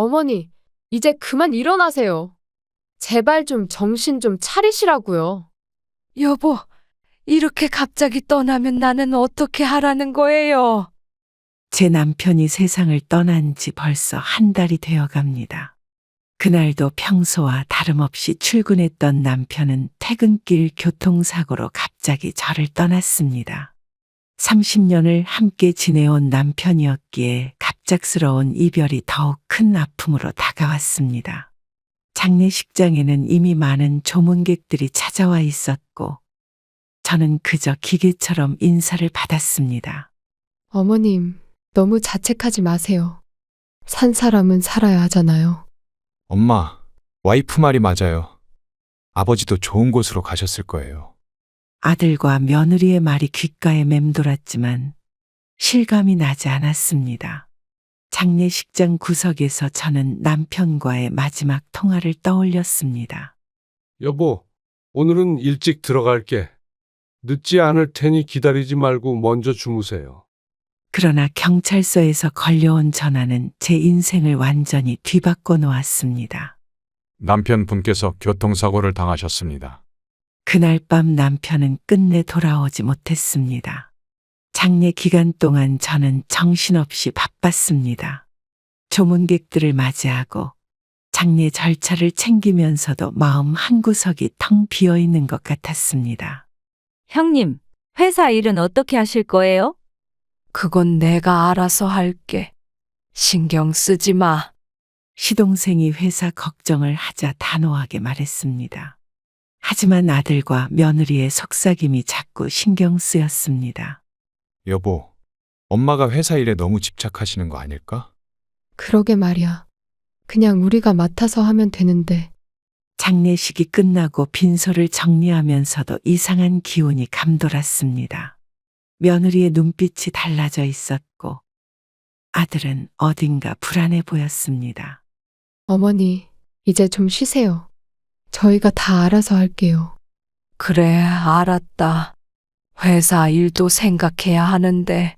어머니, 이제 그만 일어나세요. 제발 좀 정신 좀 차리시라고요. 여보, 이렇게 갑자기 떠나면 나는 어떻게 하라는 거예요? 제 남편이 세상을 떠난 지 벌써 한 달이 되어 갑니다. 그날도 평소와 다름없이 출근했던 남편은 퇴근길 교통사고로 갑자기 저를 떠났습니다. 30년을 함께 지내온 남편이었기에 갑작스러운 이별이 더욱 큰 아픔으로 다가왔습니다. 장례식장에는 이미 많은 조문객들이 찾아와 있었고, 저는 그저 기계처럼 인사를 받았습니다. 어머님, 너무 자책하지 마세요. 산 사람은 살아야 하잖아요. 엄마, 와이프 말이 맞아요. 아버지도 좋은 곳으로 가셨을 거예요. 아들과 며느리의 말이 귓가에 맴돌았지만 실감이 나지 않았습니다. 장례식장 구석에서 저는 남편과의 마지막 통화를 떠올렸습니다. 여보, 오늘은 일찍 들어갈게. 늦지 않을 테니 기다리지 말고 먼저 주무세요. 그러나 경찰서에서 걸려온 전화는 제 인생을 완전히 뒤바꿔 놓았습니다. 남편분께서 교통사고를 당하셨습니다. 그날 밤 남편은 끝내 돌아오지 못했습니다. 장례 기간 동안 저는 정신없이 바빴습니다. 조문객들을 맞이하고 장례 절차를 챙기면서도 마음 한구석이 텅 비어 있는 것 같았습니다. 형님, 회사 일은 어떻게 하실 거예요? 그건 내가 알아서 할게. 신경 쓰지 마. 시동생이 회사 걱정을 하자 단호하게 말했습니다. 하지만 아들과 며느리의 속삭임이 자꾸 신경 쓰였습니다. 여보, 엄마가 회사 일에 너무 집착하시는 거 아닐까? 그러게 말이야. 그냥 우리가 맡아서 하면 되는데. 장례식이 끝나고 빈소를 정리하면서도 이상한 기운이 감돌았습니다. 며느리의 눈빛이 달라져 있었고 아들은 어딘가 불안해 보였습니다. 어머니, 이제 좀 쉬세요. 저희가 다 알아서 할게요. 그래, 알았다. 회사 일도 생각해야 하는데.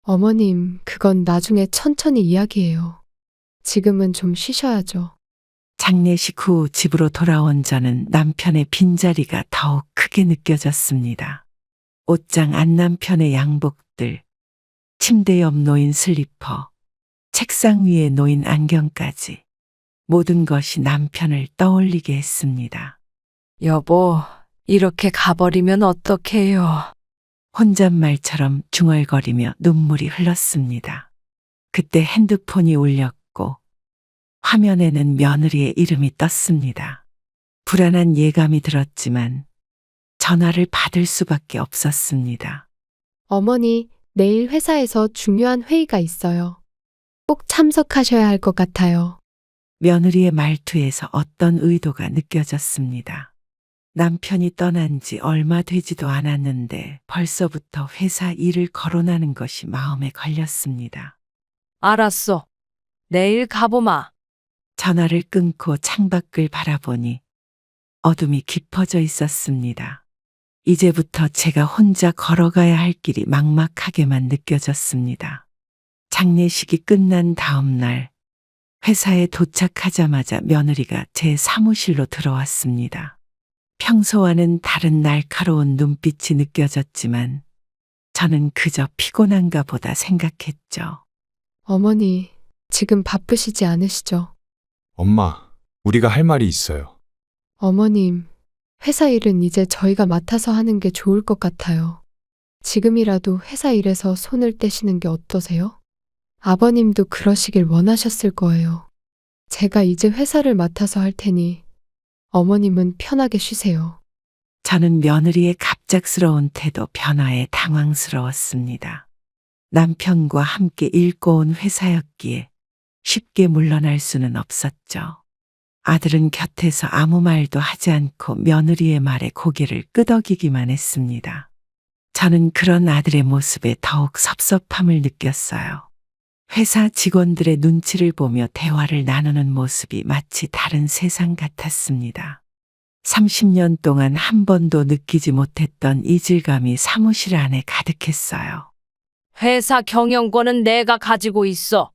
어머님, 그건 나중에 천천히 이야기해요. 지금은 좀 쉬셔야죠. 장례식 후 집으로 돌아온 저는 남편의 빈자리가 더욱 크게 느껴졌습니다. 옷장 안 남편의 양복들, 침대 옆 놓인 슬리퍼, 책상 위에 놓인 안경까지 모든 것이 남편을 떠올리게 했습니다. 여보, 이렇게 가버리면 어떡해요? 혼잣말처럼 중얼거리며 눈물이 흘렀습니다. 그때 핸드폰이 울렸고 화면에는 며느리의 이름이 떴습니다. 불안한 예감이 들었지만 전화를 받을 수밖에 없었습니다. 어머니, 내일 회사에서 중요한 회의가 있어요. 꼭 참석하셔야 할 것 같아요. 며느리의 말투에서 어떤 의도가 느껴졌습니다. 남편이 떠난 지 얼마 되지도 않았는데 벌써부터 회사 일을 거론하는 것이 마음에 걸렸습니다. 알았어. 내일 가보마. 전화를 끊고 창밖을 바라보니 어둠이 깊어져 있었습니다. 이제부터 제가 혼자 걸어가야 할 길이 막막하게만 느껴졌습니다. 장례식이 끝난 다음 날 회사에 도착하자마자 며느리가 제 사무실로 들어왔습니다. 평소와는 다른 날카로운 눈빛이 느껴졌지만 저는 그저 피곤한가 보다 생각했죠. 어머니, 지금 바쁘시지 않으시죠? 엄마, 우리가 할 말이 있어요. 어머님, 회사 일은 이제 저희가 맡아서 하는 게 좋을 것 같아요. 지금이라도 회사 일에서 손을 떼시는 게 어떠세요? 아버님도 그러시길 원하셨을 거예요. 제가 이제 회사를 맡아서 할 테니 어머님은 편하게 쉬세요. 저는 며느리의 갑작스러운 태도 변화에 당황스러웠습니다. 남편과 함께 읽고 온 회사였기에 쉽게 물러날 수는 없었죠. 아들은 곁에서 아무 말도 하지 않고 며느리의 말에 고개를 끄덕이기만 했습니다. 저는 그런 아들의 모습에 더욱 섭섭함을 느꼈어요. 회사 직원들의 눈치를 보며 대화를 나누는 모습이 마치 다른 세상 같았습니다. 30년 동안 한 번도 느끼지 못했던 이질감이 사무실 안에 가득했어요. 회사 경영권은 내가 가지고 있어.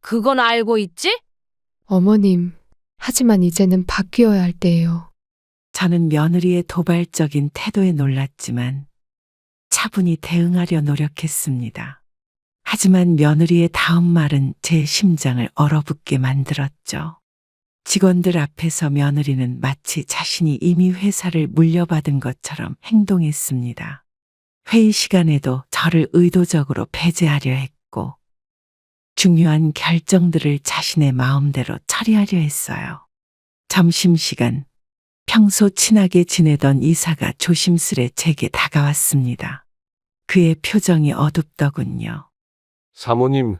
그건 알고 있지? 어머님, 하지만 이제는 바뀌어야 할 때예요. 저는 며느리의 도발적인 태도에 놀랐지만 차분히 대응하려 노력했습니다. 하지만 며느리의 다음 말은 제 심장을 얼어붙게 만들었죠. 직원들 앞에서 며느리는 마치 자신이 이미 회사를 물려받은 것처럼 행동했습니다. 회의 시간에도 저를 의도적으로 배제하려 했고, 중요한 결정들을 자신의 마음대로 처리하려 했어요. 점심시간, 평소 친하게 지내던 이사가 조심스레 제게 다가왔습니다. 그의 표정이 어둡더군요. 사모님,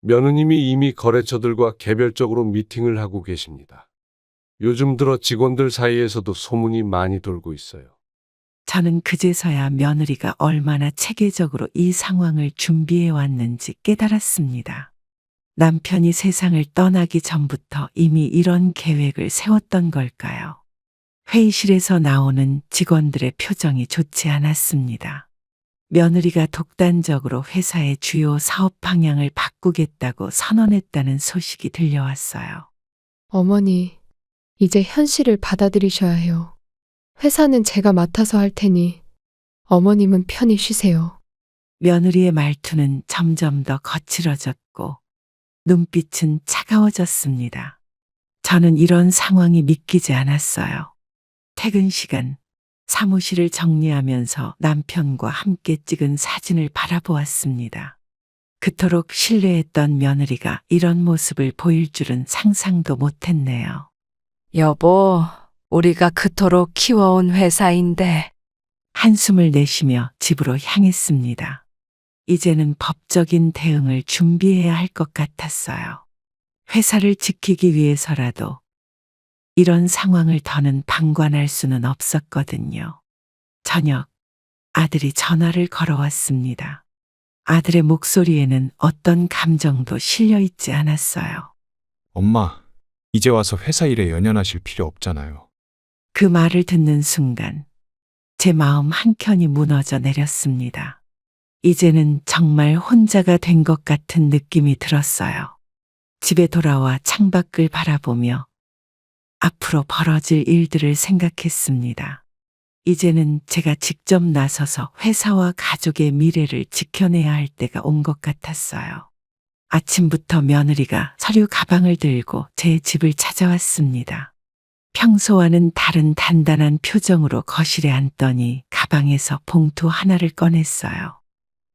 며느님이 이미 거래처들과 개별적으로 미팅을 하고 계십니다. 요즘 들어 직원들 사이에서도 소문이 많이 돌고 있어요. 저는 그제서야 며느리가 얼마나 체계적으로 이 상황을 준비해 왔는지 깨달았습니다. 남편이 세상을 떠나기 전부터 이미 이런 계획을 세웠던 걸까요? 회의실에서 나오는 직원들의 표정이 좋지 않았습니다. 며느리가 독단적으로 회사의 주요 사업 방향을 바꾸겠다고 선언했다는 소식이 들려왔어요. 어머니, 이제 현실을 받아들이셔야 해요. 회사는 제가 맡아서 할 테니 어머님은 편히 쉬세요. 며느리의 말투는 점점 더 거칠어졌고 눈빛은 차가워졌습니다. 저는 이런 상황이 믿기지 않았어요. 퇴근 시간, 사무실을 정리하면서 남편과 함께 찍은 사진을 바라보았습니다. 그토록 신뢰했던 며느리가 이런 모습을 보일 줄은 상상도 못했네요. 여보, 우리가 그토록 키워온 회사인데. 한숨을 내쉬며 집으로 향했습니다. 이제는 법적인 대응을 준비해야 할 것 같았어요. 회사를 지키기 위해서라도 이런 상황을 더는 방관할 수는 없었거든요. 저녁, 아들이 전화를 걸어왔습니다. 아들의 목소리에는 어떤 감정도 실려 있지 않았어요. 엄마, 이제 와서 회사 일에 연연하실 필요 없잖아요. 그 말을 듣는 순간 제 마음 한켠이 무너져 내렸습니다. 이제는 정말 혼자가 된 것 같은 느낌이 들었어요. 집에 돌아와 창밖을 바라보며 앞으로 벌어질 일들을 생각했습니다. 이제는 제가 직접 나서서 회사와 가족의 미래를 지켜내야 할 때가 온 것 같았어요. 아침부터 며느리가 서류 가방을 들고 제 집을 찾아왔습니다. 평소와는 다른 단단한 표정으로 거실에 앉더니 가방에서 봉투 하나를 꺼냈어요.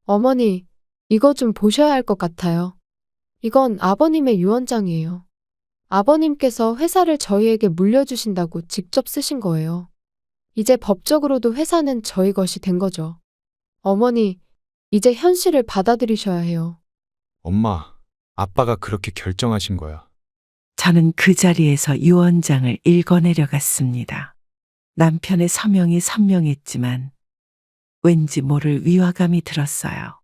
어머니, 이거 좀 보셔야 할 것 같아요. 이건 아버님의 유언장이에요. 아버님께서 회사를 저희에게 물려주신다고 직접 쓰신 거예요. 이제 법적으로도 회사는 저희 것이 된 거죠. 어머니, 이제 현실을 받아들이셔야 해요. 엄마, 아빠가 그렇게 결정하신 거야. 저는 그 자리에서 유언장을 읽어내려갔습니다. 남편의 서명이 선명했지만 왠지 모를 위화감이 들었어요.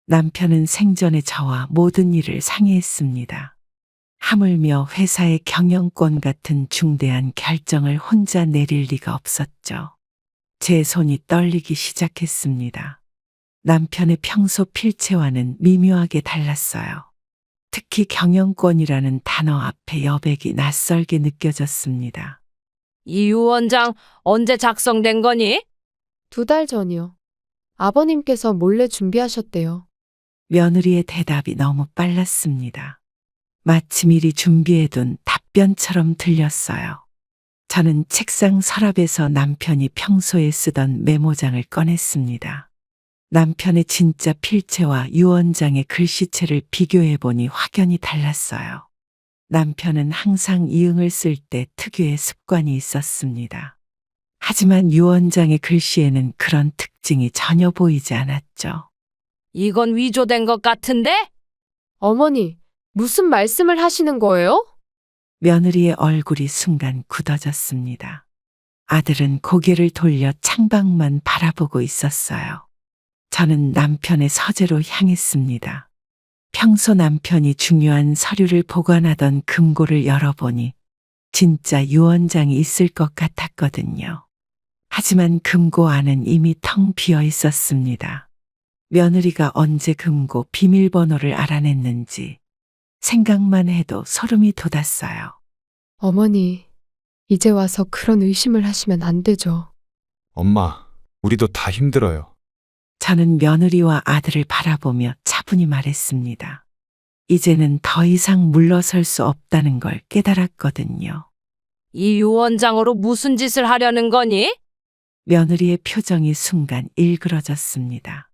남편은 생전에 저와 모든 일을 상의했습니다. 하물며 회사의 경영권 같은 중대한 결정을 혼자 내릴 리가 없었죠. 제 손이 떨리기 시작했습니다. 남편의 평소 필체와는 미묘하게 달랐어요. 특히 경영권이라는 단어 앞에 여백이 낯설게 느껴졌습니다. 이 유언장 언제 작성된 거니? 2달 전이요. 아버님께서 몰래 준비하셨대요. 며느리의 대답이 너무 빨랐습니다. 마치 미리 준비해둔 답변처럼 들렸어요. 저는 책상 서랍에서 남편이 평소에 쓰던 메모장을 꺼냈습니다. 남편의 진짜 필체와 유언장의 글씨체를 비교해보니 확연히 달랐어요. 남편은 항상 이응을 쓸 때 특유의 습관이 있었습니다. 하지만 유언장의 글씨에는 그런 특징이 전혀 보이지 않았죠. 이건 위조된 것 같은데? 어머니, 무슨 말씀을 하시는 거예요? 며느리의 얼굴이 순간 굳어졌습니다. 아들은 고개를 돌려 창밖만 바라보고 있었어요. 저는 남편의 서재로 향했습니다. 평소 남편이 중요한 서류를 보관하던 금고를 열어보니 진짜 유언장이 있을 것 같았거든요. 하지만 금고 안은 이미 텅 비어 있었습니다. 며느리가 언제 금고 비밀번호를 알아냈는지 생각만 해도 소름이 돋았어요. 어머니, 이제 와서 그런 의심을 하시면 안 되죠. 엄마, 우리도 다 힘들어요. 저는 며느리와 아들을 바라보며 차분히 말했습니다. 이제는 더 이상 물러설 수 없다는 걸 깨달았거든요. 이 유원장으로 무슨 짓을 하려는 거니? 며느리의 표정이 순간 일그러졌습니다.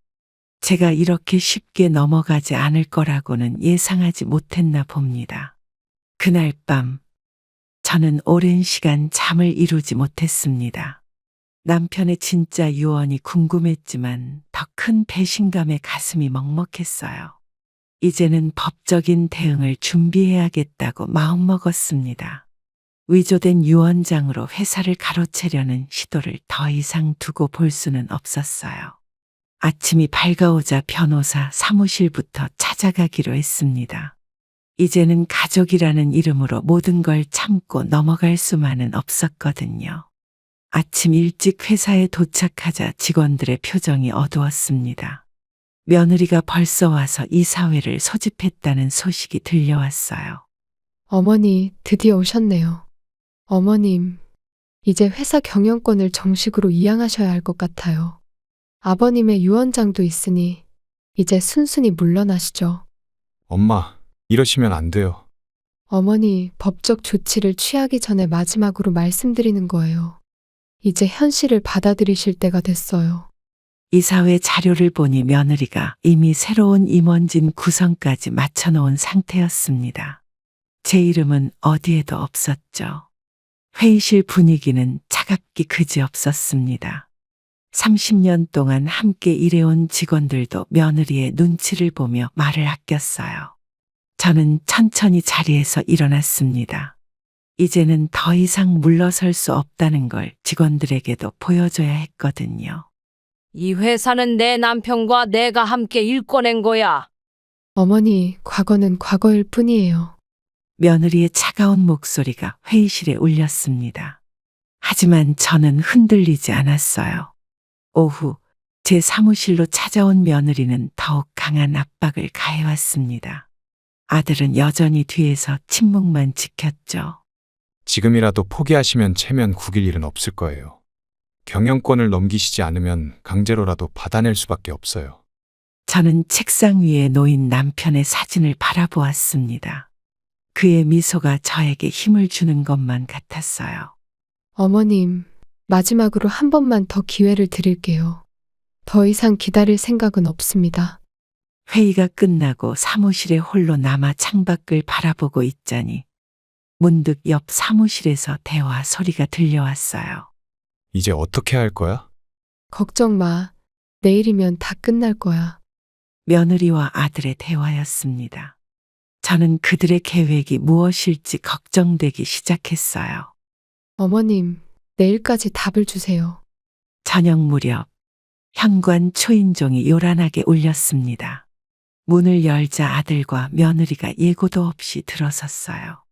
제가 이렇게 쉽게 넘어가지 않을 거라고는 예상하지 못했나 봅니다. 그날 밤, 저는 오랜 시간 잠을 이루지 못했습니다. 남편의 진짜 유언이 궁금했지만 더 큰 배신감에 가슴이 먹먹했어요. 이제는 법적인 대응을 준비해야겠다고 마음먹었습니다. 위조된 유언장으로 회사를 가로채려는 시도를 더 이상 두고 볼 수는 없었어요. 아침이 밝아오자 변호사 사무실부터 찾아가기로 했습니다. 이제는 가족이라는 이름으로 모든 걸 참고 넘어갈 수만은 없었거든요. 아침 일찍 회사에 도착하자 직원들의 표정이 어두웠습니다. 며느리가 벌써 와서 이사회를 소집했다는 소식이 들려왔어요. 어머니, 드디어 오셨네요. 어머님, 이제 회사 경영권을 정식으로 이양하셔야 할 것 같아요. 아버님의 유언장도 있으니 이제 순순히 물러나시죠. 엄마, 이러시면 안 돼요. 어머니, 법적 조치를 취하기 전에 마지막으로 말씀드리는 거예요. 이제 현실을 받아들이실 때가 됐어요. 이사회 자료를 보니 며느리가 이미 새로운 임원진 구성까지 맞춰놓은 상태였습니다. 제 이름은 어디에도 없었죠. 회의실 분위기는 차갑기 그지없었습니다. 30년 동안 함께 일해온 직원들도 며느리의 눈치를 보며 말을 아꼈어요. 저는 천천히 자리에서 일어났습니다. 이제는 더 이상 물러설 수 없다는 걸 직원들에게도 보여줘야 했거든요. 이 회사는 내 남편과 내가 함께 일궈낸 거야. 어머니, 과거는 과거일 뿐이에요. 며느리의 차가운 목소리가 회의실에 울렸습니다. 하지만 저는 흔들리지 않았어요. 오후 제 사무실로 찾아온 며느리는 더욱 강한 압박을 가해왔습니다. 아들은 여전히 뒤에서 침묵만 지켰죠. 지금이라도 포기하시면 체면 구길 일은 없을 거예요. 경영권을 넘기시지 않으면 강제로라도 받아낼 수밖에 없어요. 저는 책상 위에 놓인 남편의 사진을 바라보았습니다. 그의 미소가 저에게 힘을 주는 것만 같았어요. 어머님, 마지막으로 한 번만 더 기회를 드릴게요. 더 이상 기다릴 생각은 없습니다. 회의가 끝나고 사무실에 홀로 남아 창밖을 바라보고 있자니 문득 옆 사무실에서 대화 소리가 들려왔어요. 이제 어떻게 할 거야? 걱정 마. 내일이면 다 끝날 거야. 며느리와 아들의 대화였습니다. 저는 그들의 계획이 무엇일지 걱정되기 시작했어요. 어머님, 내일까지 답을 주세요. 저녁 무렵 현관 초인종이 요란하게 울렸습니다. 문을 열자 아들과 며느리가 예고도 없이 들어섰어요.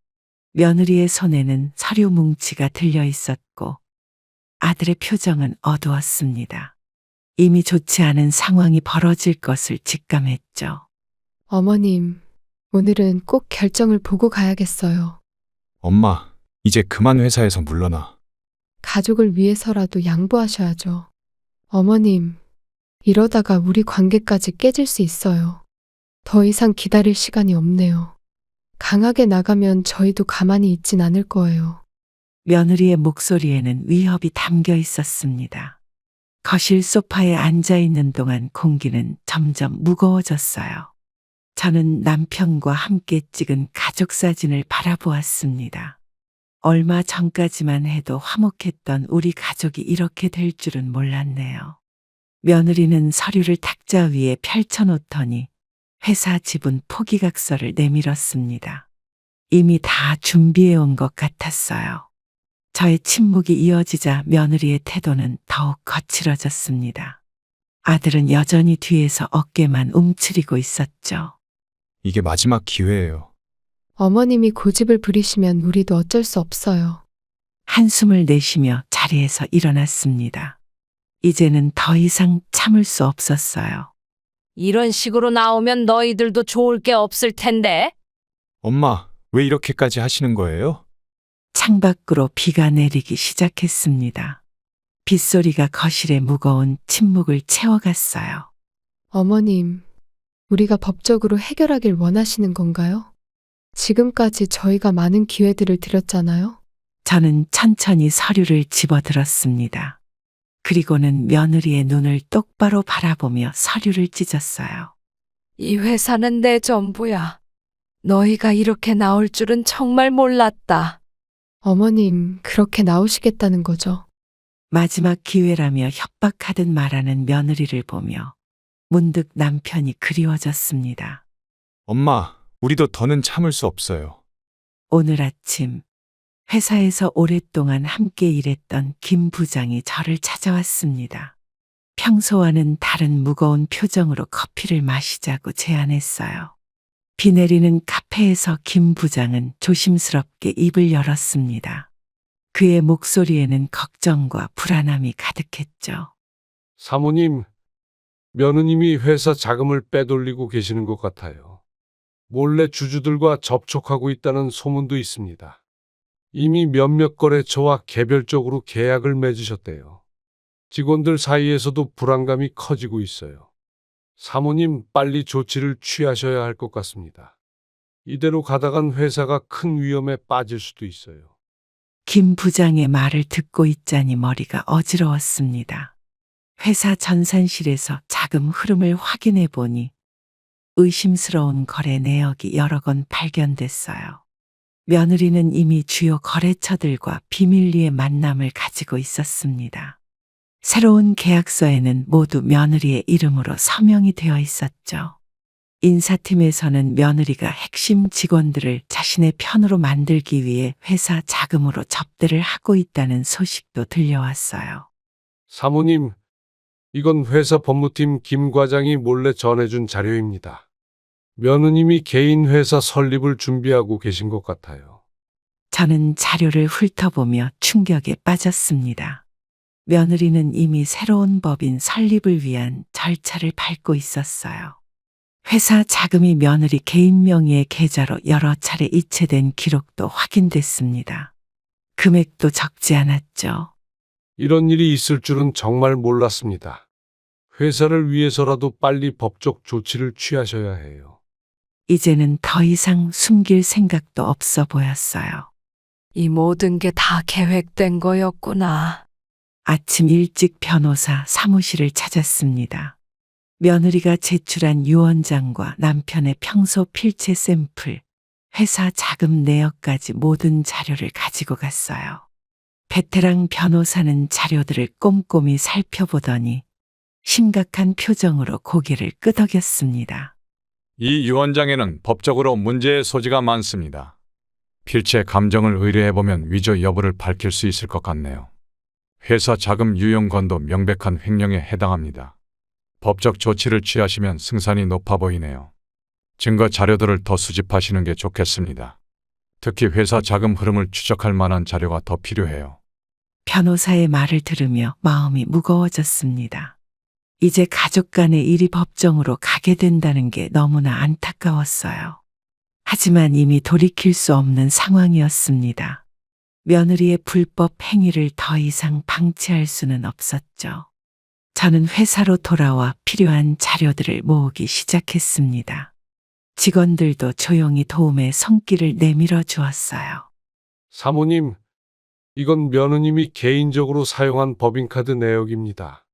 며느리의 손에는 서류 뭉치가 들려 있었고 아들의 표정은 어두웠습니다. 이미 좋지 않은 상황이 벌어질 것을 직감했죠. 어머님, 오늘은 꼭 결정을 보고 가야겠어요. 엄마, 이제 그만 회사에서 물러나. 가족을 위해서라도 양보하셔야죠. 어머님, 이러다가 우리 관계까지 깨질 수 있어요. 더 이상 기다릴 시간이 없네요. 강하게 나가면 저희도 가만히 있진 않을 거예요. 며느리의 목소리에는 위협이 담겨 있었습니다. 거실 소파에 앉아 있는 동안 공기는 점점 무거워졌어요. 저는 남편과 함께 찍은 가족 사진을 바라보았습니다. 얼마 전까지만 해도 화목했던 우리 가족이 이렇게 될 줄은 몰랐네요. 며느리는 서류를 탁자 위에 펼쳐놓더니 회사 지분 포기각서를 내밀었습니다. 이미 다 준비해온 것 같았어요. 저의 침묵이 이어지자 며느리의 태도는 더욱 거칠어졌습니다. 아들은 여전히 뒤에서 어깨만 움츠리고 있었죠. 이게 마지막 기회예요. 어머님이 고집을 부리시면 우리도 어쩔 수 없어요. 한숨을 내쉬며 자리에서 일어났습니다. 이제는 더 이상 참을 수 없었어요. 이런 식으로 나오면 너희들도 좋을 게 없을 텐데. 엄마, 왜 이렇게까지 하시는 거예요? 창밖으로 비가 내리기 시작했습니다. 빗소리가 거실에 무거운 침묵을 채워갔어요. 어머님, 우리가 법적으로 해결하길 원하시는 건가요? 지금까지 저희가 많은 기회들을 드렸잖아요. 저는 천천히 서류를 집어들었습니다. 그리고는 며느리의 눈을 똑바로 바라보며 서류를 찢었어요. 이 회사는 내 전부야. 너희가 이렇게 나올 줄은 정말 몰랐다. 어머님, 그렇게 나오시겠다는 거죠? 마지막 기회라며 협박하듯 말하는 며느리를 보며 문득 남편이 그리워졌습니다. 엄마, 우리도 더는 참을 수 없어요. 오늘 아침 회사에서 오랫동안 함께 일했던 김 부장이 저를 찾아왔습니다. 평소와는 다른 무거운 표정으로 커피를 마시자고 제안했어요. 비 내리는 카페에서 김 부장은 조심스럽게 입을 열었습니다. 그의 목소리에는 걱정과 불안함이 가득했죠. 사모님, 며느님이 회사 자금을 빼돌리고 계시는 것 같아요. 몰래 주주들과 접촉하고 있다는 소문도 있습니다. 이미 몇몇 거래처와 개별적으로 계약을 맺으셨대요. 직원들 사이에서도 불안감이 커지고 있어요. 사모님, 빨리 조치를 취하셔야 할 것 같습니다. 이대로 가다간 회사가 큰 위험에 빠질 수도 있어요. 김 부장의 말을 듣고 있자니 머리가 어지러웠습니다. 회사 전산실에서 자금 흐름을 확인해 보니 의심스러운 거래 내역이 여러 건 발견됐어요. 며느리는 이미 주요 거래처들과 비밀리에 만남을 가지고 있었습니다. 새로운 계약서에는 모두 며느리의 이름으로 서명이 되어 있었죠. 인사팀에서는 며느리가 핵심 직원들을 자신의 편으로 만들기 위해 회사 자금으로 접대를 하고 있다는 소식도 들려왔어요. 사모님, 이건 회사 법무팀 김 과장이 몰래 전해준 자료입니다. 며느님이 개인 회사 설립을 준비하고 계신 것 같아요. 저는 자료를 훑어보며 충격에 빠졌습니다. 며느리는 이미 새로운 법인 설립을 위한 절차를 밟고 있었어요. 회사 자금이 며느리 개인 명의의 계좌로 여러 차례 이체된 기록도 확인됐습니다. 금액도 적지 않았죠. 이런 일이 있을 줄은 정말 몰랐습니다. 회사를 위해서라도 빨리 법적 조치를 취하셔야 해요. 이제는 더 이상 숨길 생각도 없어 보였어요. 이 모든 게 다 계획된 거였구나. 아침 일찍 변호사 사무실을 찾았습니다. 며느리가 제출한 유언장과 남편의 평소 필체 샘플, 회사 자금 내역까지 모든 자료를 가지고 갔어요. 베테랑 변호사는 자료들을 꼼꼼히 살펴보더니 심각한 표정으로 고개를 끄덕였습니다. 이 유언장에는 법적으로 문제의 소지가 많습니다. 필체 감정을 의뢰해보면 위조 여부를 밝힐 수 있을 것 같네요. 회사 자금 유용건도 명백한 횡령에 해당합니다. 법적 조치를 취하시면 승산이 높아 보이네요. 증거 자료들을 더 수집하시는 게 좋겠습니다. 특히 회사 자금 흐름을 추적할 만한 자료가 더 필요해요. 변호사의 말을 들으며 마음이 무거워졌습니다. 이제 가족 간의 일이 법정으로 가게 된다는 게 너무나 안타까웠어요. 하지만 이미 돌이킬 수 없는 상황이었습니다. 며느리의 불법 행위를 더 이상 방치할 수는 없었죠. 저는 회사로 돌아와 필요한 자료들을 모으기 시작했습니다. 직원들도 조용히 도움의 손길을 내밀어 주었어요. 사모님, 이건 며느님이 개인적으로 사용한 법인카드 내역입니다.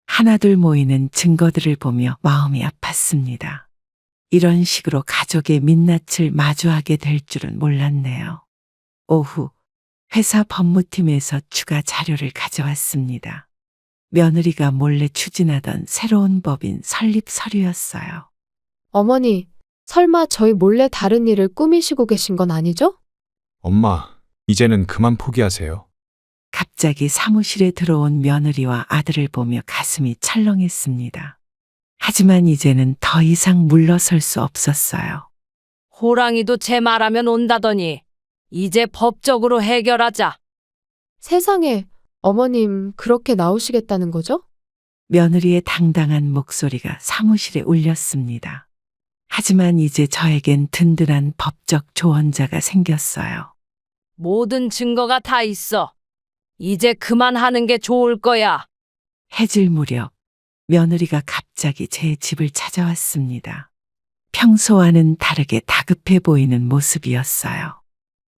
하나둘 모이는 증거들을 보며 마음이 아팠습니다. 이런 식으로 가족의 민낯을 마주하게 될 줄은 몰랐네요. 오후 회사 법무팀에서 추가 자료를 가져왔습니다. 며느리가 몰래 추진하던 새로운 법인 설립 서류였어요. 어머니, 설마 저희 몰래 다른 일을 꾸미시고 계신 건 아니죠? 엄마, 이제는 그만 포기하세요. 갑자기 사무실에 들어온 며느리와 아들을 보며 가슴이 철렁했습니다. 하지만 이제는 더 이상 물러설 수 없었어요. 호랑이도 제 말하면 온다더니 이제 법적으로 해결하자. 세상에, 어머님 그렇게 나오시겠다는 거죠? 며느리의 당당한 목소리가 사무실에 울렸습니다. 하지만 이제 저에겐 든든한 법적 조언자가 생겼어요. 모든 증거가 다 있어. 이제 그만하는 게 좋을 거야. 해질 무렵 며느리가 갑자기 제 집을 찾아왔습니다. 평소와는 다르게 다급해 보이는 모습이었어요.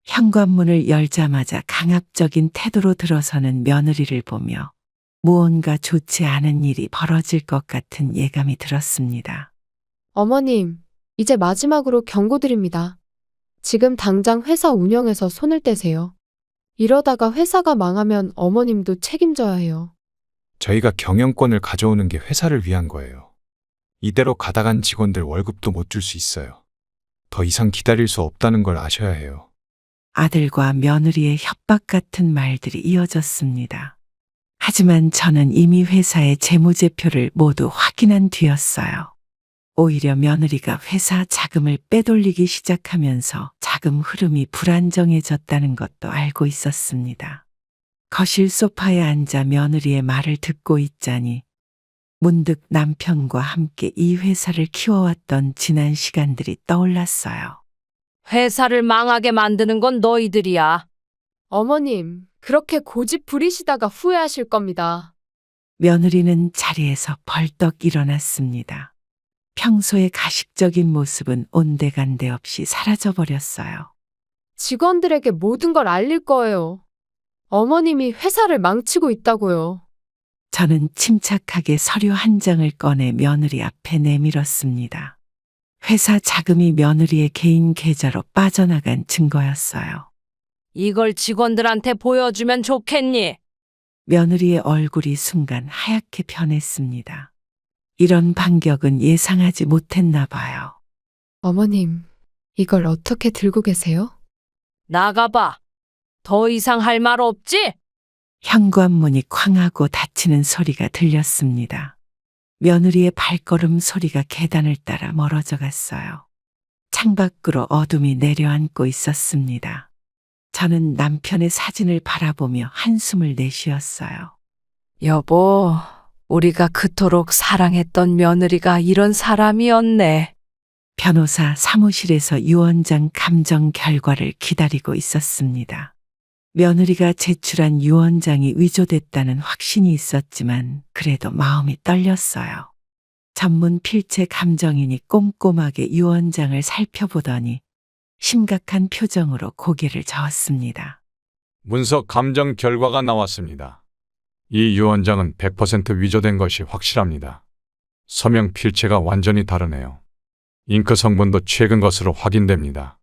현관문을 열자마자 강압적인 태도로 들어서는 며느리를 보며 무언가 좋지 않은 일이 벌어질 것 같은 예감이 들었습니다. 어머님, 이제 마지막으로 경고드립니다. 지금 당장 회사 운영에서 손을 떼세요. 이러다가 회사가 망하면 어머님도 책임져야 해요. 저희가 경영권을 가져오는 게 회사를 위한 거예요. 이대로 가다간 직원들 월급도 못 줄 수 있어요. 더 이상 기다릴 수 없다는 걸 아셔야 해요. 아들과 며느리의 협박 같은 말들이 이어졌습니다. 하지만 저는 이미 회사의 재무제표를 모두 확인한 뒤였어요. 오히려 며느리가 회사 자금을 빼돌리기 시작하면서 자금 흐름이 불안정해졌다는 것도 알고 있었습니다. 거실 소파에 앉아 며느리의 말을 듣고 있자니 문득 남편과 함께 이 회사를 키워왔던 지난 시간들이 떠올랐어요. 회사를 망하게 만드는 건 너희들이야. 어머님, 그렇게 고집 부리시다가 후회하실 겁니다. 며느리는 자리에서 벌떡 일어났습니다. 평소의 가식적인 모습은 온데간데 없이 사라져버렸어요. 직원들에게 모든 걸 알릴 거예요. 어머님이 회사를 망치고 있다고요. 저는 침착하게 서류 한 장을 꺼내 며느리 앞에 내밀었습니다. 회사 자금이 며느리의 개인 계좌로 빠져나간 증거였어요. 이걸 직원들한테 보여주면 좋겠니? 며느리의 얼굴이 순간 하얗게 변했습니다. 이런 반격은 예상하지 못했나 봐요. 어머님, 이걸 어떻게 들고 계세요? 나가봐. 더 이상 할 말 없지? 현관문이 쾅 하고 닫히는 소리가 들렸습니다. 며느리의 발걸음 소리가 계단을 따라 멀어져 갔어요. 창밖으로 어둠이 내려앉고 있었습니다. 저는 남편의 사진을 바라보며 한숨을 내쉬었어요. 여보, 우리가 그토록 사랑했던 며느리가 이런 사람이었네. 변호사 사무실에서 유언장 감정 결과를 기다리고 있었습니다. 며느리가 제출한 유언장이 위조됐다는 확신이 있었지만 그래도 마음이 떨렸어요. 전문 필체 감정인이 꼼꼼하게 유언장을 살펴보더니 심각한 표정으로 고개를 저었습니다. 문서 감정 결과가 나왔습니다. 이 유언장은 100% 위조된 것이 확실합니다. 서명 필체가 완전히 다르네요. 잉크 성분도 최근 것으로 확인됩니다.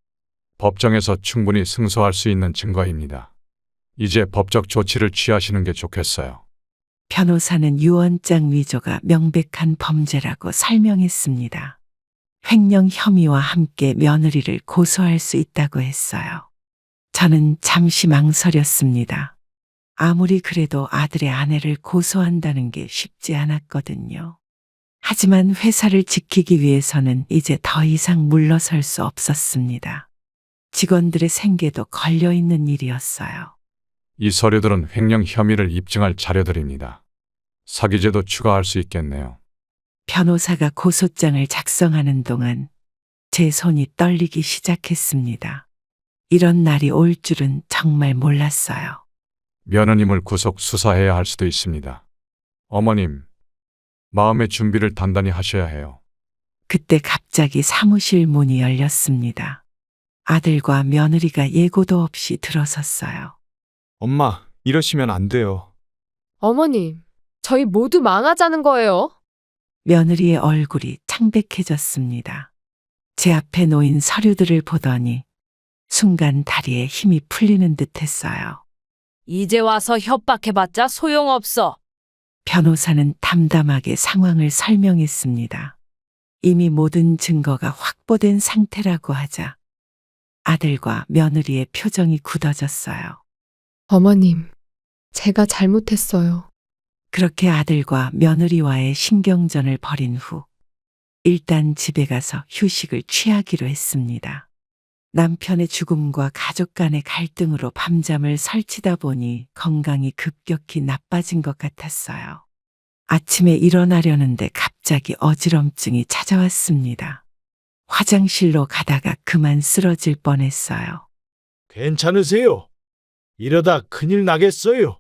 법정에서 충분히 승소할 수 있는 증거입니다. 이제 법적 조치를 취하시는 게 좋겠어요. 변호사는 유언장 위조가 명백한 범죄라고 설명했습니다. 횡령 혐의와 함께 며느리를 고소할 수 있다고 했어요. 저는 잠시 망설였습니다. 아무리 그래도 아들의 아내를 고소한다는 게 쉽지 않았거든요. 하지만 회사를 지키기 위해서는 이제 더 이상 물러설 수 없었습니다. 직원들의 생계도 걸려있는 일이었어요. 이 서류들은 횡령 혐의를 입증할 자료들입니다. 사기죄도 추가할 수 있겠네요. 변호사가 고소장을 작성하는 동안 제 손이 떨리기 시작했습니다. 이런 날이 올 줄은 정말 몰랐어요. 며느님을 구속 수사해야 할 수도 있습니다. 어머님, 마음의 준비를 단단히 하셔야 해요. 그때 갑자기 사무실 문이 열렸습니다. 아들과 며느리가 예고도 없이 들어섰어요. 엄마, 이러시면 안 돼요. 어머님, 저희 모두 망하자는 거예요. 며느리의 얼굴이 창백해졌습니다. 제 앞에 놓인 서류들을 보더니 순간 다리에 힘이 풀리는 듯 했어요. 이제 와서 협박해봤자 소용없어. 변호사는 담담하게 상황을 설명했습니다. 이미 모든 증거가 확보된 상태라고 하자 아들과 며느리의 표정이 굳어졌어요. 어머님, 제가 잘못했어요. 그렇게 아들과 며느리와의 신경전을 벌인 후 일단 집에 가서 휴식을 취하기로 했습니다. 남편의 죽음과 가족 간의 갈등으로 밤잠을 설치다 보니 건강이 급격히 나빠진 것 같았어요. 아침에 일어나려는데 갑자기 어지럼증이 찾아왔습니다. 화장실로 가다가 그만 쓰러질 뻔했어요. 괜찮으세요? 이러다 큰일 나겠어요.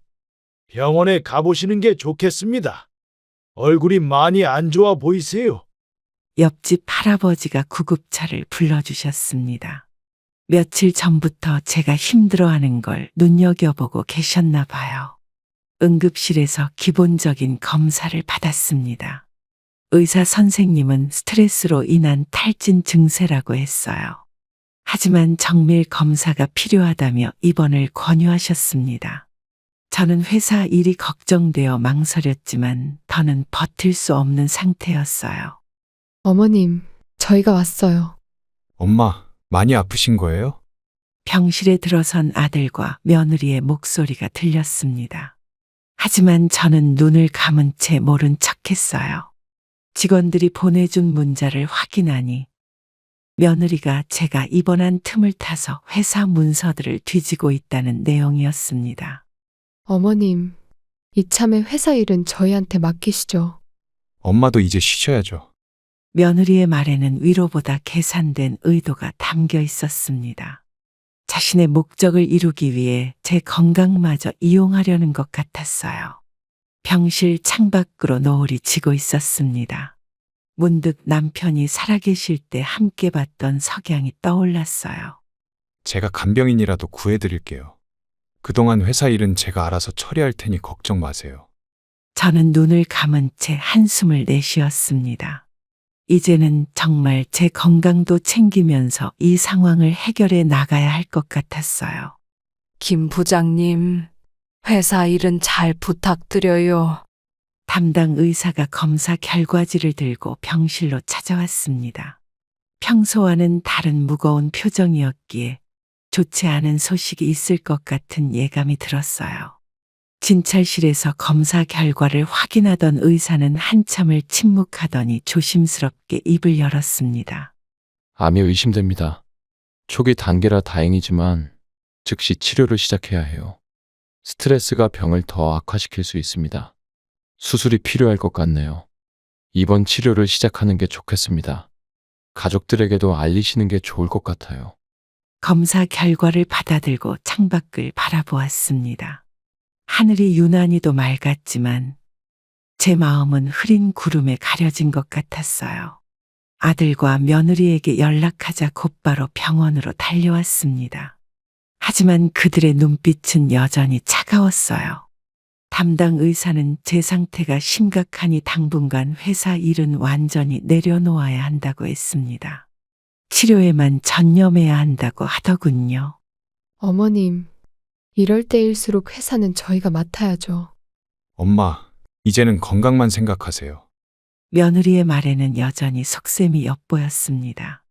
병원에 가보시는 게 좋겠습니다. 얼굴이 많이 안 좋아 보이세요. 옆집 할아버지가 구급차를 불러주셨습니다. 며칠 전부터 제가 힘들어하는 걸 눈여겨보고 계셨나 봐요. 응급실에서 기본적인 검사를 받았습니다. 의사 선생님은 스트레스로 인한 탈진 증세라고 했어요. 하지만 정밀 검사가 필요하다며 입원을 권유하셨습니다. 저는 회사 일이 걱정되어 망설였지만 더는 버틸 수 없는 상태였어요. 어머님, 저희가 왔어요. 엄마, 많이 아프신 거예요? 병실에 들어선 아들과 며느리의 목소리가 들렸습니다. 하지만 저는 눈을 감은 채 모른 척했어요. 직원들이 보내준 문자를 확인하니 며느리가 제가 입원한 틈을 타서 회사 문서들을 뒤지고 있다는 내용이었습니다. 어머님, 이참에 회사 일은 저희한테 맡기시죠. 엄마도 이제 쉬셔야죠. 며느리의 말에는 위로보다 계산된 의도가 담겨 있었습니다. 자신의 목적을 이루기 위해 제 건강마저 이용하려는 것 같았어요. 병실 창밖으로 노을이 지고 있었습니다. 문득 남편이 살아계실 때 함께 봤던 석양이 떠올랐어요. 제가 간병인이라도 구해드릴게요. 그동안 회사 일은 제가 알아서 처리할 테니 걱정 마세요. 저는 눈을 감은 채 한숨을 내쉬었습니다. 이제는 정말 제 건강도 챙기면서 이 상황을 해결해 나가야 할 것 같았어요. 김 부장님, 회사 일은 잘 부탁드려요. 담당 의사가 검사 결과지를 들고 병실로 찾아왔습니다. 평소와는 다른 무거운 표정이었기에 좋지 않은 소식이 있을 것 같은 예감이 들었어요. 진찰실에서 검사 결과를 확인하던 의사는 한참을 침묵하더니 조심스럽게 입을 열었습니다. 암이 의심됩니다. 초기 단계라 다행이지만 즉시 치료를 시작해야 해요. 스트레스가 병을 더 악화시킬 수 있습니다. 수술이 필요할 것 같네요. 입원 치료를 시작하는 게 좋겠습니다. 가족들에게도 알리시는 게 좋을 것 같아요. 검사 결과를 받아들고 창밖을 바라보았습니다. 하늘이 유난히도 맑았지만 제 마음은 흐린 구름에 가려진 것 같았어요. 아들과 며느리에게 연락하자 곧바로 병원으로 달려왔습니다. 하지만 그들의 눈빛은 여전히 차가웠어요. 담당 의사는 제 상태가 심각하니 당분간 회사 일은 완전히 내려놓아야 한다고 했습니다. 치료에만 전념해야 한다고 하더군요. 어머님, 이럴 때일수록 회사는 저희가 맡아야죠. 엄마, 이제는 건강만 생각하세요. 며느리의 말에는 여전히 속셈이 엿보였습니다.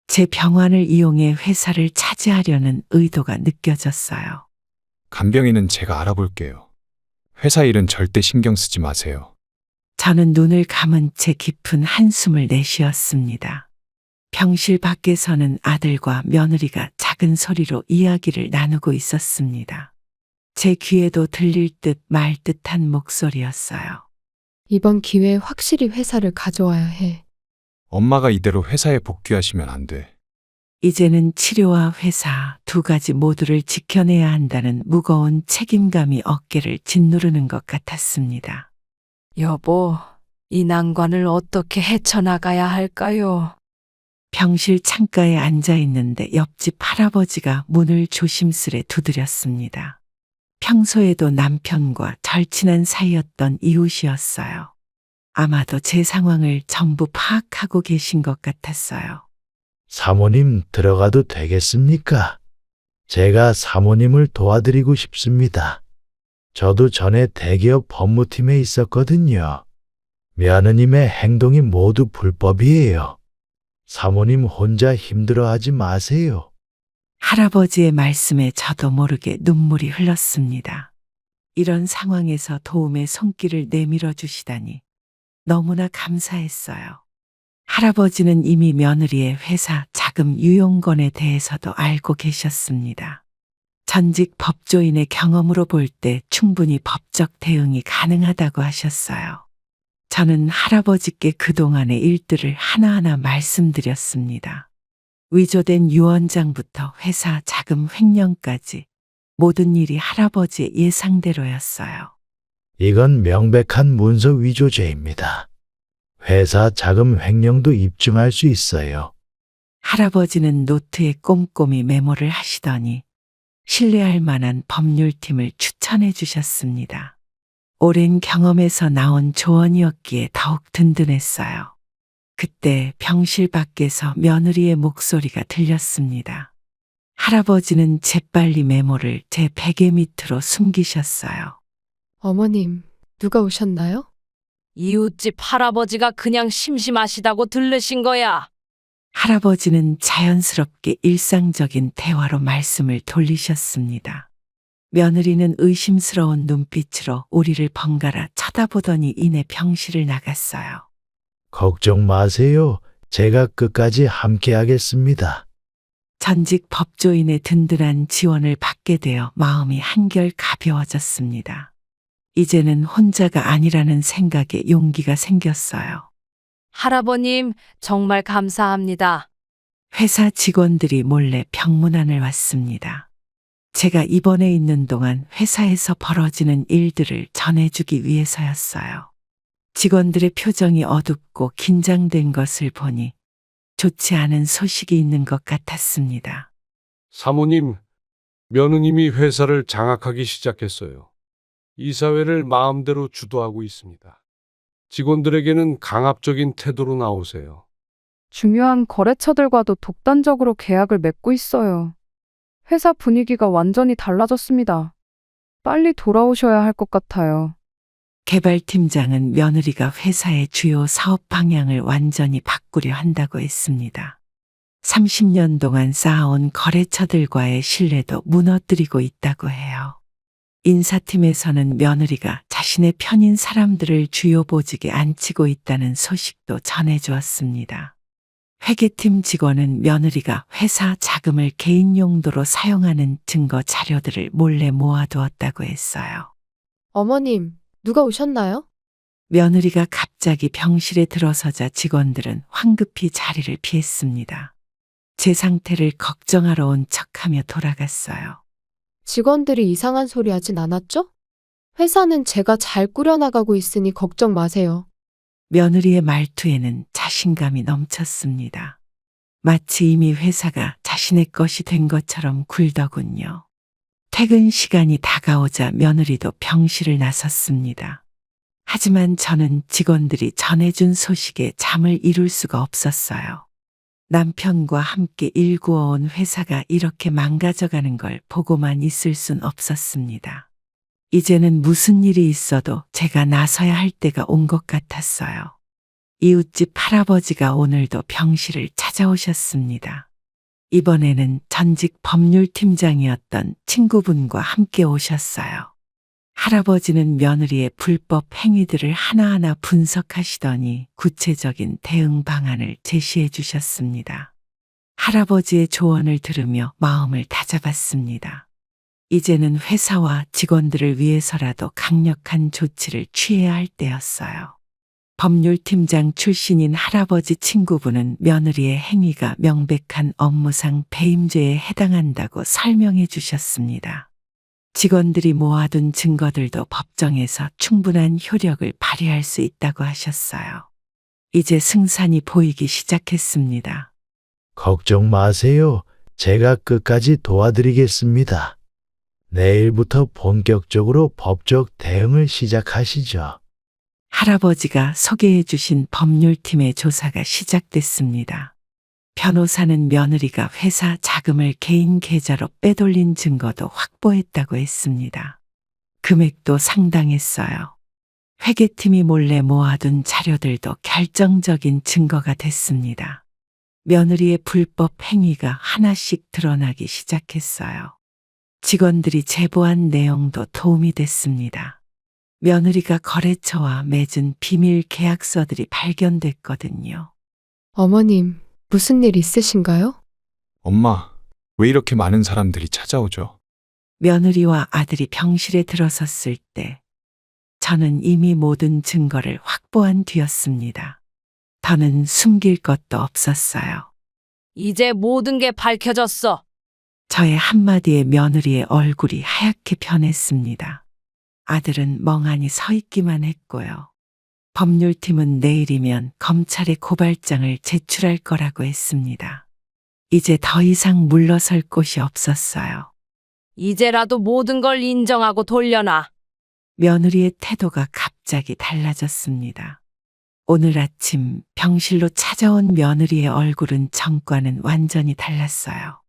제 병환을 이용해 회사를 차지하려는 의도가 느껴졌어요. 간병인은 제가 알아볼게요. 회사 일은 절대 신경 쓰지 마세요. 저는 눈을 감은 채 깊은 한숨을 내쉬었습니다. 병실 밖에서는 아들과 며느리가 작은 소리로 이야기를 나누고 있었습니다. 제 귀에도 들릴 듯 말 듯한 목소리였어요. 이번 기회에 확실히 회사를 가져와야 해. 엄마가 이대로 회사에 복귀하시면 안 돼. 이제는 치료와 회사 두 가지 모두를 지켜내야 한다는 무거운 책임감이 어깨를 짓누르는 것 같았습니다. 여보, 이 난관을 어떻게 헤쳐나가야 할까요? 병실 창가에 앉아 있는데 옆집 할아버지가 문을 조심스레 두드렸습니다. 평소에도 남편과 절친한 사이였던 이웃이었어요. 아마도 제 상황을 전부 파악하고 계신 것 같았어요. 사모님 들어가도 되겠습니까? 제가 사모님을 도와드리고 싶습니다. 저도 전에 대기업 법무팀에 있었거든요. 며느님의 행동이 모두 불법이에요. 사모님 혼자 힘들어하지 마세요. 할아버지의 말씀에 저도 모르게 눈물이 흘렀습니다. 이런 상황에서 도움의 손길을 내밀어 주시다니 너무나 감사했어요. 할아버지는 이미 며느리의 회사 자금 유용건에 대해서도 알고 계셨습니다. 전직 법조인의 경험으로 볼 때 충분히 법적 대응이 가능하다고 하셨어요. 저는 할아버지께 그동안의 일들을 하나하나 말씀드렸습니다. 위조된 유언장부터 회사 자금 횡령까지 모든 일이 할아버지의 예상대로였어요. 이건 명백한 문서 위조죄입니다. 회사 자금 횡령도 입증할 수 있어요. 할아버지는 노트에 꼼꼼히 메모를 하시더니 신뢰할 만한 법률팀을 추천해 주셨습니다. 오랜 경험에서 나온 조언이었기에 더욱 든든했어요. 그때 병실 밖에서 며느리의 목소리가 들렸습니다. 할아버지는 재빨리 메모를 제 베개 밑으로 숨기셨어요. 어머님, 누가 오셨나요? 이웃집 할아버지가 그냥 심심하시다고 들르신 거야. 할아버지는 자연스럽게 일상적인 대화로 말씀을 돌리셨습니다. 며느리는 의심스러운 눈빛으로 우리를 번갈아 쳐다보더니 이내 병실을 나갔어요. 걱정 마세요. 제가 끝까지 함께 하겠습니다. 전직 법조인의 든든한 지원을 받게 되어 마음이 한결 가벼워졌습니다. 이제는 혼자가 아니라는 생각에 용기가 생겼어요. 할아버님, 정말 감사합니다. 회사 직원들이 몰래 병문안을 왔습니다. 제가 입원해 있는 동안 회사에서 벌어지는 일들을 전해주기 위해서였어요. 직원들의 표정이 어둡고 긴장된 것을 보니 좋지 않은 소식이 있는 것 같았습니다. 사모님, 며느님이 회사를 장악하기 시작했어요. 이사회를 마음대로 주도하고 있습니다. 직원들에게는 강압적인 태도로 나오세요. 중요한 거래처들과도 독단적으로 계약을 맺고 있어요. 회사 분위기가 완전히 달라졌습니다. 빨리 돌아오셔야 할 것 같아요. 개발팀장은 며느리가 회사의 주요 사업 방향을 완전히 바꾸려 한다고 했습니다. 30년 동안 쌓아온 거래처들과의 신뢰도 무너뜨리고 있다고 해요. 인사팀에서는 며느리가 자신의 편인 사람들을 주요 보직에 앉히고 있다는 소식도 전해주었습니다. 회계팀 직원은 며느리가 회사 자금을 개인 용도로 사용하는 증거 자료들을 몰래 모아두었다고 했어요. 어머님, 누가 오셨나요? 며느리가 갑자기 병실에 들어서자 직원들은 황급히 자리를 피했습니다. 제 상태를 걱정하러 온 척하며 돌아갔어요. 직원들이 이상한 소리 하진 않았죠? 회사는 제가 잘 꾸려나가고 있으니 걱정 마세요. 며느리의 말투에는 자신감이 넘쳤습니다. 마치 이미 회사가 자신의 것이 된 것처럼 굴더군요. 퇴근 시간이 다가오자 며느리도 병실을 나섰습니다. 하지만 저는 직원들이 전해준 소식에 잠을 이룰 수가 없었어요. 남편과 함께 일구어온 회사가 이렇게 망가져가는 걸 보고만 있을 순 없었습니다. 이제는 무슨 일이 있어도 제가 나서야 할 때가 온 것 같았어요. 이웃집 할아버지가 오늘도 병실을 찾아오셨습니다. 이번에는 전직 법률팀장이었던 친구분과 함께 오셨어요. 할아버지는 며느리의 불법 행위들을 하나하나 분석하시더니 구체적인 대응 방안을 제시해 주셨습니다. 할아버지의 조언을 들으며 마음을 다잡았습니다. 이제는 회사와 직원들을 위해서라도 강력한 조치를 취해야 할 때였어요. 법률팀장 출신인 할아버지 친구분은 며느리의 행위가 명백한 업무상 배임죄에 해당한다고 설명해 주셨습니다. 직원들이 모아둔 증거들도 법정에서 충분한 효력을 발휘할 수 있다고 하셨어요. 이제 승산이 보이기 시작했습니다. 걱정 마세요. 제가 끝까지 도와드리겠습니다. 내일부터 본격적으로 법적 대응을 시작하시죠. 할아버지가 소개해 주신 법률팀의 조사가 시작됐습니다. 변호사는 며느리가 회사 자금을 개인 계좌로 빼돌린 증거도 확보했다고 했습니다. 금액도 상당했어요. 회계팀이 몰래 모아둔 자료들도 결정적인 증거가 됐습니다. 며느리의 불법 행위가 하나씩 드러나기 시작했어요. 직원들이 제보한 내용도 도움이 됐습니다. 며느리가 거래처와 맺은 비밀 계약서들이 발견됐거든요. 어머님, 무슨 일 있으신가요? 엄마, 왜 이렇게 많은 사람들이 찾아오죠? 며느리와 아들이 병실에 들어섰을 때 저는 이미 모든 증거를 확보한 뒤였습니다. 더는 숨길 것도 없었어요. 이제 모든 게 밝혀졌어. 저의 한마디에 며느리의 얼굴이 하얗게 변했습니다. 아들은 멍하니 서 있기만 했고요. 법률팀은 내일이면 검찰에 고발장을 제출할 거라고 했습니다. 이제 더 이상 물러설 곳이 없었어요. 이제라도 모든 걸 인정하고 돌려놔. 며느리의 태도가 갑자기 달라졌습니다. 오늘 아침 병실로 찾아온 며느리의 얼굴은 전과는 완전히 달랐어요.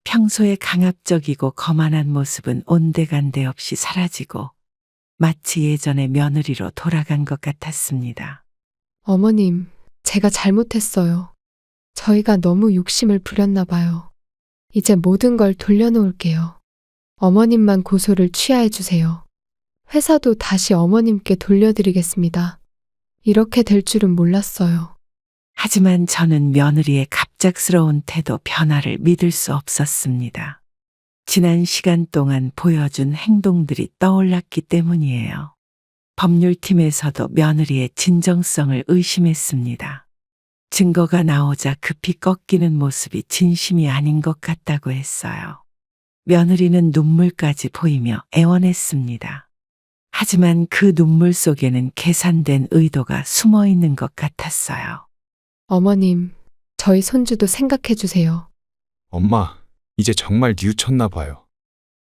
평소에 강압적이고 거만한 모습은 온데간데 없이 사라지고 마치 예전의 며느리로 돌아간 것 같았습니다. 어머님, 제가 잘못했어요. 저희가 너무 욕심을 부렸나 봐요. 이제 모든 걸 돌려놓을게요. 어머님만 고소를 취하해 주세요. 회사도 다시 어머님께 돌려드리겠습니다. 이렇게 될 줄은 몰랐어요. 하지만 저는 며느리의 갑작스러운 태도 변화를 믿을 수 없었습니다. 지난 시간 동안 보여준 행동들이 떠올랐기 때문이에요. 법률팀에서도 며느리의 진정성을 의심했습니다. 증거가 나오자 급히 꺾이는 모습이 진심이 아닌 것 같다고 했어요. 며느리는 눈물까지 보이며 애원했습니다. 하지만 그 눈물 속에는 계산된 의도가 숨어 있는 것 같았어요. 어머님, 저희 손주도 생각해 주세요. 엄마, 이제 정말 뉘우쳤나 봐요.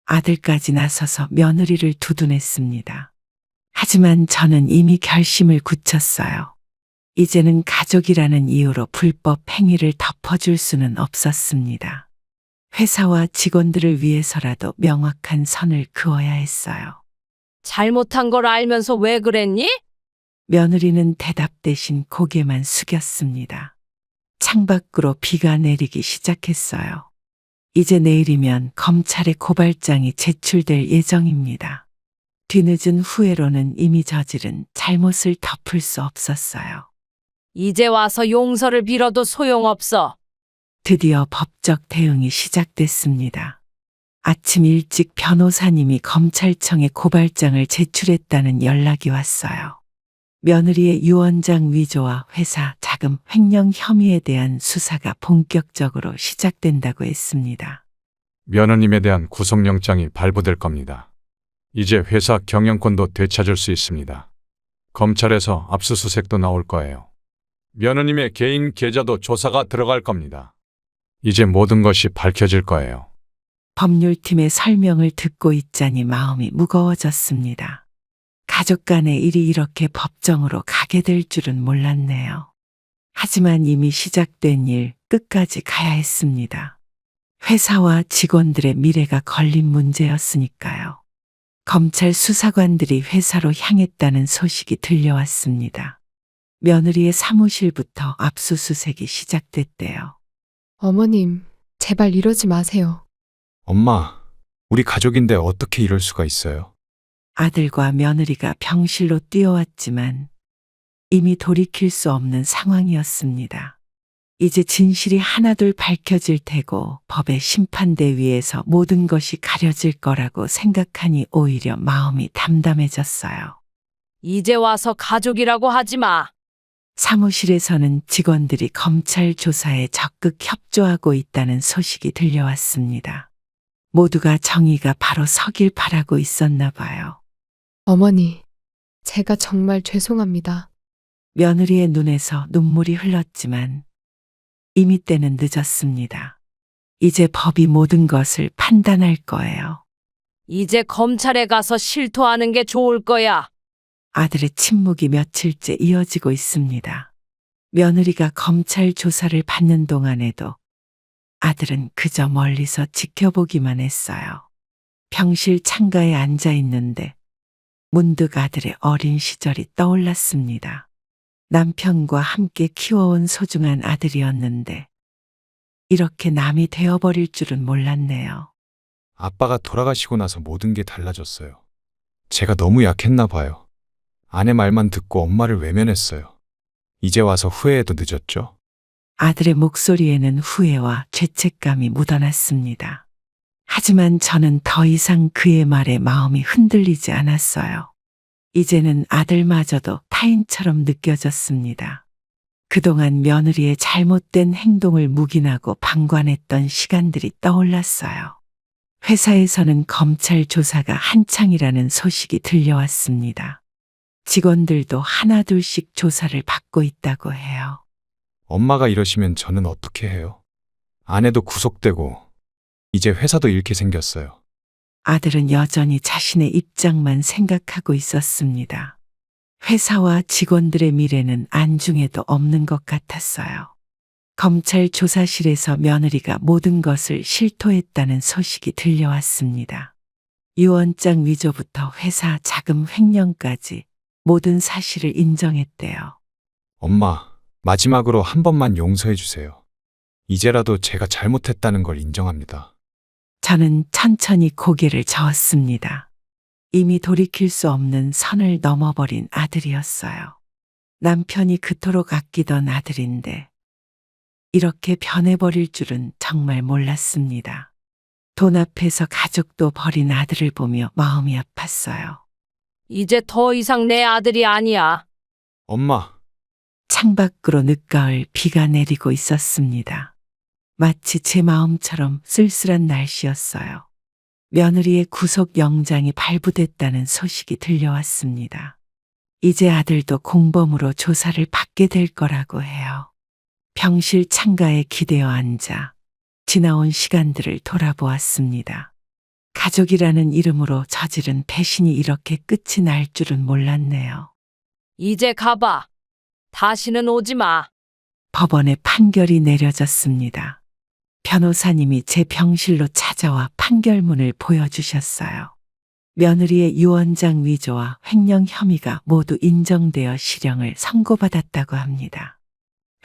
아들까지 나서서 며느리를 두둔했습니다. 하지만 저는 이미 결심을 굳혔어요. 이제는 가족이라는 이유로 불법 행위를 덮어줄 수는 없었습니다. 회사와 직원들을 위해서라도 명확한 선을 그어야 했어요. 잘못한 걸 알면서 왜 그랬니? 며느리는 대답 대신 고개만 숙였습니다. 창밖으로 비가 내리기 시작했어요. 이제 내일이면 검찰에 고발장이 제출될 예정입니다. 뒤늦은 후회로는 이미 저지른 잘못을 덮을 수 없었어요. 이제 와서 용서를 빌어도 소용없어. 드디어 법적 대응이 시작됐습니다. 아침 일찍 변호사님이 검찰청에 고발장을 제출했다는 연락이 왔어요. 며느리의 유언장 위조와 회사 자금 횡령 혐의에 대한 수사가 본격적으로 시작된다고 했습니다. 며느님에 대한 구속영장이 발부될 겁니다. 이제 회사 경영권도 되찾을 수 있습니다. 검찰에서 압수수색도 나올 거예요. 며느님의 개인 계좌도 조사가 들어갈 겁니다. 이제 모든 것이 밝혀질 거예요. 법률팀의 설명을 듣고 있자니 마음이 무거워졌습니다. 가족 간의 일이 이렇게 법정으로 가게 될 줄은 몰랐네요. 하지만 이미 시작된 일 끝까지 가야 했습니다. 회사와 직원들의 미래가 걸린 문제였으니까요. 검찰 수사관들이 회사로 향했다는 소식이 들려왔습니다. 며느리의 사무실부터 압수수색이 시작됐대요. 어머님, 제발 이러지 마세요. 엄마, 우리 가족인데 어떻게 이럴 수가 있어요? 아들과 며느리가 병실로 뛰어왔지만 이미 돌이킬 수 없는 상황이었습니다. 이제 진실이 하나둘 밝혀질 테고 법의 심판대 위에서 모든 것이 가려질 거라고 생각하니 오히려 마음이 담담해졌어요. 이제 와서 가족이라고 하지 마. 사무실에서는 직원들이 검찰 조사에 적극 협조하고 있다는 소식이 들려왔습니다. 모두가 정의가 바로 서길 바라고 있었나 봐요. 어머니, 제가 정말 죄송합니다. 며느리의 눈에서 눈물이 흘렀지만 이미 때는 늦었습니다. 이제 법이 모든 것을 판단할 거예요. 이제 검찰에 가서 실토하는 게 좋을 거야. 아들의 침묵이 며칠째 이어지고 있습니다. 며느리가 검찰 조사를 받는 동안에도 아들은 그저 멀리서 지켜보기만 했어요. 병실 창가에 앉아 있는데 문득 아들의 어린 시절이 떠올랐습니다. 남편과 함께 키워온 소중한 아들이었는데 이렇게 남이 되어버릴 줄은 몰랐네요. 아빠가 돌아가시고 나서 모든 게 달라졌어요. 제가 너무 약했나 봐요. 아내 말만 듣고 엄마를 외면했어요. 이제 와서 후회해도 늦었죠? 아들의 목소리에는 후회와 죄책감이 묻어났습니다. 하지만 저는 더 이상 그의 말에 마음이 흔들리지 않았어요. 이제는 아들마저도 타인처럼 느껴졌습니다. 그동안 며느리의 잘못된 행동을 묵인하고 방관했던 시간들이 떠올랐어요. 회사에서는 검찰 조사가 한창이라는 소식이 들려왔습니다. 직원들도 하나둘씩 조사를 받고 있다고 해요. 엄마가 이러시면 저는 어떻게 해요? 아내도 구속되고 이제 회사도 잃게 생겼어요. 아들은 여전히 자신의 입장만 생각하고 있었습니다. 회사와 직원들의 미래는 안중에도 없는 것 같았어요. 검찰 조사실에서 며느리가 모든 것을 실토했다는 소식이 들려왔습니다. 유언장 위조부터 회사 자금 횡령까지 모든 사실을 인정했대요. 엄마, 마지막으로 한 번만 용서해 주세요. 이제라도 제가 잘못했다는 걸 인정합니다. 저는 천천히 고개를 저었습니다. 이미 돌이킬 수 없는 선을 넘어버린 아들이었어요. 남편이 그토록 아끼던 아들인데 이렇게 변해버릴 줄은 정말 몰랐습니다. 돈 앞에서 가족도 버린 아들을 보며 마음이 아팠어요. 이제 더 이상 내 아들이 아니야. 엄마, 창밖으로 늦가을 비가 내리고 있었습니다. 마치 제 마음처럼 쓸쓸한 날씨였어요. 며느리의 구속 영장이 발부됐다는 소식이 들려왔습니다. 이제 아들도 공범으로 조사를 받게 될 거라고 해요. 병실 창가에 기대어 앉아 지나온 시간들을 돌아보았습니다. 가족이라는 이름으로 저지른 배신이 이렇게 끝이 날 줄은 몰랐네요. 이제 가봐. 다시는 오지 마. 법원의 판결이 내려졌습니다. 변호사님이 제 병실로 찾아와 판결문을 보여주셨어요. 며느리의 유언장 위조와 횡령 혐의가 모두 인정되어 실형을 선고받았다고 합니다.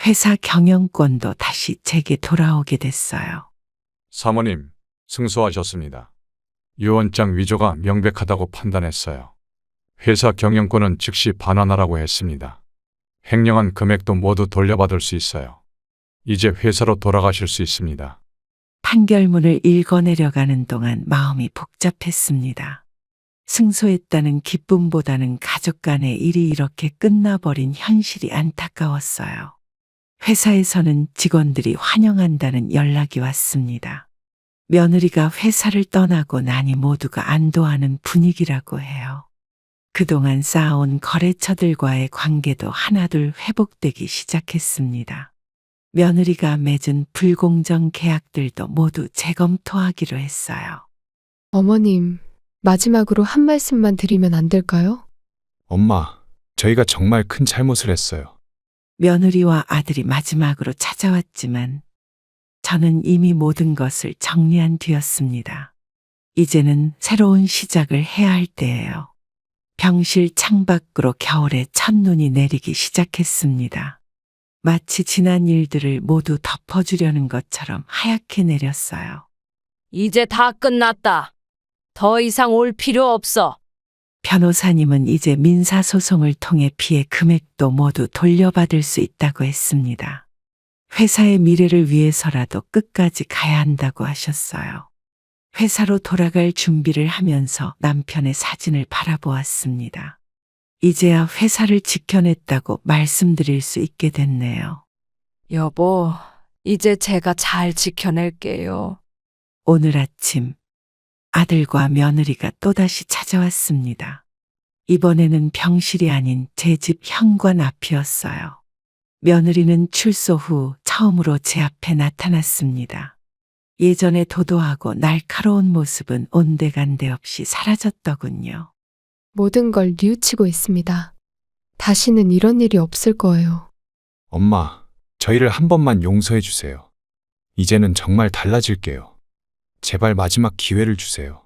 회사 경영권도 다시 제게 돌아오게 됐어요. 사모님, 승소하셨습니다. 유언장 위조가 명백하다고 판단했어요. 회사 경영권은 즉시 반환하라고 했습니다. 횡령한 금액도 모두 돌려받을 수 있어요. 이제 회사로 돌아가실 수 있습니다. 판결문을 읽어내려가는 동안 마음이 복잡했습니다. 승소했다는 기쁨보다는 가족 간의 일이 이렇게 끝나버린 현실이 안타까웠어요. 회사에서는 직원들이 환영한다는 연락이 왔습니다. 며느리가 회사를 떠나고 나니 모두가 안도하는 분위기라고 해요. 그동안 쌓아온 거래처들과의 관계도 하나둘 회복되기 시작했습니다. 며느리가 맺은 불공정 계약들도 모두 재검토하기로 했어요. 어머님, 마지막으로 한 말씀만 드리면 안 될까요? 엄마, 저희가 정말 큰 잘못을 했어요. 며느리와 아들이 마지막으로 찾아왔지만 저는 이미 모든 것을 정리한 뒤였습니다. 이제는 새로운 시작을 해야 할 때예요. 병실 창밖으로 겨울에 첫눈이 내리기 시작했습니다. 마치 지난 일들을 모두 덮어주려는 것처럼 하얗게 내렸어요. 이제 다 끝났다. 더 이상 올 필요 없어. 변호사님은 이제 민사소송을 통해 피해 금액도 모두 돌려받을 수 있다고 했습니다. 회사의 미래를 위해서라도 끝까지 가야 한다고 하셨어요. 회사로 돌아갈 준비를 하면서 남편의 사진을 바라보았습니다. 이제야 회사를 지켜냈다고 말씀드릴 수 있게 됐네요. 여보, 이제 제가 잘 지켜낼게요. 오늘 아침 아들과 며느리가 또다시 찾아왔습니다. 이번에는 병실이 아닌 제 집 현관 앞이었어요. 며느리는 출소 후 처음으로 제 앞에 나타났습니다. 예전에 도도하고 날카로운 모습은 온데간데 없이 사라졌더군요. 모든 걸 뉘우치고 있습니다. 다시는 이런 일이 없을 거예요. 엄마, 저희를 한 번만 용서해 주세요. 이제는 정말 달라질게요. 제발 마지막 기회를 주세요.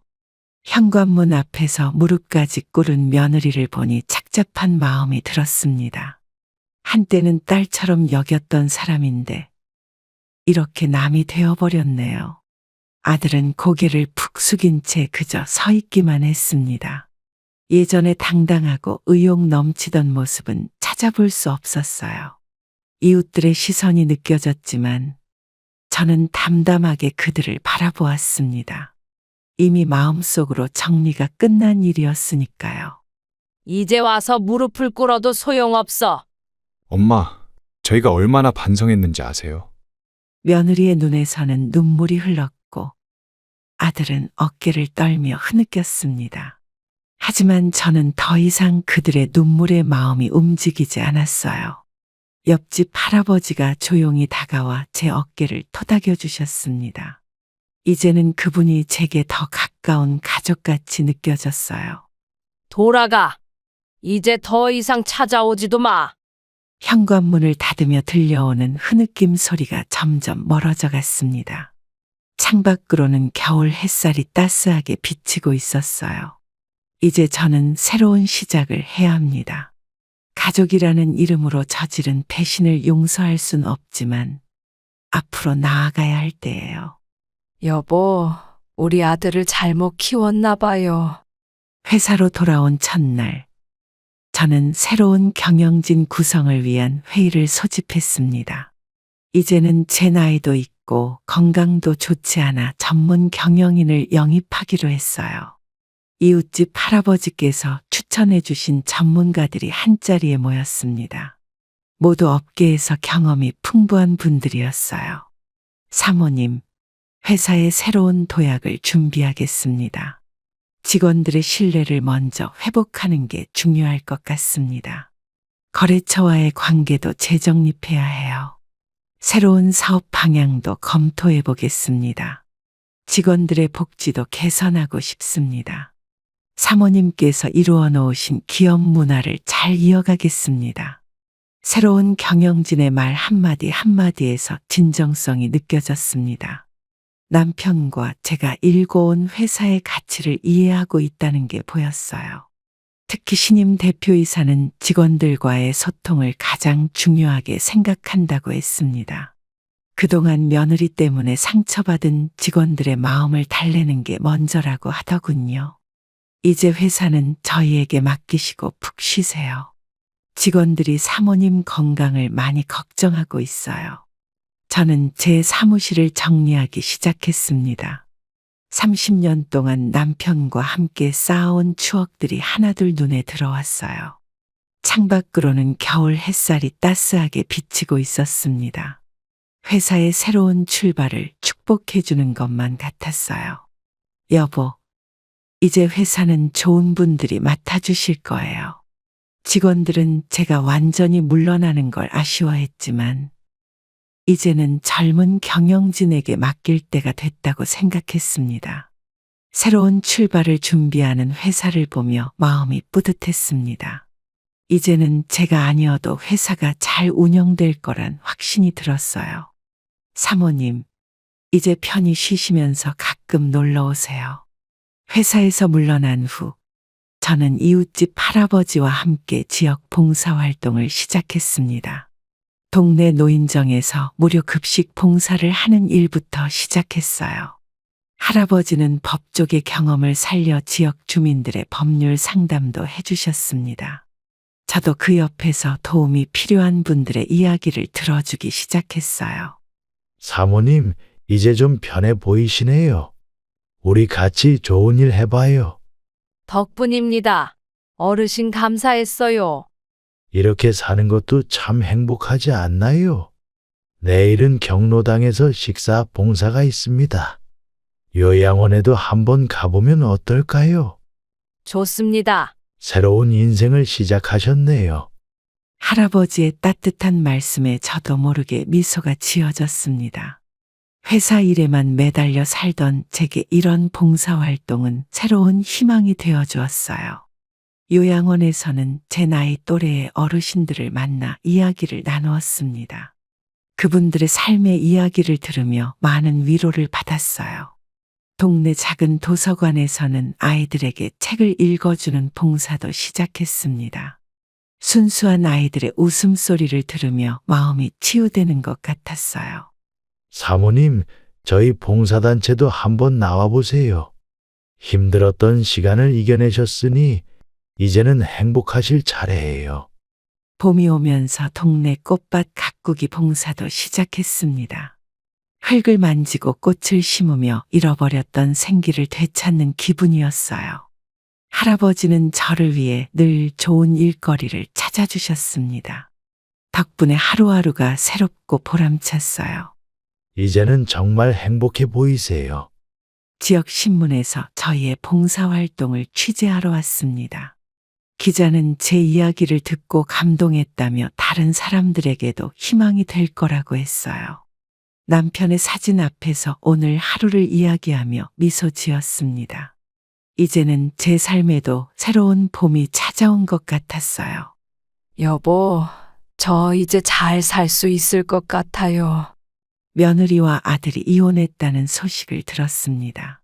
현관문 앞에서 무릎까지 꿇은 며느리를 보니 착잡한 마음이 들었습니다. 한때는 딸처럼 여겼던 사람인데 이렇게 남이 되어버렸네요. 아들은 고개를 푹 숙인 채 그저 서 있기만 했습니다. 예전에 당당하고 의욕 넘치던 모습은 찾아볼 수 없었어요. 이웃들의 시선이 느껴졌지만 저는 담담하게 그들을 바라보았습니다. 이미 마음속으로 정리가 끝난 일이었으니까요. 이제 와서 무릎을 꿇어도 소용없어. 엄마, 저희가 얼마나 반성했는지 아세요? 며느리의 눈에서는 눈물이 흘렀고 아들은 어깨를 떨며 흐느꼈습니다. 하지만 저는 더 이상 그들의 눈물의 마음이 움직이지 않았어요. 옆집 할아버지가 조용히 다가와 제 어깨를 토닥여 주셨습니다. 이제는 그분이 제게 더 가까운 가족같이 느껴졌어요. 돌아가. 이제 더 이상 찾아오지도 마. 현관문을 닫으며 들려오는 흐느낌 소리가 점점 멀어져 갔습니다. 창밖으로는 겨울 햇살이 따스하게 비치고 있었어요. 이제 저는 새로운 시작을 해야 합니다. 가족이라는 이름으로 저지른 배신을 용서할 순 없지만 앞으로 나아가야 할 때예요. 여보, 우리 아들을 잘못 키웠나 봐요. 회사로 돌아온 첫날, 저는 새로운 경영진 구성을 위한 회의를 소집했습니다. 이제는 제 나이도 있고 건강도 좋지 않아 전문 경영인을 영입하기로 했어요. 이웃집 할아버지께서 추천해 주신 전문가들이 한자리에 모였습니다. 모두 업계에서 경험이 풍부한 분들이었어요. 사모님, 회사의 새로운 도약을 준비하겠습니다. 직원들의 신뢰를 먼저 회복하는 게 중요할 것 같습니다. 거래처와의 관계도 재정립해야 해요. 새로운 사업 방향도 검토해 보겠습니다. 직원들의 복지도 개선하고 싶습니다. 사모님께서 이루어 놓으신 기업 문화를 잘 이어가겠습니다. 새로운 경영진의 말 한마디 한마디에서 진정성이 느껴졌습니다. 남편과 제가 일궈온 회사의 가치를 이해하고 있다는 게 보였어요. 특히 신임 대표이사는 직원들과의 소통을 가장 중요하게 생각한다고 했습니다. 그동안 며느리 때문에 상처받은 직원들의 마음을 달래는 게 먼저라고 하더군요. 이제 회사는 저희에게 맡기시고 푹 쉬세요. 직원들이 사모님 건강을 많이 걱정하고 있어요. 저는 제 사무실을 정리하기 시작했습니다. 30년 동안 남편과 함께 쌓아온 추억들이 하나둘 눈에 들어왔어요. 창밖으로는 겨울 햇살이 따스하게 비치고 있었습니다. 회사의 새로운 출발을 축복해주는 것만 같았어요. 여보, 이제 회사는 좋은 분들이 맡아주실 거예요. 직원들은 제가 완전히 물러나는 걸 아쉬워했지만 이제는 젊은 경영진에게 맡길 때가 됐다고 생각했습니다. 새로운 출발을 준비하는 회사를 보며 마음이 뿌듯했습니다. 이제는 제가 아니어도 회사가 잘 운영될 거란 확신이 들었어요. 사모님, 이제 편히 쉬시면서 가끔 놀러 오세요. 회사에서 물러난 후 저는 이웃집 할아버지와 함께 지역 봉사활동을 시작했습니다. 동네 노인정에서 무료 급식 봉사를 하는 일부터 시작했어요. 할아버지는 법 쪽의 경험을 살려 지역 주민들의 법률 상담도 해주셨습니다. 저도 그 옆에서 도움이 필요한 분들의 이야기를 들어주기 시작했어요. 사모님, 이제 좀 편해 보이시네요. 우리 같이 좋은 일 해봐요. 덕분입니다. 어르신 감사했어요. 이렇게 사는 것도 참 행복하지 않나요? 내일은 경로당에서 식사 봉사가 있습니다. 요양원에도 한번 가보면 어떨까요? 좋습니다. 새로운 인생을 시작하셨네요. 할아버지의 따뜻한 말씀에 저도 모르게 미소가 지어졌습니다. 회사 일에만 매달려 살던 제게 이런 봉사활동은 새로운 희망이 되어 주었어요. 요양원에서는 제 나이 또래의 어르신들을 만나 이야기를 나누었습니다. 그분들의 삶의 이야기를 들으며 많은 위로를 받았어요. 동네 작은 도서관에서는 아이들에게 책을 읽어주는 봉사도 시작했습니다. 순수한 아이들의 웃음소리를 들으며 마음이 치유되는 것 같았어요. 사모님, 저희 봉사단체도 한번 나와보세요. 힘들었던 시간을 이겨내셨으니 이제는 행복하실 차례예요. 봄이 오면서 동네 꽃밭 가꾸기 봉사도 시작했습니다. 흙을 만지고 꽃을 심으며 잃어버렸던 생기를 되찾는 기분이었어요. 할아버지는 저를 위해 늘 좋은 일거리를 찾아주셨습니다. 덕분에 하루하루가 새롭고 보람찼어요. 이제는 정말 행복해 보이세요. 지역 신문에서 저희의 봉사활동을 취재하러 왔습니다. 기자는 제 이야기를 듣고 감동했다며 다른 사람들에게도 희망이 될 거라고 했어요. 남편의 사진 앞에서 오늘 하루를 이야기하며 미소 지었습니다. 이제는 제 삶에도 새로운 봄이 찾아온 것 같았어요. 여보, 저 이제 잘 살 수 있을 것 같아요. 며느리와 아들이 이혼했다는 소식을 들었습니다.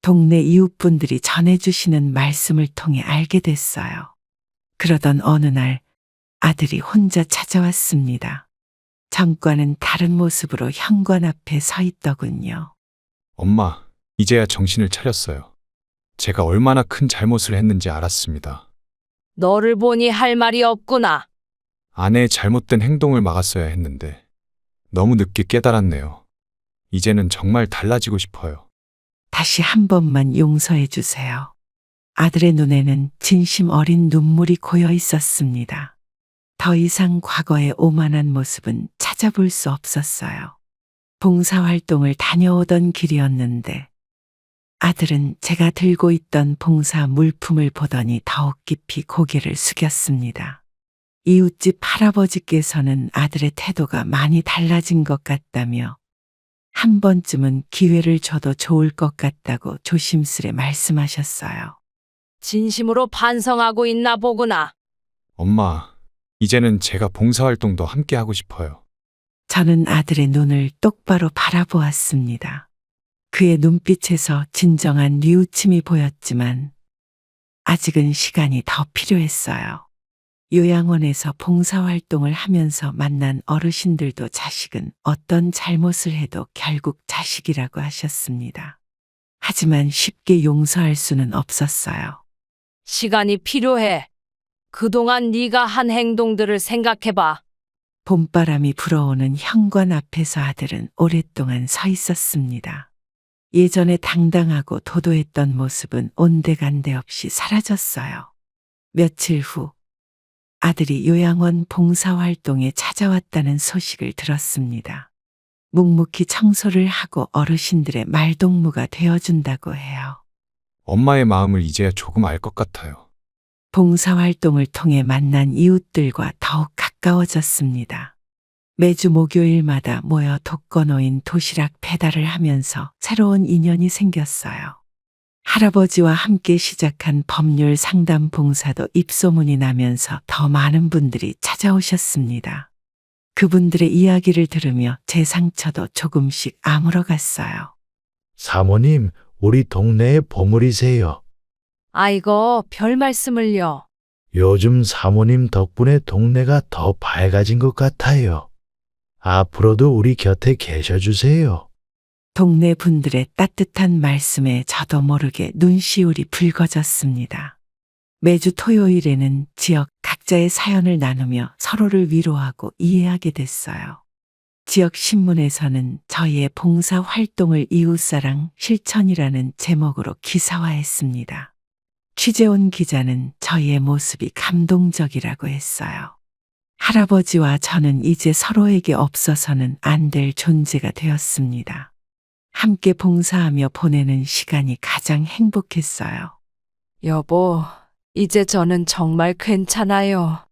동네 이웃분들이 전해주시는 말씀을 통해 알게 됐어요. 그러던 어느 날 아들이 혼자 찾아왔습니다. 전과는 다른 모습으로 현관 앞에 서 있더군요. 엄마, 이제야 정신을 차렸어요. 제가 얼마나 큰 잘못을 했는지 알았습니다. 너를 보니 할 말이 없구나. 아내의 잘못된 행동을 막았어야 했는데 너무 늦게 깨달았네요. 이제는 정말 달라지고 싶어요. 다시 한 번만 용서해 주세요. 아들의 눈에는 진심 어린 눈물이 고여 있었습니다. 더 이상 과거의 오만한 모습은 찾아볼 수 없었어요. 봉사활동을 다녀오던 길이었는데 아들은 제가 들고 있던 봉사 물품을 보더니 더욱 깊이 고개를 숙였습니다. 이웃집 할아버지께서는 아들의 태도가 많이 달라진 것 같다며 한 번쯤은 기회를 줘도 좋을 것 같다고 조심스레 말씀하셨어요. 진심으로 반성하고 있나 보구나. 엄마, 이제는 제가 봉사활동도 함께 하고 싶어요. 저는 아들의 눈을 똑바로 바라보았습니다. 그의 눈빛에서 진정한 뉘우침이 보였지만 아직은 시간이 더 필요했어요. 요양원에서 봉사활동을 하면서 만난 어르신들도 자식은 어떤 잘못을 해도 결국 자식이라고 하셨습니다. 하지만 쉽게 용서할 수는 없었어요. 시간이 필요해. 그동안 네가 한 행동들을 생각해봐. 봄바람이 불어오는 현관 앞에서 아들은 오랫동안 서 있었습니다. 예전에 당당하고 도도했던 모습은 온데간데 없이 사라졌어요. 며칠 후 아들이 요양원 봉사활동에 찾아왔다는 소식을 들었습니다. 묵묵히 청소를 하고 어르신들의 말동무가 되어준다고 해요. 엄마의 마음을 이제야 조금 알 것 같아요. 봉사활동을 통해 만난 이웃들과 더욱 가까워졌습니다. 매주 목요일마다 모여 독거노인 도시락 배달을 하면서 새로운 인연이 생겼어요. 할아버지와 함께 시작한 법률 상담 봉사도 입소문이 나면서 더 많은 분들이 찾아오셨습니다. 그분들의 이야기를 들으며 제 상처도 조금씩 아물어갔어요. 사모님, 우리 동네의 보물이세요. 아이고, 별 말씀을요. 요즘 사모님 덕분에 동네가 더 밝아진 것 같아요. 앞으로도 우리 곁에 계셔주세요. 동네 분들의 따뜻한 말씀에 저도 모르게 눈시울이 붉어졌습니다. 매주 토요일에는 지역 각자의 사연을 나누며 서로를 위로하고 이해하게 됐어요. 지역 신문에서는 저희의 봉사 활동을 이웃사랑 실천이라는 제목으로 기사화했습니다. 취재 온 기자는 저희의 모습이 감동적이라고 했어요. 할아버지와 저는 이제 서로에게 없어서는 안 될 존재가 되었습니다. 함께 봉사하며 보내는 시간이 가장 행복했어요. 여보, 이제 저는 정말 괜찮아요.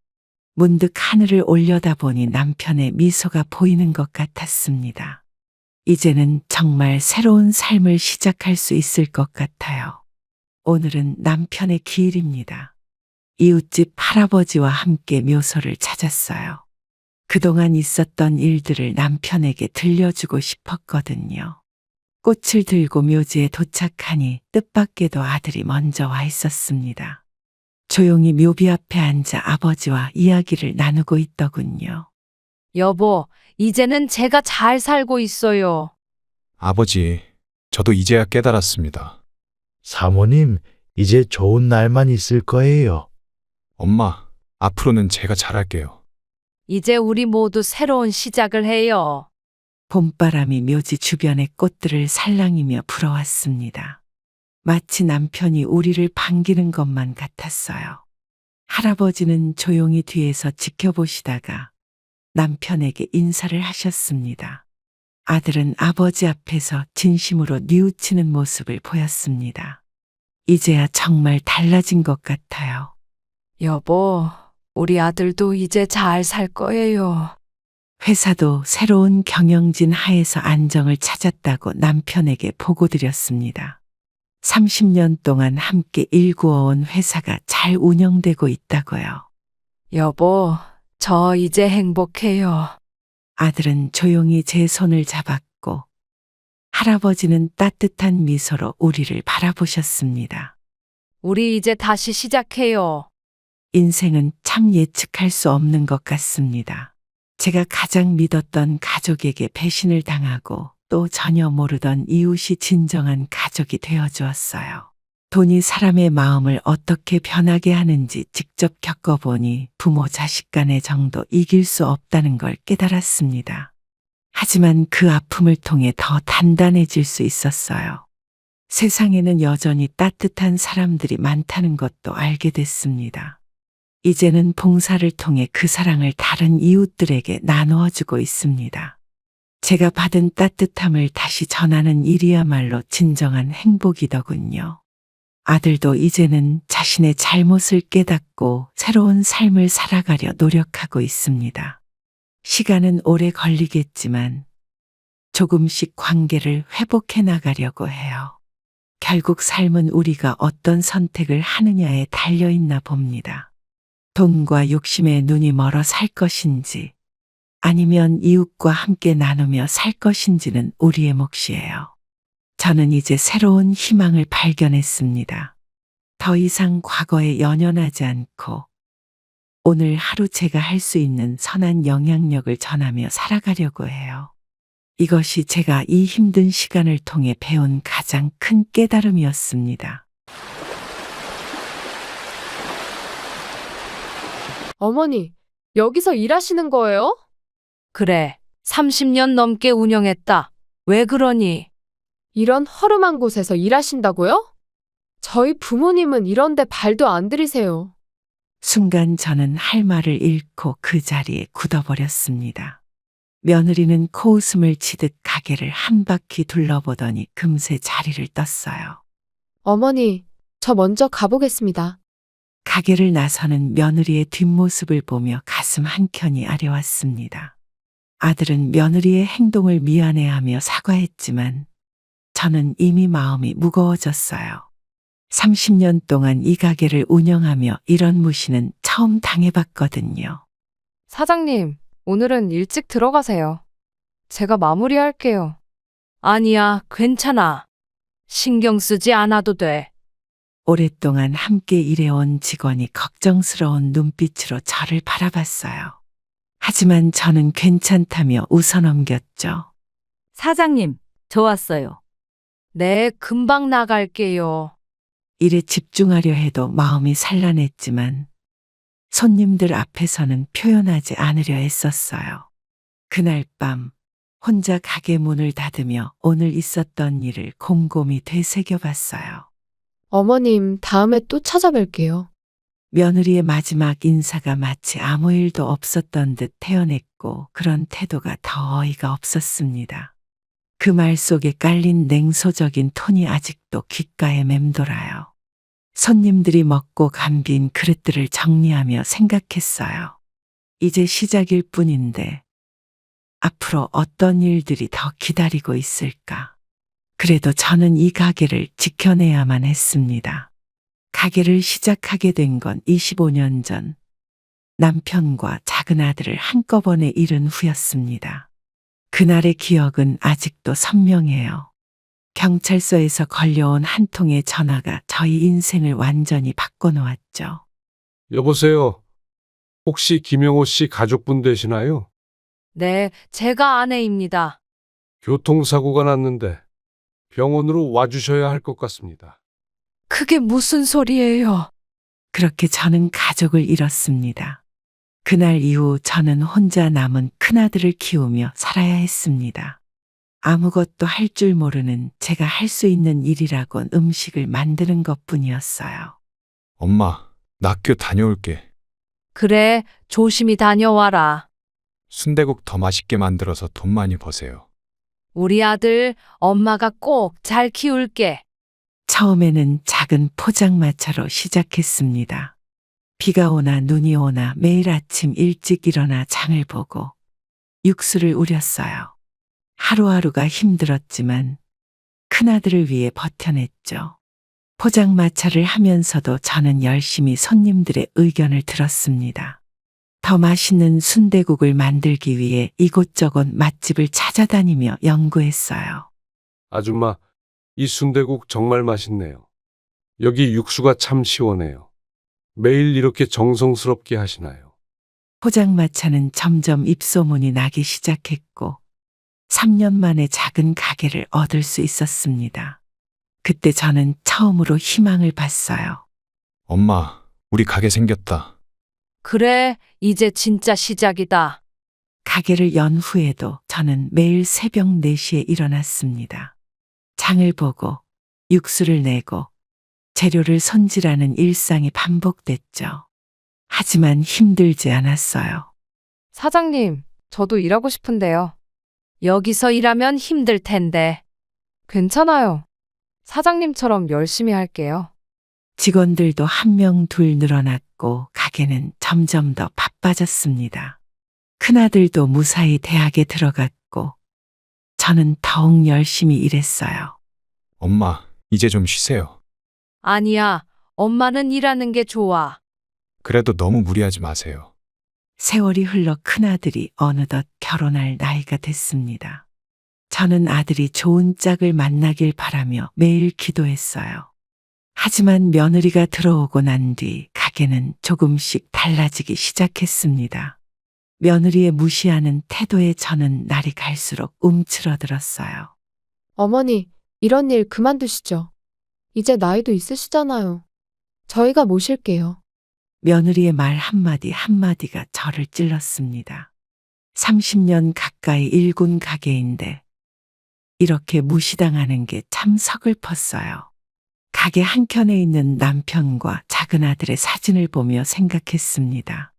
문득 하늘을 올려다보니 남편의 미소가 보이는 것 같았습니다. 이제는 정말 새로운 삶을 시작할 수 있을 것 같아요. 오늘은 남편의 기일입니다. 이웃집 할아버지와 함께 묘소를 찾았어요. 그동안 있었던 일들을 남편에게 들려주고 싶었거든요. 꽃을 들고 묘지에 도착하니 뜻밖에도 아들이 먼저 와 있었습니다. 조용히 묘비 앞에 앉아 아버지와 이야기를 나누고 있더군요. 여보, 이제는 제가 잘 살고 있어요. 아버지, 저도 이제야 깨달았습니다. 사모님, 이제 좋은 날만 있을 거예요. 엄마, 앞으로는 제가 잘할게요. 이제 우리 모두 새로운 시작을 해요. 봄바람이 묘지 주변의 꽃들을 살랑이며 불어왔습니다. 마치 남편이 우리를 반기는 것만 같았어요. 할아버지는 조용히 뒤에서 지켜보시다가 남편에게 인사를 하셨습니다. 아들은 아버지 앞에서 진심으로 뉘우치는 모습을 보였습니다. 이제야 정말 달라진 것 같아요. 여보, 우리 아들도 이제 잘 살 거예요. 회사도 새로운 경영진 하에서 안정을 찾았다고 남편에게 보고드렸습니다. 30년 동안 함께 일구어온 회사가 잘 운영되고 있다고요. 여보, 저 이제 행복해요. 아들은 조용히 제 손을 잡았고 할아버지는 따뜻한 미소로 우리를 바라보셨습니다. 우리 이제 다시 시작해요. 인생은 참 예측할 수 없는 것 같습니다. 제가 가장 믿었던 가족에게 배신을 당하고 또 전혀 모르던 이웃이 진정한 가족이 되어 주었어요. 돈이 사람의 마음을 어떻게 변하게 하는지 직접 겪어보니 부모 자식 간의 정도 이길 수 없다는 걸 깨달았습니다. 하지만 그 아픔을 통해 더 단단해질 수 있었어요. 세상에는 여전히 따뜻한 사람들이 많다는 것도 알게 됐습니다. 이제는 봉사를 통해 그 사랑을 다른 이웃들에게 나누어 주고 있습니다. 제가 받은 따뜻함을 다시 전하는 일이야말로 진정한 행복이더군요. 아들도 이제는 자신의 잘못을 깨닫고 새로운 삶을 살아가려 노력하고 있습니다. 시간은 오래 걸리겠지만 조금씩 관계를 회복해 나가려고 해요. 결국 삶은 우리가 어떤 선택을 하느냐에 달려 있나 봅니다. 돈과 욕심에 눈이 멀어 살 것인지 아니면 이웃과 함께 나누며 살 것인지는 우리의 몫이에요. 저는 이제 새로운 희망을 발견했습니다. 더 이상 과거에 연연하지 않고 오늘 하루 제가 할 수 있는 선한 영향력을 전하며 살아가려고 해요. 이것이 제가 이 힘든 시간을 통해 배운 가장 큰 깨달음이었습니다. 어머니, 여기서 일하시는 거예요? 그래, 30년 넘게 운영했다. 왜 그러니? 이런 허름한 곳에서 일하신다고요? 저희 부모님은 이런데 발도 안 들이세요. 순간 저는 할 말을 잃고 그 자리에 굳어버렸습니다. 며느리는 코웃음을 치듯 가게를 한 바퀴 둘러보더니 금세 자리를 떴어요. 어머니, 저 먼저 가보겠습니다. 가게를 나서는 며느리의 뒷모습을 보며 가슴 한켠이 아려왔습니다. 아들은 며느리의 행동을 미안해하며 사과했지만 저는 이미 마음이 무거워졌어요. 30년 동안 이 가게를 운영하며 이런 무시는 처음 당해봤거든요. 사장님, 오늘은 일찍 들어가세요. 제가 마무리할게요. 아니야, 괜찮아. 신경 쓰지 않아도 돼. 오랫동안 함께 일해온 직원이 걱정스러운 눈빛으로 저를 바라봤어요. 하지만 저는 괜찮다며 웃어넘겼죠. 사장님, 좋았어요. 네, 금방 나갈게요. 일에 집중하려 해도 마음이 산란했지만 손님들 앞에서는 표현하지 않으려 했었어요. 그날 밤 혼자 가게 문을 닫으며 오늘 있었던 일을 곰곰이 되새겨봤어요. 어머님, 다음에 또 찾아뵐게요. 며느리의 마지막 인사가 마치 아무 일도 없었던 듯 태연했고 그런 태도가 더 어이가 없었습니다. 그 말 속에 깔린 냉소적인 톤이 아직도 귓가에 맴돌아요. 손님들이 먹고 간 빈 그릇들을 정리하며 생각했어요. 이제 시작일 뿐인데 앞으로 어떤 일들이 더 기다리고 있을까? 그래도 저는 이 가게를 지켜내야만 했습니다. 가게를 시작하게 된 건 25년 전 남편과 작은 아들을 한꺼번에 잃은 후였습니다. 그날의 기억은 아직도 선명해요. 경찰서에서 걸려온 한 통의 전화가 저희 인생을 완전히 바꿔놓았죠. 여보세요. 혹시 김영호 씨 가족분 되시나요? 네, 제가 아내입니다. 교통사고가 났는데 병원으로 와주셔야 할 것 같습니다. 그게 무슨 소리예요? 그렇게 저는 가족을 잃었습니다. 그날 이후 저는 혼자 남은 큰아들을 키우며 살아야 했습니다. 아무것도 할 줄 모르는 제가 할 수 있는 일이라곤 음식을 만드는 것뿐이었어요. 엄마, 나 학교 다녀올게. 그래, 조심히 다녀와라. 순대국 더 맛있게 만들어서 돈 많이 버세요. 우리 아들 엄마가 꼭 잘 키울게. 처음에는 작은 포장마차로 시작했습니다. 비가 오나 눈이 오나 매일 아침 일찍 일어나 장을 보고 육수를 우렸어요. 하루하루가 힘들었지만 큰아들을 위해 버텨냈죠. 포장마차를 하면서도 저는 열심히 손님들의 의견을 들었습니다. 더 맛있는 순대국을 만들기 위해 이곳저곳 맛집을 찾아다니며 연구했어요. 아줌마, 이 순대국 정말 맛있네요. 여기 육수가 참 시원해요. 매일 이렇게 정성스럽게 하시나요? 포장마차는 점점 입소문이 나기 시작했고 3년 만에 작은 가게를 얻을 수 있었습니다. 그때 저는 처음으로 희망을 봤어요. 엄마, 우리 가게 생겼다. 그래, 이제 진짜 시작이다. 가게를 연 후에도 저는 매일 새벽 4시에 일어났습니다. 장을 보고 육수를 내고 재료를 손질하는 일상이 반복됐죠. 하지만 힘들지 않았어요. 사장님, 저도 일하고 싶은데요. 여기서 일하면 힘들 텐데. 괜찮아요. 사장님처럼 열심히 할게요. 직원들도 한 명 둘 늘어났고 가게는 점점 더 바빠졌습니다. 큰아들도 무사히 대학에 들어갔고 저는 더욱 열심히 일했어요. 엄마, 이제 좀 쉬세요. 아니야, 엄마는 일하는 게 좋아. 그래도 너무 무리하지 마세요. 세월이 흘러 큰아들이 어느덧 결혼할 나이가 됐습니다. 저는 아들이 좋은 짝을 만나길 바라며 매일 기도했어요. 하지만 며느리가 들어오고 난 뒤 가게는 조금씩 달라지기 시작했습니다. 며느리의 무시하는 태도에 저는 날이 갈수록 움츠러들었어요. 어머니, 이런 일 그만두시죠. 이제 나이도 있으시잖아요. 저희가 모실게요. 며느리의 말 한마디 한마디가 저를 찔렀습니다. 30년 가까이 일군 가게인데 이렇게 무시당하는 게 참 서글펐어요. 가게 한켠에 있는 남편과 작은 아들의 사진을 보며 생각했습니다.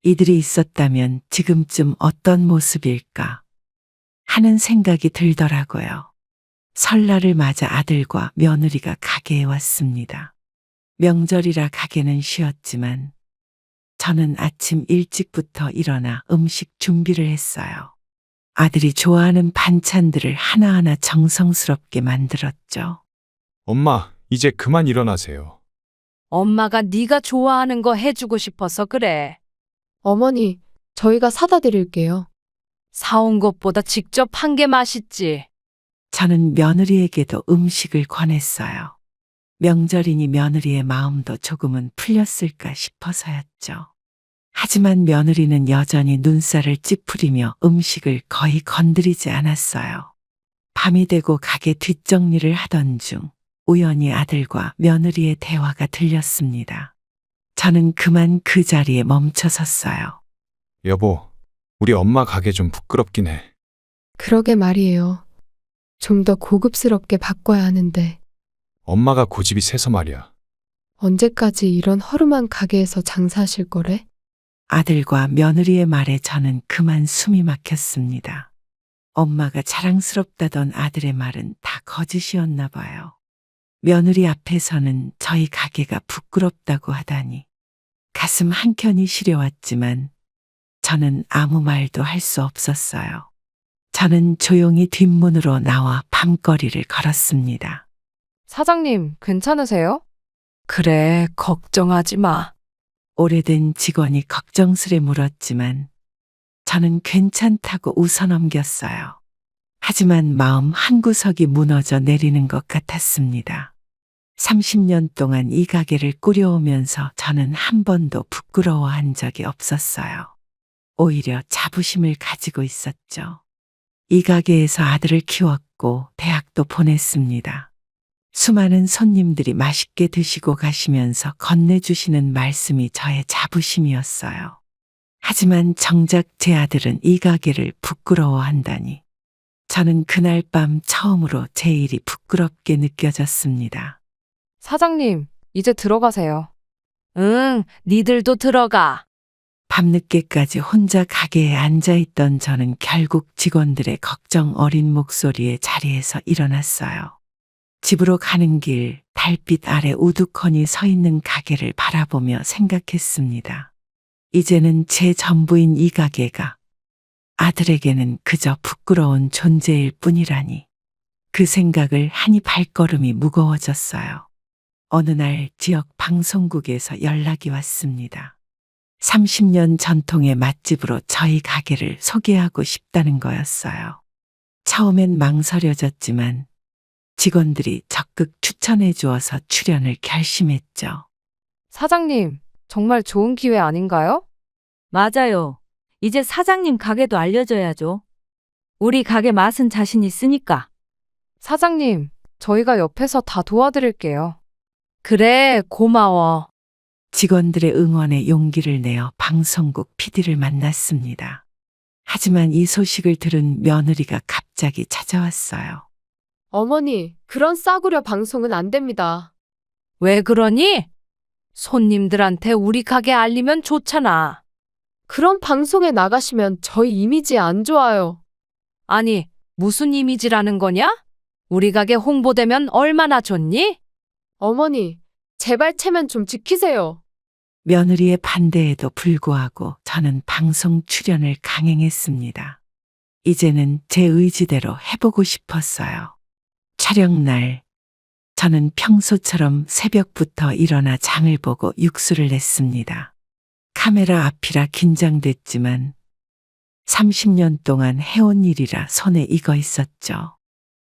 이들이 있었다면 지금쯤 어떤 모습일까 하는 생각이 들더라고요. 설날을 맞아 아들과 며느리가 가게에 왔습니다. 명절이라 가게는 쉬었지만 저는 아침 일찍부터 일어나 음식 준비를 했어요. 아들이 좋아하는 반찬들을 하나하나 정성스럽게 만들었죠. 엄마, 이제 그만 일어나세요. 엄마가 네가 좋아하는 거 해주고 싶어서 그래. 어머니, 저희가 사다 드릴게요. 사온 것보다 직접 한 게 맛있지. 저는 며느리에게도 음식을 권했어요. 명절이니 며느리의 마음도 조금은 풀렸을까 싶어서였죠. 하지만 며느리는 여전히 눈살을 찌푸리며 음식을 거의 건드리지 않았어요. 밤이 되고 가게 뒷정리를 하던 중 우연히 아들과 며느리의 대화가 들렸습니다. 저는 그만 그 자리에 멈춰 섰어요. 여보, 우리 엄마 가게 좀 부끄럽긴 해. 그러게 말이에요. 좀 더 고급스럽게 바꿔야 하는데 엄마가 고집이 세서 말이야. 언제까지 이런 허름한 가게에서 장사하실 거래? 아들과 며느리의 말에 저는 그만 숨이 막혔습니다. 엄마가 자랑스럽다던 아들의 말은 다 거짓이었나 봐요. 며느리 앞에서는 저희 가게가 부끄럽다고 하다니 가슴 한켠이 시려왔지만 저는 아무 말도 할 수 없었어요. 저는 조용히 뒷문으로 나와 밤거리를 걸었습니다. 사장님, 괜찮으세요? 그래, 걱정하지 마. 오래된 직원이 걱정스레 물었지만 저는 괜찮다고 웃어넘겼어요. 하지만 마음 한구석이 무너져 내리는 것 같았습니다. 30년 동안 이 가게를 꾸려오면서 저는 한 번도 부끄러워한 적이 없었어요. 오히려 자부심을 가지고 있었죠. 이 가게에서 아들을 키웠고 대학도 보냈습니다. 수많은 손님들이 맛있게 드시고 가시면서 건네주시는 말씀이 저의 자부심이었어요. 하지만 정작 제 아들은 이 가게를 부끄러워한다니 저는 그날 밤 처음으로 제 일이 부끄럽게 느껴졌습니다. 사장님, 이제 들어가세요. 응, 니들도 들어가. 밤늦게까지 혼자 가게에 앉아있던 저는 결국 직원들의 걱정 어린 목소리에 자리에서 일어났어요. 집으로 가는 길 달빛 아래 우두커니 서 있는 가게를 바라보며 생각했습니다. 이제는 제 전부인 이 가게가 아들에게는 그저 부끄러운 존재일 뿐이라니. 그 생각을 하니 발걸음이 무거워졌어요. 어느 날 지역 방송국에서 연락이 왔습니다. 30년 전통의 맛집으로 저희 가게를 소개하고 싶다는 거였어요. 처음엔 망설여졌지만 직원들이 적극 추천해 주어서 출연을 결심했죠. 사장님, 정말 좋은 기회 아닌가요? 맞아요. 이제 사장님 가게도 알려줘야죠. 우리 가게 맛은 자신 있으니까. 사장님, 저희가 옆에서 다 도와드릴게요. 그래, 고마워. 직원들의 응원에 용기를 내어 방송국 PD를 만났습니다. 하지만 이 소식을 들은 며느리가 갑자기 찾아왔어요. 어머니, 그런 싸구려 방송은 안 됩니다. 왜 그러니? 손님들한테 우리 가게 알리면 좋잖아. 그런 방송에 나가시면 저희 이미지 안 좋아요. 아니, 무슨 이미지라는 거냐? 우리 가게 홍보되면 얼마나 좋니? 어머니, 제발 체면 좀 지키세요. 며느리의 반대에도 불구하고 저는 방송 출연을 강행했습니다. 이제는 제 의지대로 해보고 싶었어요. 촬영 날, 저는 평소처럼 새벽부터 일어나 장을 보고 육수를 냈습니다. 카메라 앞이라 긴장됐지만 30년 동안 해온 일이라 손에 익어 있었죠.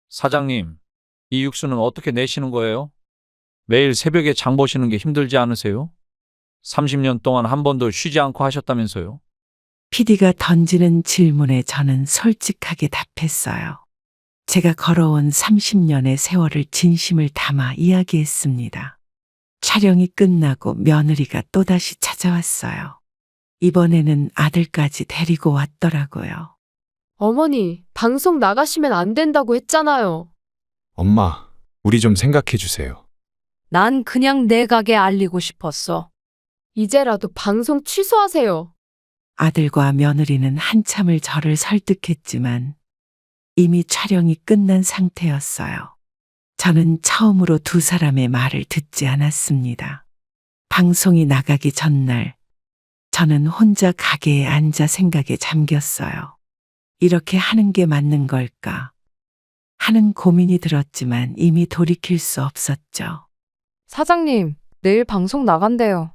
사장님, 이 육수는 어떻게 내시는 거예요? 매일 새벽에 장 보시는 게 힘들지 않으세요? 30년 동안 한 번도 쉬지 않고 하셨다면서요? PD가 던지는 질문에 저는 솔직하게 답했어요. 제가 걸어온 30년의 세월을 진심을 담아 이야기했습니다. 촬영이 끝나고 며느리가 또다시 찾아왔어요. 이번에는 아들까지 데리고 왔더라고요. 어머니, 방송 나가시면 안 된다고 했잖아요. 엄마, 우리 좀 생각해 주세요. 난 그냥 내 가게 알리고 싶었어. 이제라도 방송 취소하세요. 아들과 며느리는 한참을 저를 설득했지만 이미 촬영이 끝난 상태였어요. 저는 처음으로 두 사람의 말을 듣지 않았습니다. 방송이 나가기 전날, 저는 혼자 가게에 앉아 생각에 잠겼어요. 이렇게 하는 게 맞는 걸까? 하는 고민이 들었지만 이미 돌이킬 수 없었죠. 사장님, 내일 방송 나간대요.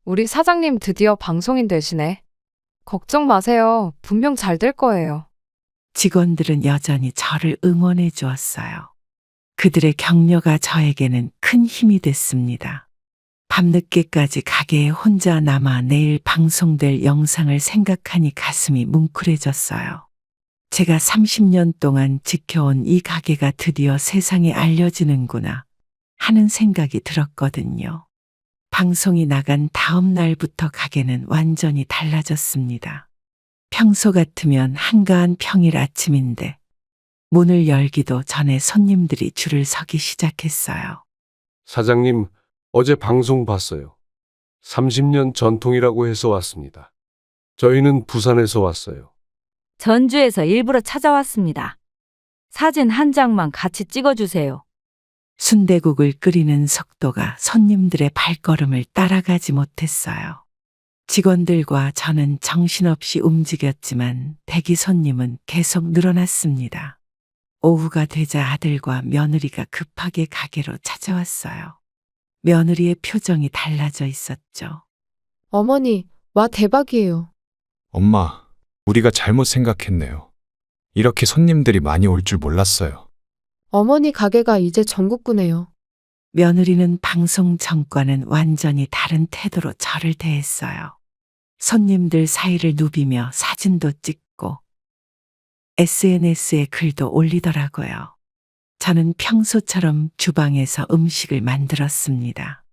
우리 사장님 드디어 방송인 되시네. 걱정 마세요. 분명 잘 될 거예요. 직원들은 여전히 저를 응원해 주었어요. 그들의 격려가 저에게는 큰 힘이 됐습니다. 밤늦게까지 가게에 혼자 남아 내일 방송될 영상을 생각하니 가슴이 뭉클해졌어요. 제가 30년 동안 지켜온 이 가게가 드디어 세상에 알려지는구나 하는 생각이 들었거든요. 방송이 나간 다음 날부터 가게는 완전히 달라졌습니다. 평소 같으면 한가한 평일 아침인데 문을 열기도 전에 손님들이 줄을 서기 시작했어요. 사장님, 어제 방송 봤어요. 30년 전통이라고 해서 왔습니다. 저희는 부산에서 왔어요. 전주에서 일부러 찾아왔습니다. 사진 한 장만 같이 찍어주세요. 순대국을 끓이는 속도가 손님들의 발걸음을 따라가지 못했어요. 직원들과 저는 정신없이 움직였지만 대기 손님은 계속 늘어났습니다. 오후가 되자 아들과 며느리가 급하게 가게로 찾아왔어요. 며느리의 표정이 달라져 있었죠. 어머니, 와 대박이에요. 엄마, 우리가 잘못 생각했네요. 이렇게 손님들이 많이 올 줄 몰랐어요. 어머니 가게가 이제 전국구네요. 며느리는 방송 전과는 완전히 다른 태도로 저를 대했어요. 손님들 사이를 누비며 사진도 찍고 SNS에 글도 올리더라고요. 저는 평소처럼 주방에서 음식을 만들었습니다.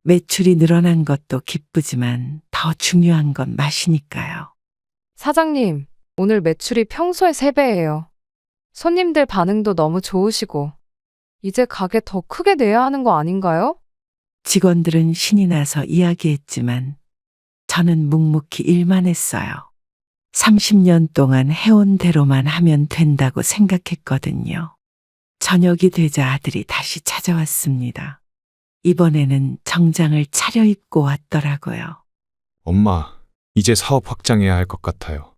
매출이 늘어난 것도 기쁘지만 더 중요한 건 맛이니까요. 사장님, 오늘 매출이 평소의 3배예요. 손님들 반응도 너무 좋으시고, 이제 가게 더 크게 내야 하는 거 아닌가요? 직원들은 신이 나서 이야기했지만 저는 묵묵히 일만 했어요. 30년 동안 해온 대로만 하면 된다고 생각했거든요. 저녁이 되자 아들이 다시 찾아왔습니다. 이번에는 정장을 차려입고 왔더라고요. 엄마, 이제 사업 확장해야 할 것 같아요.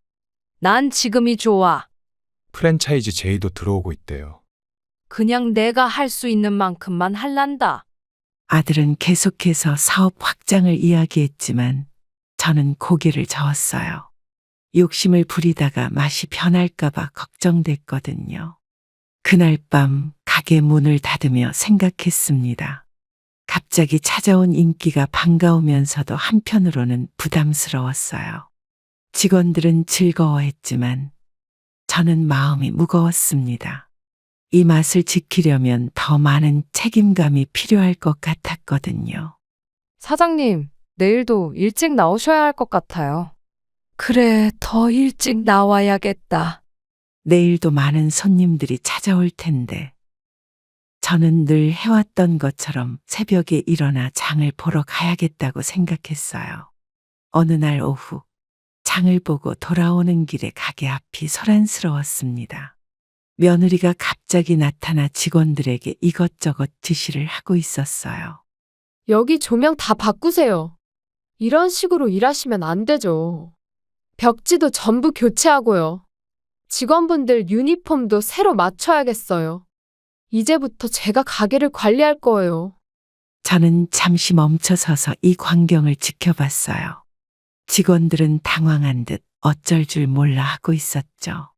난 지금이 좋아. 프랜차이즈 제의도 들어오고 있대요. 그냥 내가 할 수 있는 만큼만 할란다. 아들은 계속해서 사업 확장을 이야기했지만 저는 고개를 저었어요. 욕심을 부리다가 맛이 변할까봐 걱정됐거든요. 그날 밤 가게 문을 닫으며 생각했습니다. 갑자기 찾아온 인기가 반가우면서도 한편으로는 부담스러웠어요. 직원들은 즐거워했지만 저는 마음이 무거웠습니다. 이 맛을 지키려면 더 많은 책임감이 필요할 것 같았거든요. 사장님, 내일도 일찍 나오셔야 할 것 같아요. 그래, 더 일찍 나와야겠다. 내일도 많은 손님들이 찾아올 텐데 저는 늘 해왔던 것처럼 새벽에 일어나 장을 보러 가야겠다고 생각했어요. 어느 날 오후 장을 보고 돌아오는 길에 가게 앞이 소란스러웠습니다. 며느리가 갑자기 나타나 직원들에게 이것저것 지시를 하고 있었어요. 여기 조명 다 바꾸세요. 이런 식으로 일하시면 안 되죠. 벽지도 전부 교체하고요. 직원분들 유니폼도 새로 맞춰야겠어요. 이제부터 제가 가게를 관리할 거예요. 저는 잠시 멈춰서서 이 광경을 지켜봤어요. 직원들은 당황한 듯 어쩔 줄 몰라 하고 있었죠.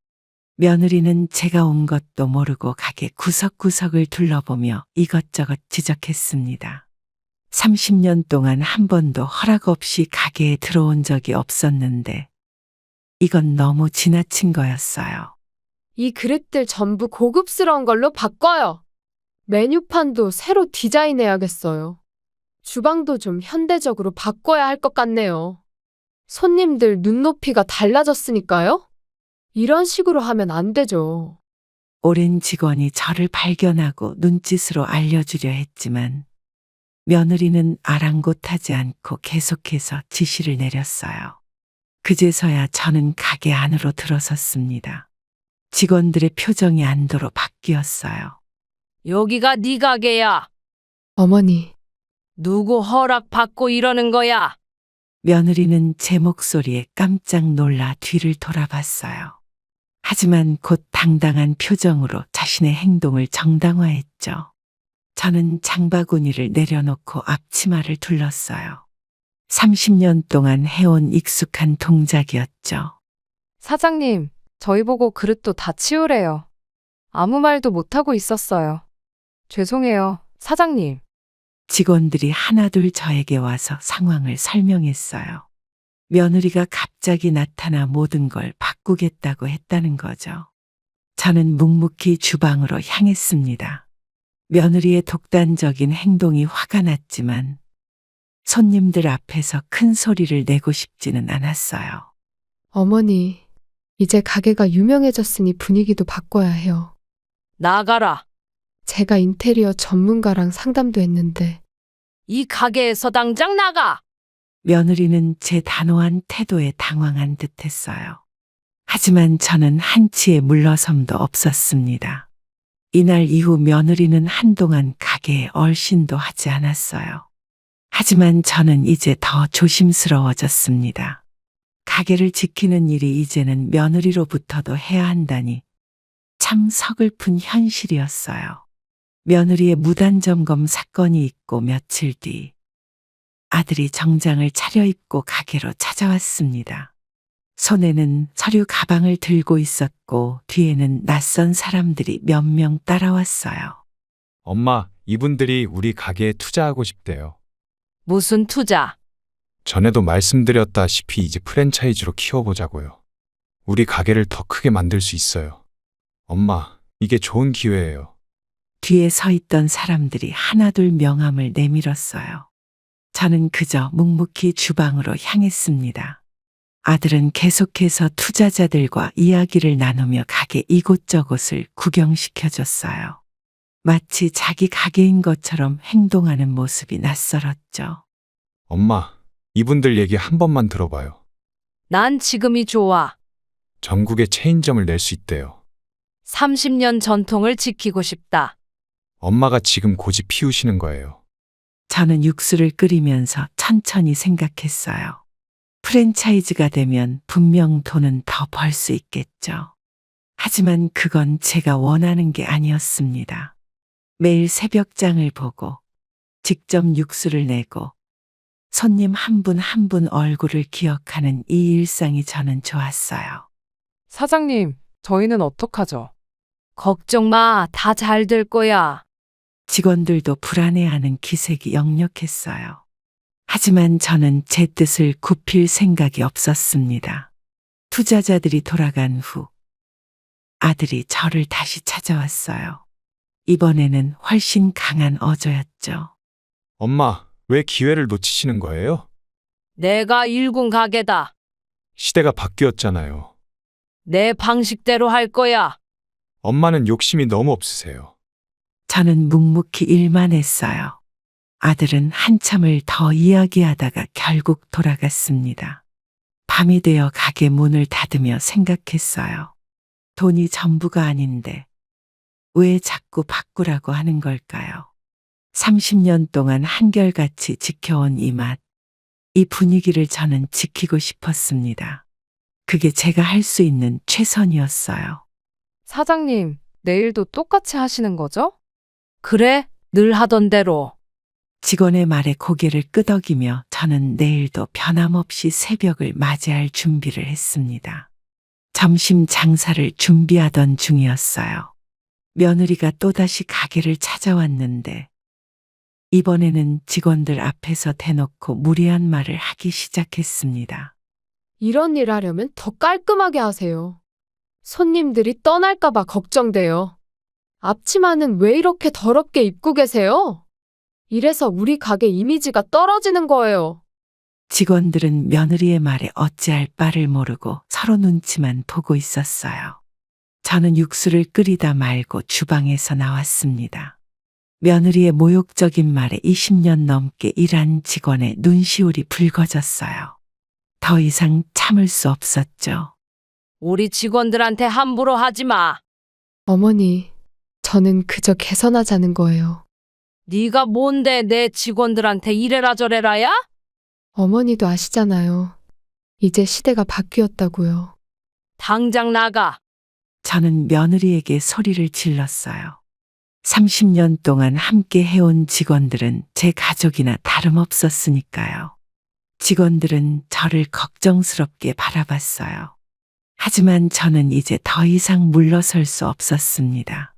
며느리는 제가 온 것도 모르고 가게 구석구석을 둘러보며 이것저것 지적했습니다. 30년 동안 한 번도 허락 없이 가게에 들어온 적이 없었는데 이건 너무 지나친 거였어요. 이 그릇들 전부 고급스러운 걸로 바꿔요. 메뉴판도 새로 디자인해야겠어요. 주방도 좀 현대적으로 바꿔야 할 것 같네요. 손님들 눈높이가 달라졌으니까요. 이런 식으로 하면 안 되죠. 오랜 직원이 저를 발견하고 눈짓으로 알려주려 했지만 며느리는 아랑곳하지 않고 계속해서 지시를 내렸어요. 그제서야 저는 가게 안으로 들어섰습니다. 직원들의 표정이 안도로 바뀌었어요. 여기가 네 가게야. 어머니, 누구 허락 받고 이러는 거야? 며느리는 제 목소리에 깜짝 놀라 뒤를 돌아봤어요. 하지만 곧 당당한 표정으로 자신의 행동을 정당화했죠. 저는 장바구니를 내려놓고 앞치마를 둘렀어요. 30년 동안 해온 익숙한 동작이었죠. 사장님, 저희 보고 그릇도 다 치우래요. 아무 말도 못하고 있었어요. 죄송해요, 사장님. 직원들이 하나둘 저에게 와서 상황을 설명했어요. 며느리가 갑자기 나타나 모든 걸 바꾸겠다고 했다는 거죠. 저는 묵묵히 주방으로 향했습니다. 며느리의 독단적인 행동이 화가 났지만 손님들 앞에서 큰 소리를 내고 싶지는 않았어요. 어머니, 이제 가게가 유명해졌으니 분위기도 바꿔야 해요. 나가라. 제가 인테리어 전문가랑 상담도 했는데 이 가게에서 당장 나가. 며느리는 제 단호한 태도에 당황한 듯 했어요. 하지만 저는 한치의 물러섬도 없었습니다. 이날 이후 며느리는 한동안 가게에 얼씬도 하지 않았어요. 하지만 저는 이제 더 조심스러워졌습니다. 가게를 지키는 일이 이제는 며느리로부터도 해야 한다니 참 서글픈 현실이었어요. 며느리의 무단점검 사건이 있고 며칠 뒤 아들이 정장을 차려입고 가게로 찾아왔습니다. 손에는 서류 가방을 들고 있었고 뒤에는 낯선 사람들이 몇 명 따라왔어요. 엄마, 이분들이 우리 가게에 투자하고 싶대요. 무슨 투자? 전에도 말씀드렸다시피 이제 프랜차이즈로 키워보자고요. 우리 가게를 더 크게 만들 수 있어요. 엄마, 이게 좋은 기회예요. 뒤에 서 있던 사람들이 하나둘 명함을 내밀었어요. 저는 그저 묵묵히 주방으로 향했습니다. 아들은 계속해서 투자자들과 이야기를 나누며 가게 이곳저곳을 구경시켜줬어요. 마치 자기 가게인 것처럼 행동하는 모습이 낯설었죠. 엄마, 이분들 얘기 한 번만 들어봐요. 난 지금이 좋아. 전국에 체인점을 낼 수 있대요. 30년 전통을 지키고 싶다. 엄마가 지금 고집 피우시는 거예요. 저는 육수를 끓이면서 천천히 생각했어요. 프랜차이즈가 되면 분명 돈은 더 벌 수 있겠죠. 하지만 그건 제가 원하는 게 아니었습니다. 매일 새벽장을 보고 직접 육수를 내고 손님 한 분 한 분 얼굴을 기억하는 이 일상이 저는 좋았어요. 사장님, 저희는 어떡하죠? 걱정 마. 다 잘 될 거야. 직원들도 불안해하는 기색이 역력했어요. 하지만 저는 제 뜻을 굽힐 생각이 없었습니다. 투자자들이 돌아간 후 아들이 저를 다시 찾아왔어요. 이번에는 훨씬 강한 어조였죠. 엄마, 왜 기회를 놓치시는 거예요? 내가 일군 가게다. 시대가 바뀌었잖아요. 내 방식대로 할 거야. 엄마는 욕심이 너무 없으세요. 저는 묵묵히 일만 했어요. 아들은 한참을 더 이야기하다가 결국 돌아갔습니다. 밤이 되어 가게 문을 닫으며 생각했어요. 돈이 전부가 아닌데 왜 자꾸 바꾸라고 하는 걸까요? 30년 동안 한결같이 지켜온 이 맛, 이 분위기를 저는 지키고 싶었습니다. 그게 제가 할 수 있는 최선이었어요. 사장님, 내일도 똑같이 하시는 거죠? 그래, 늘 하던 대로. 직원의 말에 고개를 끄덕이며 저는 내일도 변함없이 새벽을 맞이할 준비를 했습니다. 점심 장사를 준비하던 중이었어요. 며느리가 또다시 가게를 찾아왔는데 이번에는 직원들 앞에서 대놓고 무례한 말을 하기 시작했습니다. 이런 일 하려면 더 깔끔하게 하세요. 손님들이 떠날까봐 걱정돼요. 앞치마는 왜 이렇게 더럽게 입고 계세요? 이래서 우리 가게 이미지가 떨어지는 거예요. 직원들은 며느리의 말에 어찌할 바를 모르고 서로 눈치만 보고 있었어요. 저는 육수를 끓이다 말고 주방에서 나왔습니다. 며느리의 모욕적인 말에 20년 넘게 일한 직원의 눈시울이 붉어졌어요. 더 이상 참을 수 없었죠. 우리 직원들한테 함부로 하지 마. 어머니, 저는 그저 개선하자는 거예요. 네가 뭔데 내 직원들한테 이래라 저래라야? 어머니도 아시잖아요. 이제 시대가 바뀌었다고요. 당장 나가. 저는 며느리에게 소리를 질렀어요. 30년 동안 함께 해온 직원들은 제 가족이나 다름없었으니까요. 직원들은 저를 걱정스럽게 바라봤어요. 하지만 저는 이제 더 이상 물러설 수 없었습니다.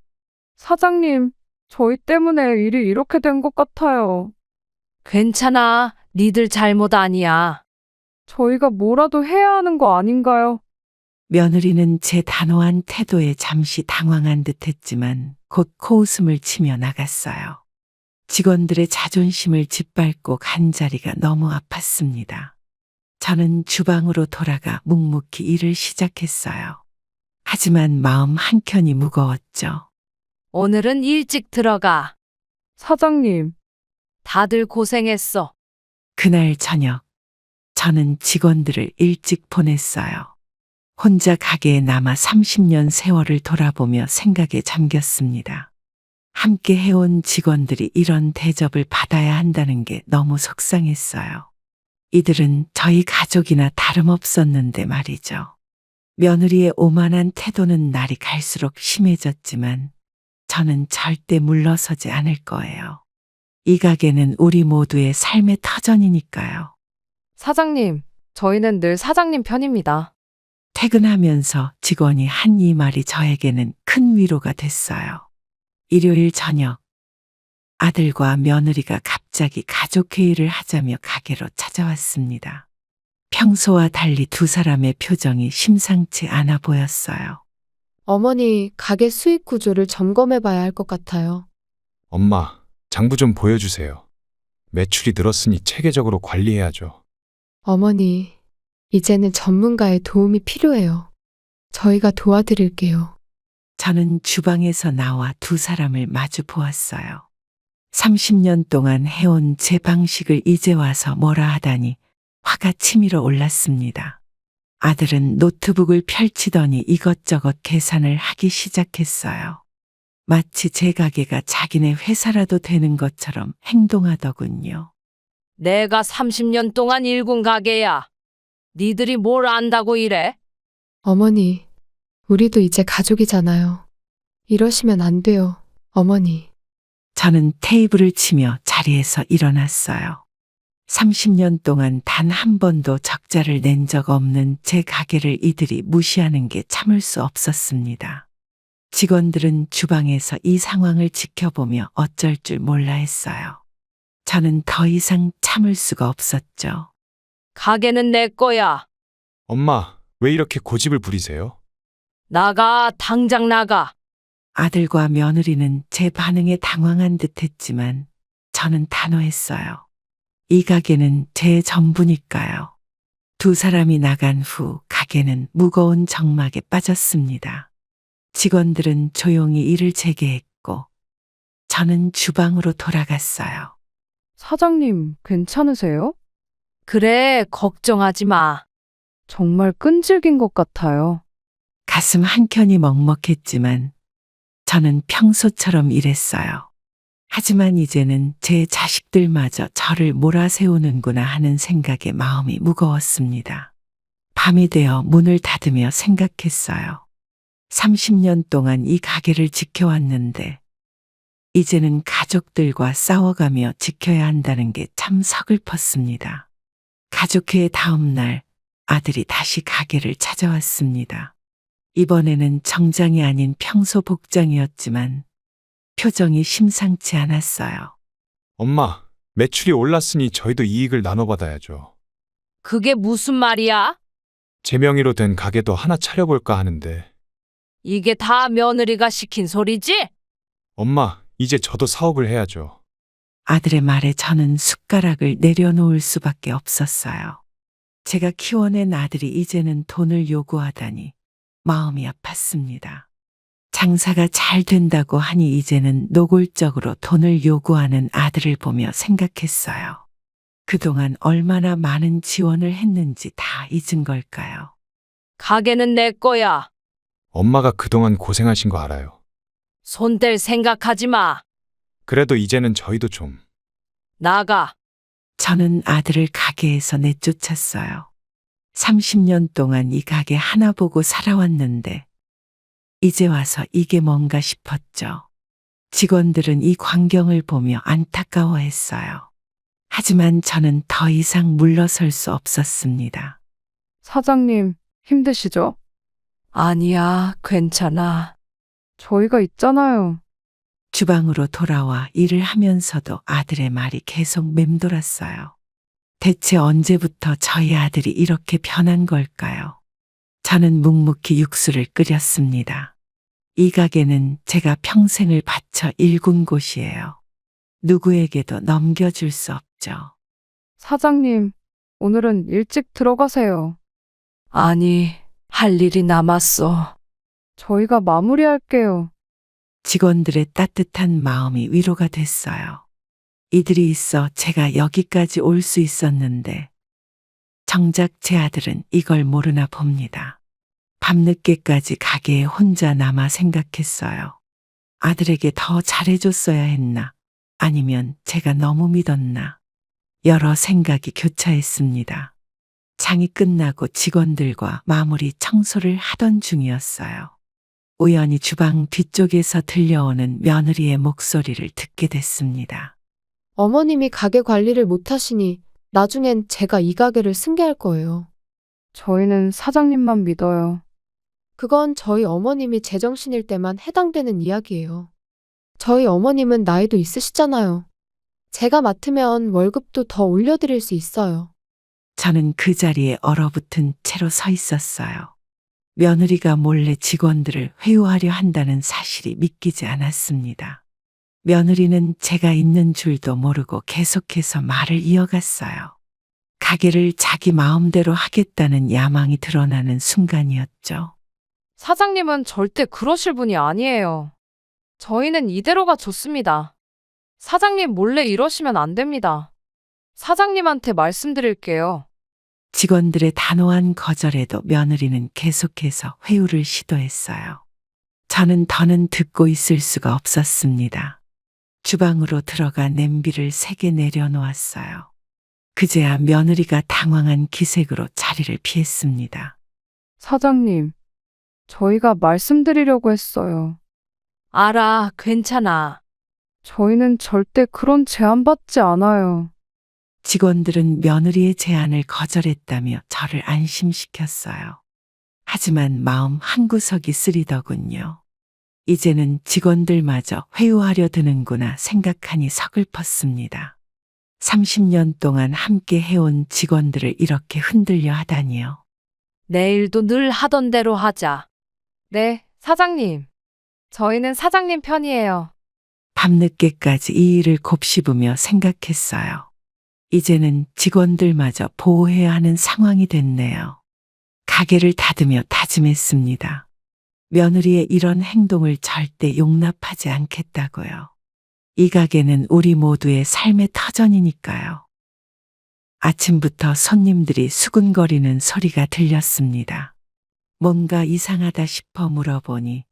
사장님, 저희 때문에 일이 이렇게 된 것 같아요. 괜찮아. 니들 잘못 아니야. 저희가 뭐라도 해야 하는 거 아닌가요? 며느리는 제 단호한 태도에 잠시 당황한 듯했지만 곧 코웃음을 치며 나갔어요. 직원들의 자존심을 짓밟고 간 자리가 너무 아팠습니다. 저는 주방으로 돌아가 묵묵히 일을 시작했어요. 하지만 마음 한켠이 무거웠죠. 오늘은 일찍 들어가. 사장님, 다들 고생했어. 그날 저녁, 저는 직원들을 일찍 보냈어요. 혼자 가게에 남아 30년 세월을 돌아보며 생각에 잠겼습니다. 함께 해온 직원들이 이런 대접을 받아야 한다는 게 너무 속상했어요. 이들은 저희 가족이나 다름없었는데 말이죠. 며느리의 오만한 태도는 날이 갈수록 심해졌지만 저는 절대 물러서지 않을 거예요. 이 가게는 우리 모두의 삶의 터전이니까요. 사장님, 저희는 늘 사장님 편입니다. 퇴근하면서 직원이 한 이 말이 저에게는 큰 위로가 됐어요. 일요일 저녁, 아들과 며느리가 갑자기 가족회의를 하자며 가게로 찾아왔습니다. 평소와 달리 두 사람의 표정이 심상치 않아 보였어요. 어머니, 가게 수익 구조를 점검해 봐야 할 것 같아요. 엄마, 장부 좀 보여주세요. 매출이 늘었으니 체계적으로 관리해야죠. 어머니, 이제는 전문가의 도움이 필요해요. 저희가 도와드릴게요. 저는 주방에서 나와 두 사람을 마주 보았어요. 30년 동안 해온 제 방식을 이제 와서 뭐라 하다니 화가 치밀어 올랐습니다. 아들은 노트북을 펼치더니 이것저것 계산을 하기 시작했어요. 마치 제 가게가 자기네 회사라도 되는 것처럼 행동하더군요. 내가 30년 동안 일군 가게야. 니들이 뭘 안다고 이래? 어머니, 우리도 이제 가족이잖아요. 이러시면 안 돼요, 어머니. 저는 테이블을 치며 자리에서 일어났어요. 30년 동안 단 한 번도 적자를 낸 적 없는 제 가게를 이들이 무시하는 게 참을 수 없었습니다. 직원들은 주방에서 이 상황을 지켜보며 어쩔 줄 몰라 했어요. 저는 더 이상 참을 수가 없었죠. 가게는 내 거야. 엄마, 왜 이렇게 고집을 부리세요? 나가, 당장 나가. 아들과 며느리는 제 반응에 당황한 듯 했지만 저는 단호했어요. 이 가게는 제 전부니까요. 두 사람이 나간 후 가게는 무거운 정막에 빠졌습니다. 직원들은 조용히 일을 재개했고 저는 주방으로 돌아갔어요. 사장님, 괜찮으세요? 그래, 걱정하지 마. 정말 끈질긴 것 같아요. 가슴 한켠이 먹먹했지만 저는 평소처럼 일했어요. 하지만 이제는 제 자식들마저 저를 몰아세우는구나 하는 생각에 마음이 무거웠습니다. 밤이 되어 문을 닫으며 생각했어요. 30년 동안 이 가게를 지켜왔는데 이제는 가족들과 싸워가며 지켜야 한다는 게 참 서글펐습니다. 가족회의 다음 날 아들이 다시 가게를 찾아왔습니다. 이번에는 정장이 아닌 평소 복장이었지만 표정이 심상치 않았어요. 엄마, 매출이 올랐으니 저희도 이익을 나눠받아야죠. 그게 무슨 말이야? 제 명의로 된 가게도 하나 차려볼까 하는데. 이게 다 며느리가 시킨 소리지? 엄마, 이제 저도 사업을 해야죠. 아들의 말에 저는 숟가락을 내려놓을 수밖에 없었어요. 제가 키워낸 아들이 이제는 돈을 요구하다니 마음이 아팠습니다. 장사가 잘 된다고 하니 이제는 노골적으로 돈을 요구하는 아들을 보며 생각했어요. 그동안 얼마나 많은 지원을 했는지 다 잊은 걸까요? 가게는 내 거야. 엄마가 그동안 고생하신 거 알아요. 손 뗄 생각하지 마. 그래도 이제는 저희도 좀. 나가. 저는 아들을 가게에서 내쫓았어요. 30년 동안 이 가게 하나 보고 살아왔는데 이제 와서 이게 뭔가 싶었죠. 직원들은 이 광경을 보며 안타까워했어요. 하지만 저는 더 이상 물러설 수 없었습니다. 사장님, 힘드시죠? 아니야, 괜찮아. 저희가 있잖아요. 주방으로 돌아와 일을 하면서도 아들의 말이 계속 맴돌았어요. 대체 언제부터 저희 아들이 이렇게 변한 걸까요? 저는 묵묵히 육수를 끓였습니다. 이 가게는 제가 평생을 바쳐 일군 곳이에요. 누구에게도 넘겨줄 수 없죠. 사장님, 오늘은 일찍 들어가세요. 아니, 할 일이 남았어. 저희가 마무리할게요. 직원들의 따뜻한 마음이 위로가 됐어요. 이들이 있어 제가 여기까지 올 수 있었는데 정작 제 아들은 이걸 모르나 봅니다. 밤늦게까지 가게에 혼자 남아 생각했어요. 아들에게 더 잘해줬어야 했나? 아니면 제가 너무 믿었나? 여러 생각이 교차했습니다. 장이 끝나고 직원들과 마무리 청소를 하던 중이었어요. 우연히 주방 뒤쪽에서 들려오는 며느리의 목소리를 듣게 됐습니다. 어머님이 가게 관리를 못하시니 나중엔 제가 이 가게를 승계할 거예요. 저희는 사장님만 믿어요. 그건 저희 어머님이 제정신일 때만 해당되는 이야기예요. 저희 어머님은 나이도 있으시잖아요. 제가 맡으면 월급도 더 올려드릴 수 있어요. 저는 그 자리에 얼어붙은 채로 서 있었어요. 며느리가 몰래 직원들을 회유하려 한다는 사실이 믿기지 않았습니다. 며느리는 제가 있는 줄도 모르고 계속해서 말을 이어갔어요. 가게를 자기 마음대로 하겠다는 야망이 드러나는 순간이었죠. 사장님은 절대 그러실 분이 아니에요. 저희는 이대로가 좋습니다. 사장님 몰래 이러시면 안 됩니다. 사장님한테 말씀드릴게요. 직원들의 단호한 거절에도 며느리는 계속해서 회유를 시도했어요. 저는 더는 듣고 있을 수가 없었습니다. 주방으로 들어가 냄비를 3개 내려놓았어요. 그제야 며느리가 당황한 기색으로 자리를 피했습니다. 사장님, 저희가 말씀드리려고 했어요. 알아, 괜찮아. 저희는 절대 그런 제안 받지 않아요. 직원들은 며느리의 제안을 거절했다며 저를 안심시켰어요. 하지만 마음 한구석이 쓰리더군요. 이제는 직원들마저 회유하려 드는구나 생각하니 서글펐습니다. 30년 동안 함께 해온 직원들을 이렇게 흔들려 하다니요. 내일도 늘 하던 대로 하자. 네, 사장님. 저희는 사장님 편이에요. 밤늦게까지 이 일을 곱씹으며 생각했어요. 이제는 직원들마저 보호해야 하는 상황이 됐네요. 가게를 닫으며 다짐했습니다. 며느리의 이런 행동을 절대 용납하지 않겠다고요. 이 가게는 우리 모두의 삶의 터전이니까요. 아침부터 손님들이 수근거리는 소리가 들렸습니다. 뭔가 이상하다 싶어 물어보니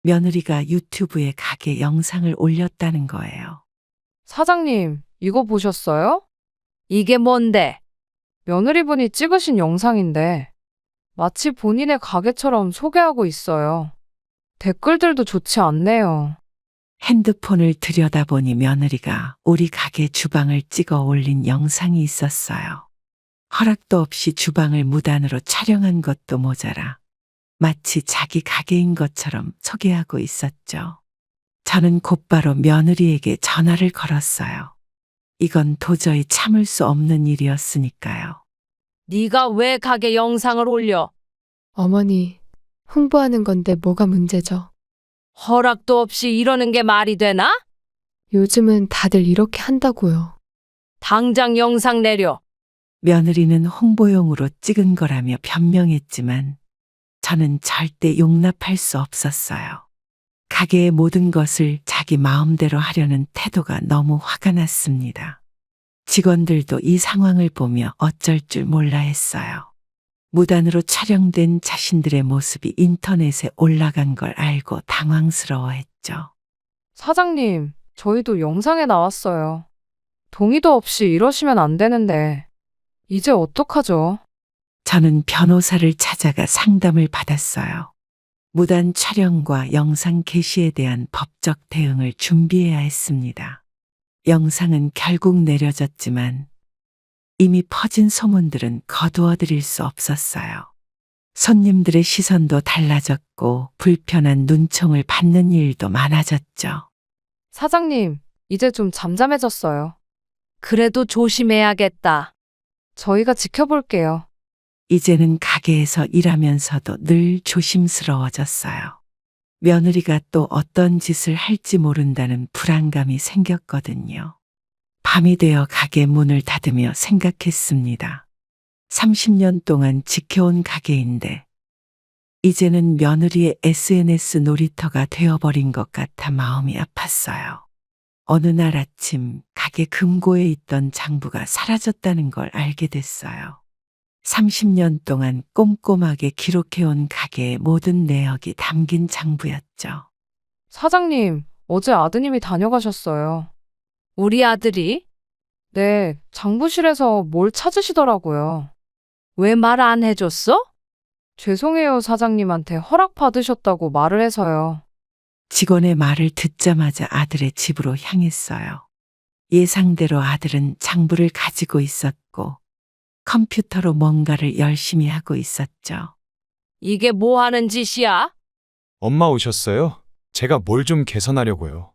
며느리가 유튜브에 가게 영상을 올렸다는 거예요. 사장님, 이거 보셨어요? 이게 뭔데? 며느리분이 찍으신 영상인데 마치 본인의 가게처럼 소개하고 있어요. 댓글들도 좋지 않네요. 핸드폰을 들여다보니 며느리가 우리 가게 주방을 찍어 올린 영상이 있었어요. 허락도 없이 주방을 무단으로 촬영한 것도 모자라 마치 자기 가게인 것처럼 소개하고 있었죠. 저는 곧바로 며느리에게 전화를 걸었어요. 이건 도저히 참을 수 없는 일이었으니까요. 네가 왜 가게 영상을 올려? 어머니, 홍보하는 건데 뭐가 문제죠? 허락도 없이 이러는 게 말이 되나? 요즘은 다들 이렇게 한다고요. 당장 영상 내려. 며느리는 홍보용으로 찍은 거라며 변명했지만 저는 절대 용납할 수 없었어요. 가게의 모든 것을 자기 마음대로 하려는 태도가 너무 화가 났습니다. 직원들도 이 상황을 보며 어쩔 줄 몰라 했어요. 무단으로 촬영된 자신들의 모습이 인터넷에 올라간 걸 알고 당황스러워했죠. 사장님, 저희도 영상에 나왔어요. 동의도 없이 이러시면 안 되는데 이제 어떡하죠? 저는 변호사를 찾아가 상담을 받았어요. 무단 촬영과 영상 게시에 대한 법적 대응을 준비해야 했습니다. 영상은 결국 내려졌지만 이미 퍼진 소문들은 거두어드릴 수 없었어요. 손님들의 시선도 달라졌고 불편한 눈총을 받는 일도 많아졌죠. 사장님, 이제 좀 잠잠해졌어요. 그래도 조심해야겠다. 저희가 지켜볼게요. 이제는 가게에서 일하면서도 늘 조심스러워졌어요. 며느리가 또 어떤 짓을 할지 모른다는 불안감이 생겼거든요. 밤이 되어 가게 문을 닫으며 생각했습니다. 30년 동안 지켜온 가게인데 이제는 며느리의 SNS 놀이터가 되어버린 것 같아 마음이 아팠어요. 어느 날 아침 가게 금고에 있던 장부가 사라졌다는 걸 알게 됐어요. 30년 동안 꼼꼼하게 기록해온 가게의 모든 내역이 담긴 장부였죠. 사장님, 어제 아드님이 다녀가셨어요. 우리 아들이? 네, 장부실에서 뭘 찾으시더라고요. 왜 말 안 해줬어? 죄송해요, 사장님한테 허락받으셨다고 말을 해서요. 직원의 말을 듣자마자 아들의 집으로 향했어요. 예상대로 아들은 장부를 가지고 있었고 컴퓨터로 뭔가를 열심히 하고 있었죠. 이게 뭐 하는 짓이야? 엄마 오셨어요? 제가 뭘 좀 개선하려고요.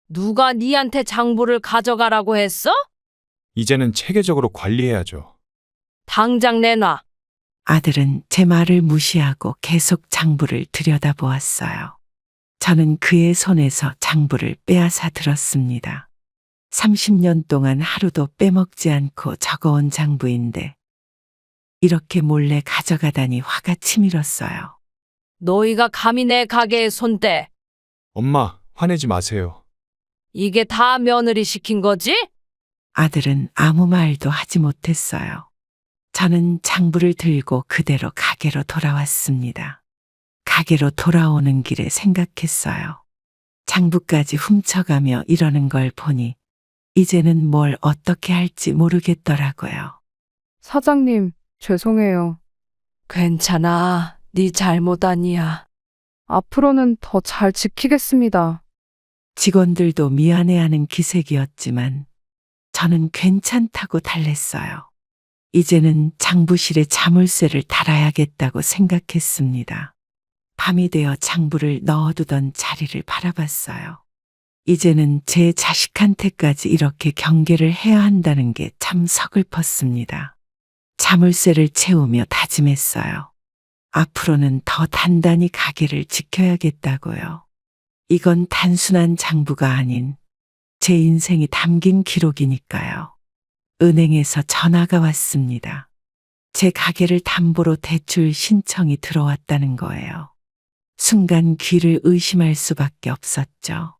누가 니한테 장부를 가져가라고 했어? 이제는 체계적으로 관리해야죠. 당장 내놔. 아들은 제 말을 무시하고 계속 장부를 들여다보았어요. 저는 그의 손에서 장부를 빼앗아 들었습니다. 30년 동안 하루도 빼먹지 않고 적어온 장부인데 이렇게 몰래 가져가다니 화가 치밀었어요. 너희가 감히 내 가게에 손대. 엄마, 화내지 마세요. 이게 다 며느리 시킨 거지? 아들은 아무 말도 하지 못했어요. 저는 장부를 들고 그대로 가게로 돌아왔습니다. 가게로 돌아오는 길에 생각했어요. 장부까지 훔쳐가며 이러는 걸 보니 이제는 뭘 어떻게 할지 모르겠더라고요. 사장님, 죄송해요. 괜찮아. 네 잘못 아니야. 앞으로는 더 잘 지키겠습니다. 직원들도 미안해하는 기색이었지만 저는 괜찮다고 달랬어요. 이제는 장부실에 자물쇠를 달아야겠다고 생각했습니다. 밤이 되어 장부를 넣어두던 자리를 바라봤어요. 이제는 제 자식한테까지 이렇게 경계를 해야 한다는 게 참 서글펐습니다. 자물쇠를 채우며 다짐했어요. 앞으로는 더 단단히 가게를 지켜야겠다고요. 이건 단순한 장부가 아닌 제 인생이 담긴 기록이니까요. 은행에서 전화가 왔습니다. 제 가게를 담보로 대출 신청이 들어왔다는 거예요. 순간 귀를 의심할 수밖에 없었죠.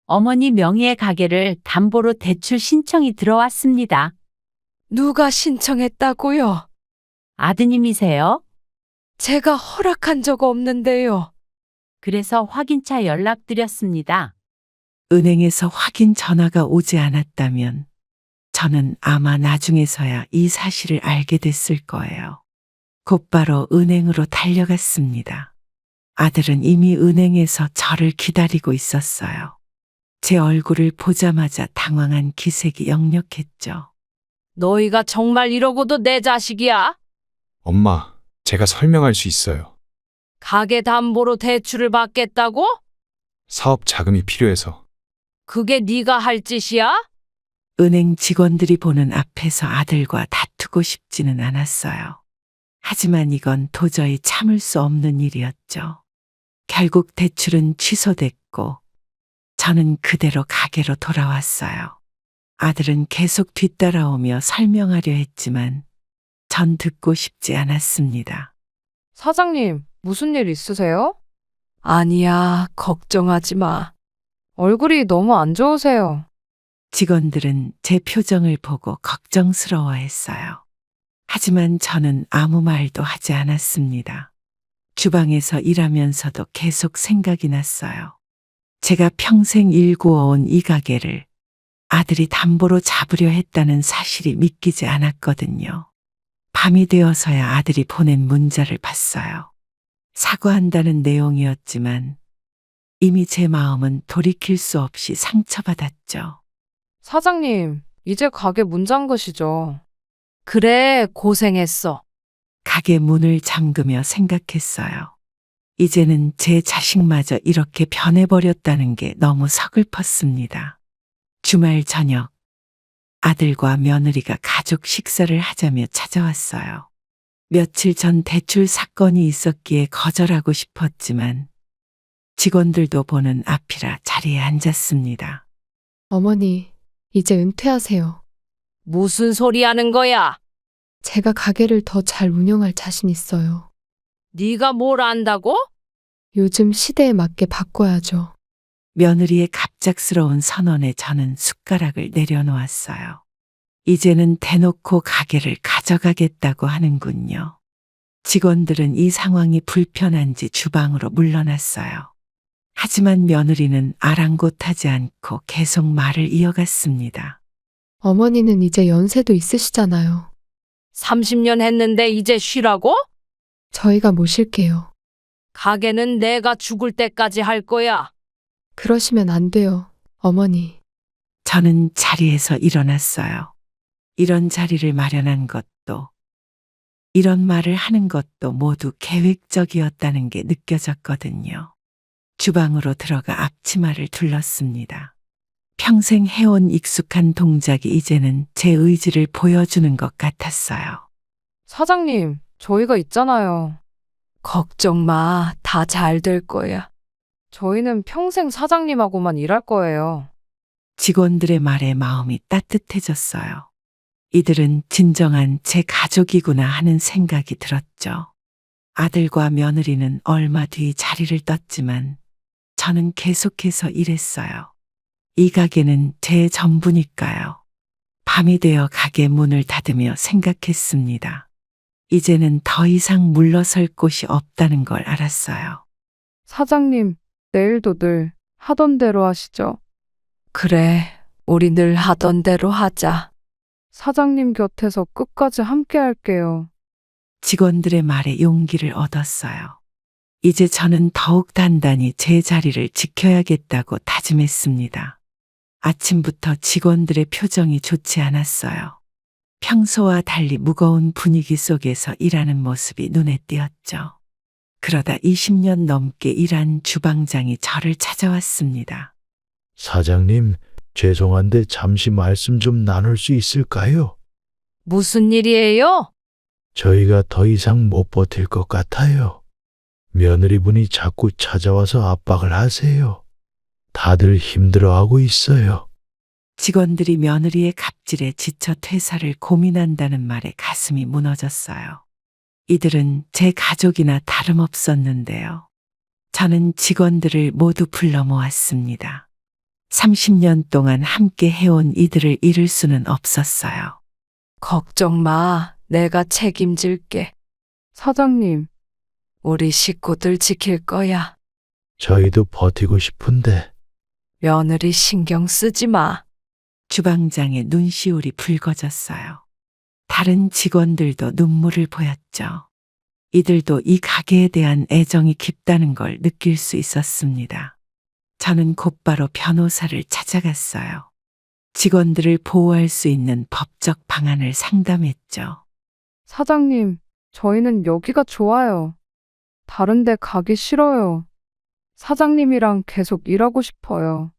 어머니 명의의 가게를 담보로 대출 신청이 들어왔습니다. 누가 신청했다고요? 아드님이세요? 제가 허락한 적 없는데요. 그래서 확인차 연락드렸습니다. 은행에서 확인 전화가 오지 않았다면 저는 아마 나중에서야 이 사실을 알게 됐을 거예요. 곧바로 은행으로 달려갔습니다. 아들은 이미 은행에서 저를 기다리고 있었어요. 제 얼굴을 보자마자 당황한 기색이 역력했죠. 너희가 정말 이러고도 내 자식이야? 엄마, 제가 설명할 수 있어요. 가게 담보로 대출을 받겠다고? 사업 자금이 필요해서. 그게 네가 할 짓이야? 은행 직원들이 보는 앞에서 아들과 다투고 싶지는 않았어요. 하지만 이건 도저히 참을 수 없는 일이었죠. 결국 대출은 취소됐고 저는 그대로 가게로 돌아왔어요. 아들은 계속 뒤따라오며 설명하려 했지만 전 듣고 싶지 않았습니다. 사장님, 무슨 일 있으세요? 아니야, 걱정하지 마. 얼굴이 너무 안 좋으세요. 직원들은 제 표정을 보고 걱정스러워했어요. 하지만 저는 아무 말도 하지 않았습니다. 주방에서 일하면서도 계속 생각이 났어요. 제가 평생 일구어온 이 가게를 아들이 담보로 잡으려 했다는 사실이 믿기지 않았거든요. 밤이 되어서야 아들이 보낸 문자를 봤어요. 사과한다는 내용이었지만 이미 제 마음은 돌이킬 수 없이 상처받았죠. 사장님, 이제 가게 문 잠그시죠. 그래, 고생했어. 가게 문을 잠그며 생각했어요. 이제는 제 자식마저 이렇게 변해버렸다는 게 너무 서글펐습니다. 주말 저녁, 아들과 며느리가 가족 식사를 하자며 찾아왔어요. 며칠 전 대출 사건이 있었기에 거절하고 싶었지만 직원들도 보는 앞이라 자리에 앉았습니다. 어머니, 이제 은퇴하세요. 무슨 소리 하는 거야? 제가 가게를 더 잘 운영할 자신 있어요. 네가 뭘 안다고? 요즘 시대에 맞게 바꿔야죠. 며느리의 갑작스러운 선언에 저는 숟가락을 내려놓았어요. 이제는 대놓고 가게를 가져가겠다고 하는군요. 직원들은 이 상황이 불편한지 주방으로 물러났어요. 하지만 며느리는 아랑곳하지 않고 계속 말을 이어갔습니다. 어머니는 이제 연세도 있으시잖아요. 30년 했는데 이제 쉬라고? 저희가 모실게요. 가게는 내가 죽을 때까지 할 거야. 그러시면 안 돼요, 어머니. 저는 자리에서 일어났어요. 이런 자리를 마련한 것도, 이런 말을 하는 것도 모두 계획적이었다는 게 느껴졌거든요. 주방으로 들어가 앞치마를 둘렀습니다. 평생 해온 익숙한 동작이 이제는 제 의지를 보여주는 것 같았어요. 사장님, 저희가 있잖아요. 걱정 마. 다 잘 될 거야. 저희는 평생 사장님하고만 일할 거예요. 직원들의 말에 마음이 따뜻해졌어요. 이들은 진정한 제 가족이구나 하는 생각이 들었죠. 아들과 며느리는 얼마 뒤 자리를 떴지만 저는 계속해서 일했어요. 이 가게는 제 전부니까요. 밤이 되어 가게 문을 닫으며 생각했습니다. 이제는 더 이상 물러설 곳이 없다는 걸 알았어요. 사장님, 내일도 늘 하던 대로 하시죠. 그래, 우리 늘 하던 대로 하자. 사장님 곁에서 끝까지 함께 할게요. 직원들의 말에 용기를 얻었어요. 이제 저는 더욱 단단히 제 자리를 지켜야겠다고 다짐했습니다. 아침부터 직원들의 표정이 좋지 않았어요. 평소와 달리 무거운 분위기 속에서 일하는 모습이 눈에 띄었죠. 그러다 20년 넘게 일한 주방장이 저를 찾아왔습니다. 사장님, 죄송한데 잠시 말씀 좀 나눌 수 있을까요? 무슨 일이에요? 저희가 더 이상 못 버틸 것 같아요. 며느리분이 자꾸 찾아와서 압박을 하세요. 다들 힘들어하고 있어요. 직원들이 며느리의 갑질에 지쳐 퇴사를 고민한다는 말에 가슴이 무너졌어요. 이들은 제 가족이나 다름없었는데요. 저는 직원들을 모두 불러 모았습니다. 30년 동안 함께 해온 이들을 잃을 수는 없었어요. 걱정 마. 내가 책임질게. 사장님, 우리 식구들 지킬 거야. 저희도 버티고 싶은데 며느리 신경 쓰지 마. 주방장의 눈시울이 붉어졌어요. 다른 직원들도 눈물을 보였죠. 이들도 이 가게에 대한 애정이 깊다는 걸 느낄 수 있었습니다. 저는 곧바로 변호사를 찾아갔어요. 직원들을 보호할 수 있는 법적 방안을 상담했죠. 사장님, 저희는 여기가 좋아요. 다른 데 가기 싫어요. 사장님이랑 계속 일하고 싶어요.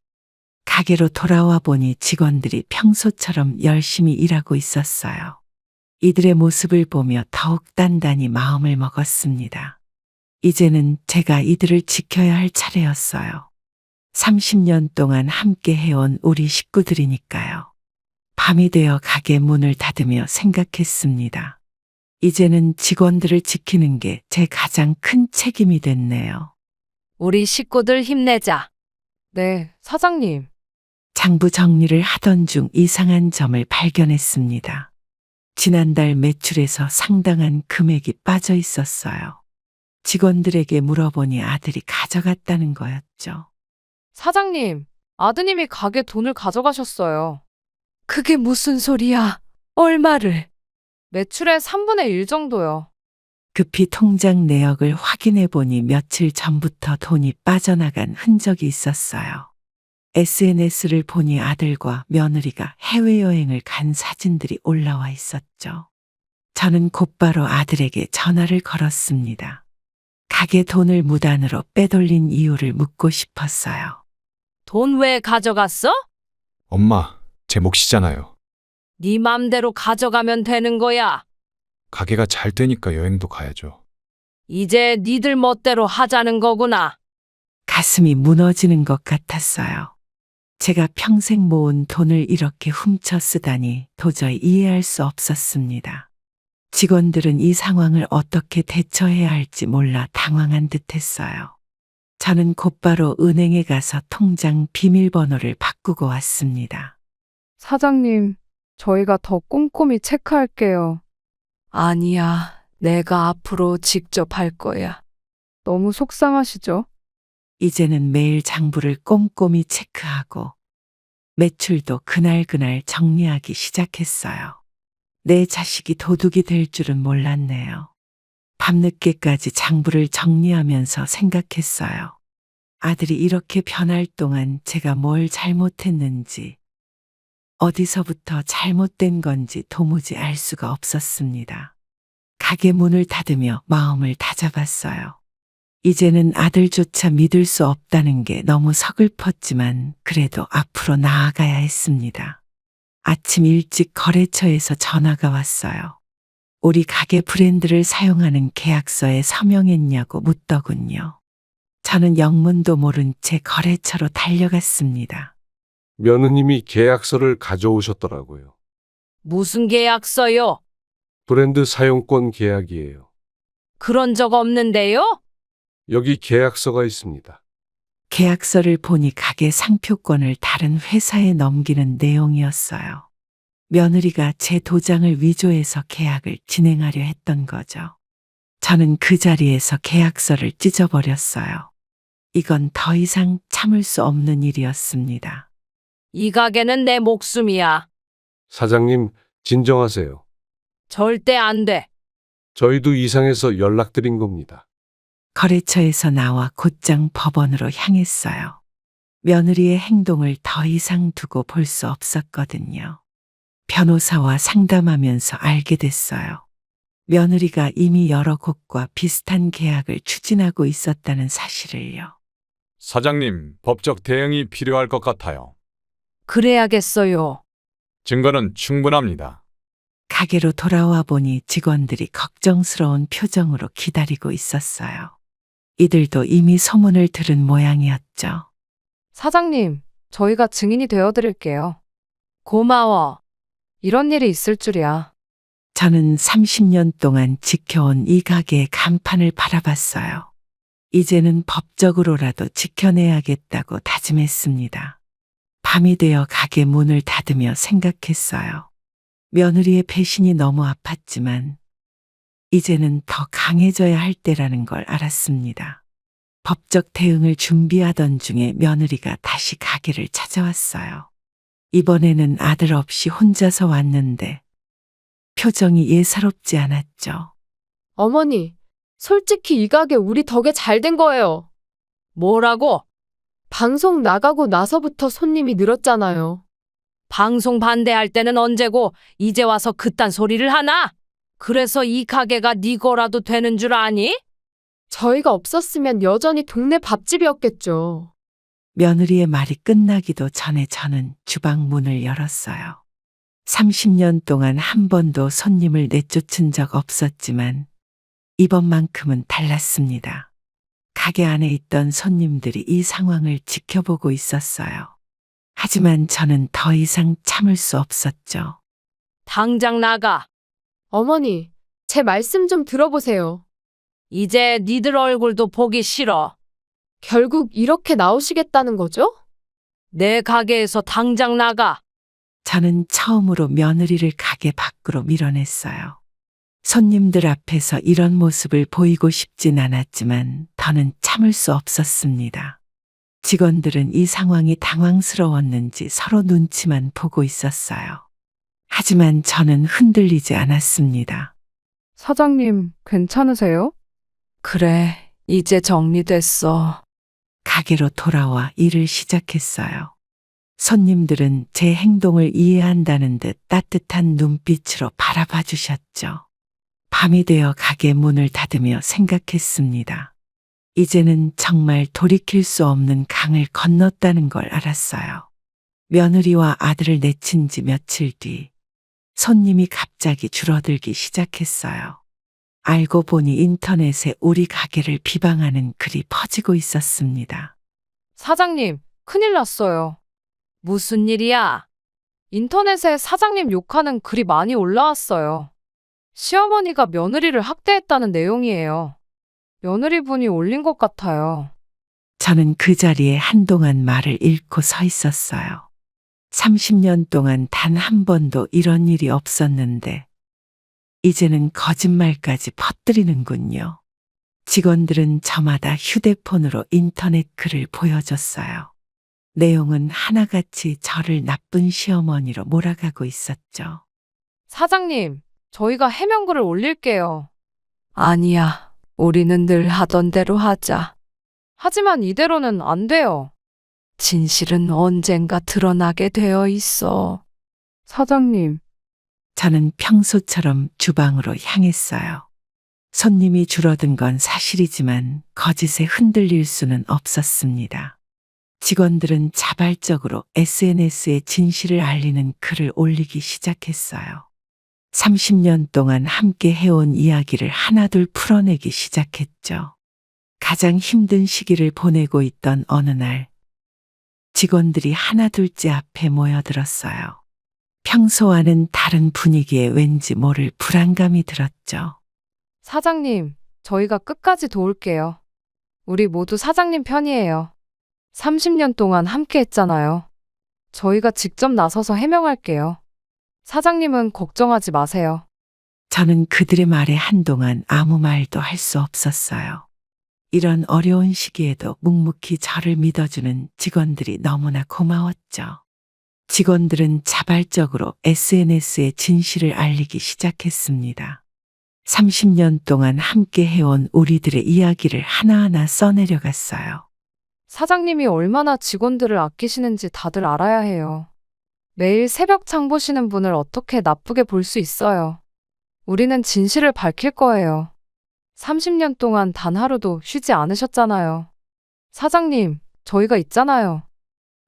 가게로 돌아와 보니 직원들이 평소처럼 열심히 일하고 있었어요. 이들의 모습을 보며 더욱 단단히 마음을 먹었습니다. 이제는 제가 이들을 지켜야 할 차례였어요. 30년 동안 함께 해온 우리 식구들이니까요. 밤이 되어 가게 문을 닫으며 생각했습니다. 이제는 직원들을 지키는 게 제 가장 큰 책임이 됐네요. 우리 식구들 힘내자. 네, 사장님. 장부 정리를 하던 중 이상한 점을 발견했습니다. 지난달 매출에서 상당한 금액이 빠져 있었어요. 직원들에게 물어보니 아들이 가져갔다는 거였죠. 사장님, 아드님이 가게 돈을 가져가셨어요. 그게 무슨 소리야? 얼마를? 매출의 3분의 1 정도요. 급히 통장 내역을 확인해 보니 며칠 전부터 돈이 빠져나간 흔적이 있었어요. SNS를 보니 아들과 며느리가 해외여행을 간 사진들이 올라와 있었죠. 저는 곧바로 아들에게 전화를 걸었습니다. 가게 돈을 무단으로 빼돌린 이유를 묻고 싶었어요. 돈 왜 가져갔어? 엄마, 제 몫이잖아요. 네 맘대로 가져가면 되는 거야. 가게가 잘 되니까 여행도 가야죠. 이제 니들 멋대로 하자는 거구나. 가슴이 무너지는 것 같았어요. 제가 평생 모은 돈을 이렇게 훔쳐 쓰다니 도저히 이해할 수 없었습니다. 직원들은 이 상황을 어떻게 대처해야 할지 몰라 당황한 듯 했어요. 저는 곧바로 은행에 가서 통장 비밀번호를 바꾸고 왔습니다. 사장님, 저희가 더 꼼꼼히 체크할게요. 아니야, 내가 앞으로 직접 할 거야. 너무 속상하시죠? 이제는 매일 장부를 꼼꼼히 체크하고 매출도 그날그날 정리하기 시작했어요. 내 자식이 도둑이 될 줄은 몰랐네요. 밤늦게까지 장부를 정리하면서 생각했어요. 아들이 이렇게 변할 동안 제가 뭘 잘못했는지, 어디서부터 잘못된 건지 도무지 알 수가 없었습니다. 가게 문을 닫으며 마음을 다잡았어요. 이제는 아들조차 믿을 수 없다는 게 너무 서글펐지만 그래도 앞으로 나아가야 했습니다. 아침 일찍 거래처에서 전화가 왔어요. 우리 가게 브랜드를 사용하는 계약서에 서명했냐고 묻더군요. 저는 영문도 모른 채 거래처로 달려갔습니다. 며느님이 계약서를 가져오셨더라고요. 무슨 계약서요? 브랜드 사용권 계약이에요. 그런 적 없는데요? 여기 계약서가 있습니다. 계약서를 보니 가게 상표권을 다른 회사에 넘기는 내용이었어요. 며느리가 제 도장을 위조해서 계약을 진행하려 했던 거죠. 저는 그 자리에서 계약서를 찢어버렸어요. 이건 더 이상 참을 수 없는 일이었습니다. 이 가게는 내 목숨이야. 사장님, 진정하세요. 절대 안 돼. 저희도 이상해서 연락드린 겁니다. 거래처에서 나와 곧장 법원으로 향했어요. 며느리의 행동을 더 이상 두고 볼 수 없었거든요. 변호사와 상담하면서 알게 됐어요. 며느리가 이미 여러 곳과 비슷한 계약을 추진하고 있었다는 사실을요. 사장님, 법적 대응이 필요할 것 같아요. 그래야겠어요. 증거는 충분합니다. 가게로 돌아와 보니 직원들이 걱정스러운 표정으로 기다리고 있었어요. 이들도 이미 소문을 들은 모양이었죠. 사장님, 저희가 증인이 되어드릴게요. 고마워. 이런 일이 있을 줄이야. 저는 30년 동안 지켜온 이 가게의 간판을 바라봤어요. 이제는 법적으로라도 지켜내야겠다고 다짐했습니다. 밤이 되어 가게 문을 닫으며 생각했어요. 며느리의 배신이 너무 아팠지만 이제는 더 강해져야 할 때라는 걸 알았습니다. 법적 대응을 준비하던 중에 며느리가 다시 가게를 찾아왔어요. 이번에는 아들 없이 혼자서 왔는데 표정이 예사롭지 않았죠. 어머니, 솔직히 이 가게 우리 덕에 잘 된 거예요. 뭐라고? 방송 나가고 나서부터 손님이 늘었잖아요. 방송 반대할 때는 언제고 이제 와서 그딴 소리를 하나? 그래서 이 가게가 네 거라도 되는 줄 아니? 저희가 없었으면 여전히 동네 밥집이었겠죠. 며느리의 말이 끝나기도 전에 저는 주방 문을 열었어요. 30년 동안 한 번도 손님을 내쫓은 적 없었지만 이번만큼은 달랐습니다. 가게 안에 있던 손님들이 이 상황을 지켜보고 있었어요. 하지만 저는 더 이상 참을 수 없었죠. 당장 나가. 어머니, 제 말씀 좀 들어보세요. 이제 니들 얼굴도 보기 싫어. 결국 이렇게 나오시겠다는 거죠? 내 가게에서 당장 나가. 저는 처음으로 며느리를 가게 밖으로 밀어냈어요. 손님들 앞에서 이런 모습을 보이고 싶진 않았지만 더는 참을 수 없었습니다. 직원들은 이 상황이 당황스러웠는지 서로 눈치만 보고 있었어요. 하지만 저는 흔들리지 않았습니다. 사장님, 괜찮으세요? 그래, 이제 정리됐어. 가게로 돌아와 일을 시작했어요. 손님들은 제 행동을 이해한다는 듯 따뜻한 눈빛으로 바라봐 주셨죠. 밤이 되어 가게 문을 닫으며 생각했습니다. 이제는 정말 돌이킬 수 없는 강을 건넜다는 걸 알았어요. 며느리와 아들을 내친 지 며칠 뒤 손님이 갑자기 줄어들기 시작했어요. 알고 보니 인터넷에 우리 가게를 비방하는 글이 퍼지고 있었습니다. 사장님, 큰일 났어요. 무슨 일이야? 인터넷에 사장님 욕하는 글이 많이 올라왔어요. 시어머니가 며느리를 학대했다는 내용이에요. 며느리분이 올린 것 같아요. 저는 그 자리에 한동안 말을 잃고 서 있었어요. 30년 동안 단 한 번도 이런 일이 없었는데 이제는 거짓말까지 퍼뜨리는군요. 직원들은 저마다 휴대폰으로 인터넷 글을 보여줬어요. 내용은 하나같이 저를 나쁜 시어머니로 몰아가고 있었죠. 사장님, 저희가 해명글을 올릴게요. 아니야. 우리는 늘 하던 대로 하자. 하지만 이대로는 안 돼요. 진실은 언젠가 드러나게 되어 있어. 사장님, 저는 평소처럼 주방으로 향했어요. 손님이 줄어든 건 사실이지만 거짓에 흔들릴 수는 없었습니다. 직원들은 자발적으로 SNS에 진실을 알리는 글을 올리기 시작했어요. 30년 동안 함께 해온 이야기를 하나둘 풀어내기 시작했죠. 가장 힘든 시기를 보내고 있던 어느 날, 직원들이 하나둘째 앞에 모여들었어요. 평소와는 다른 분위기에 왠지 모를 불안감이 들었죠. 사장님, 저희가 끝까지 도울게요. 우리 모두 사장님 편이에요. 30년 동안 함께 했잖아요. 저희가 직접 나서서 해명할게요. 사장님은 걱정하지 마세요. 저는 그들의 말에 한동안 아무 말도 할 수 없었어요. 이런 어려운 시기에도 묵묵히 저를 믿어주는 직원들이 너무나 고마웠죠. 직원들은 자발적으로 SNS에 진실을 알리기 시작했습니다. 30년 동안 함께 해온 우리들의 이야기를 하나하나 써내려갔어요. 사장님이 얼마나 직원들을 아끼시는지 다들 알아야 해요. 매일 새벽 장 보시는 분을 어떻게 나쁘게 볼 수 있어요. 우리는 진실을 밝힐 거예요. 30년 동안 단 하루도 쉬지 않으셨잖아요. 사장님, 저희가 있잖아요.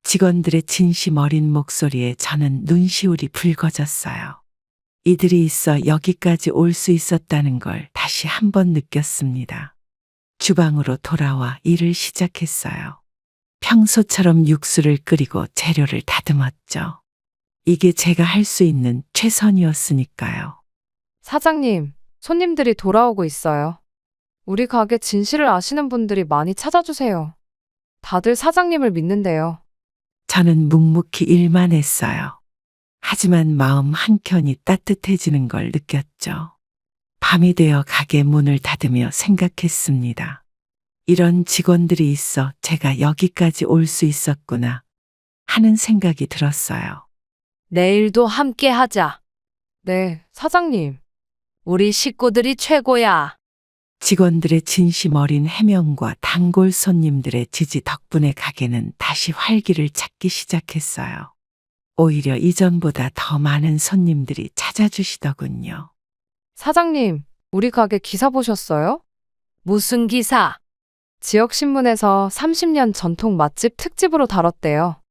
직원들의 진심 어린 목소리에 저는 눈시울이 붉어졌어요. 이들이 있어 여기까지 올 수 있었다는 걸 다시 한번 느꼈습니다. 주방으로 돌아와 일을 시작했어요. 평소처럼 육수를 끓이고 재료를 다듬었죠. 이게 제가 할 수 있는 최선이었으니까요. 사장님, 손님들이 돌아오고 있어요. 우리 가게 진실을 아시는 분들이 많이 찾아주세요. 다들 사장님을 믿는데요. 저는 묵묵히 일만 했어요. 하지만 마음 한켠이 따뜻해지는 걸 느꼈죠. 밤이 되어 가게 문을 닫으며 생각했습니다. 이런 직원들이 있어 제가 여기까지 올 수 있었구나 하는 생각이 들었어요. 내일도 함께 하자. 네, 사장님. 우리 식구들이 최고야. 직원들의 진심 어린 해명과 단골 손님들의 지지 덕분에 가게는 다시 활기를 찾기 시작했어요. 오히려 이전보다 더 많은 손님들이 찾아주시더군요. 사장님, 우리 가게 기사 보셨어요? 무슨 기사? 지역신문에서 30년 전통 맛집 특집으로 다뤘대요.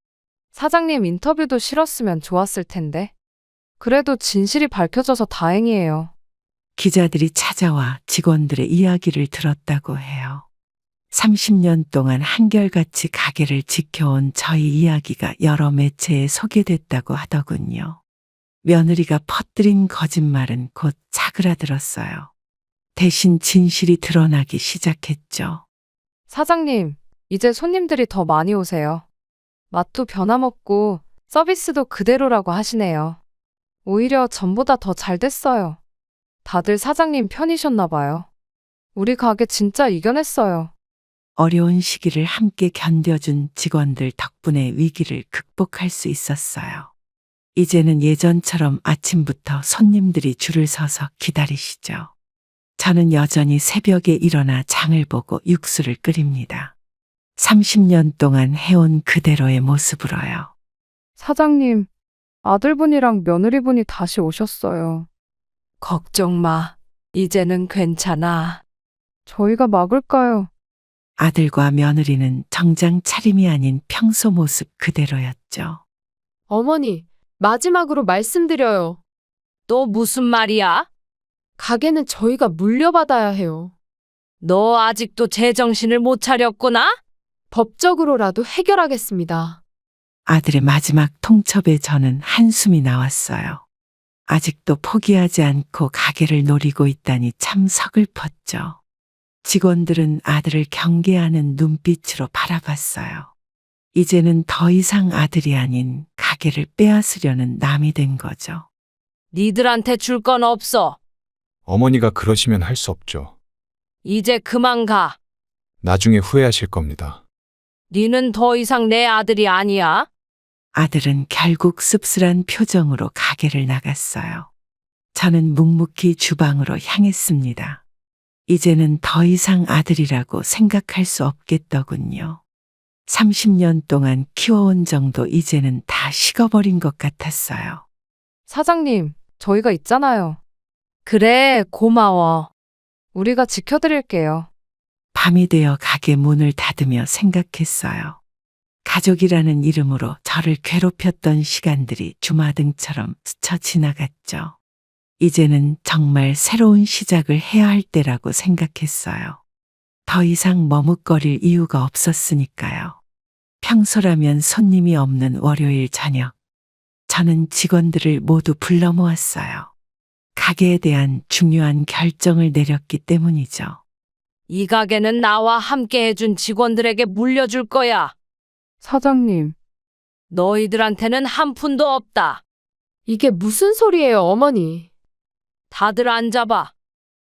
사장님 인터뷰도 실었으면 좋았을 텐데. 그래도 진실이 밝혀져서 다행이에요. 기자들이 찾아와 직원들의 이야기를 들었다고 해요. 30년 동안 한결같이 가게를 지켜온 저희 이야기가 여러 매체에 소개됐다고 하더군요. 며느리가 퍼뜨린 거짓말은 곧 사그라들었어요. 대신 진실이 드러나기 시작했죠. 사장님, 이제 손님들이 더 많이 오세요. 맛도 변함없고 서비스도 그대로라고 하시네요. 오히려 전보다 더 잘 됐어요. 다들 사장님 편이셨나 봐요. 우리 가게 진짜 이겨냈어요. 어려운 시기를 함께 견뎌준 직원들 덕분에 위기를 극복할 수 있었어요. 이제는 예전처럼 아침부터 손님들이 줄을 서서 기다리시죠. 저는 여전히 새벽에 일어나 장을 보고 육수를 끓입니다. 30년 동안 해온 그대로의 모습으로요. 사장님, 아들분이랑 며느리분이 다시 오셨어요. 걱정 마. 이제는 괜찮아. 저희가 막을까요? 아들과 며느리는 정장 차림이 아닌 평소 모습 그대로였죠. 어머니, 마지막으로 말씀드려요. 또 무슨 말이야? 가게는 저희가 물려받아야 해요. 너 아직도 제정신을 못 차렸구나? 법적으로라도 해결하겠습니다. 아들의 마지막 통첩에 저는 한숨이 나왔어요. 아직도 포기하지 않고 가게를 노리고 있다니 참 서글펐죠. 직원들은 아들을 경계하는 눈빛으로 바라봤어요. 이제는 더 이상 아들이 아닌 가게를 빼앗으려는 남이 된 거죠. 니들한테 줄 건 없어. 어머니가 그러시면 할 수 없죠. 이제 그만 가. 나중에 후회하실 겁니다. 니는 더 이상 내 아들이 아니야. 아들은 결국 씁쓸한 표정으로 가게를 나갔어요. 저는 묵묵히 주방으로 향했습니다. 이제는 더 이상 아들이라고 생각할 수 없겠더군요. 30년 동안 키워온 정도 이제는 다 식어버린 것 같았어요. 사장님, 저희가 있잖아요. 그래, 고마워. 우리가 지켜드릴게요. 밤이 되어 가게 문을 닫으며 생각했어요. 가족이라는 이름으로 저를 괴롭혔던 시간들이 주마등처럼 스쳐 지나갔죠. 이제는 정말 새로운 시작을 해야 할 때라고 생각했어요. 더 이상 머뭇거릴 이유가 없었으니까요. 평소라면 손님이 없는 월요일 저녁, 저는 직원들을 모두 불러 모았어요. 가게에 대한 중요한 결정을 내렸기 때문이죠. 이 가게는 나와 함께 해준 직원들에게 물려줄 거야. 사장님, 너희들한테는 한 푼도 없다. 이게 무슨 소리예요, 어머니? 다들 앉아봐.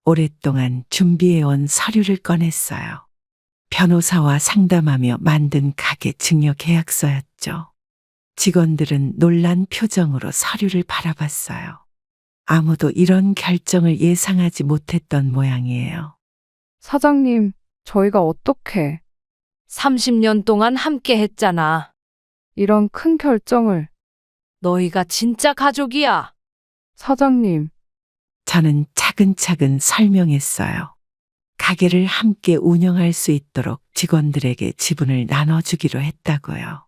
오랫동안 준비해온 서류를 꺼냈어요. 변호사와 상담하며 만든 가게 증여 계약서였죠. 직원들은 놀란 표정으로 서류를 바라봤어요. 아무도 이런 결정을 예상하지 못했던 모양이에요. 사장님, 저희가 어떻게 30년 동안 함께 했잖아. 이런 큰 결정을. 너희가 진짜 가족이야. 사장님, 저는 차근차근 설명했어요. 가게를 함께 운영할 수 있도록 직원들에게 지분을 나눠주기로 했다고요.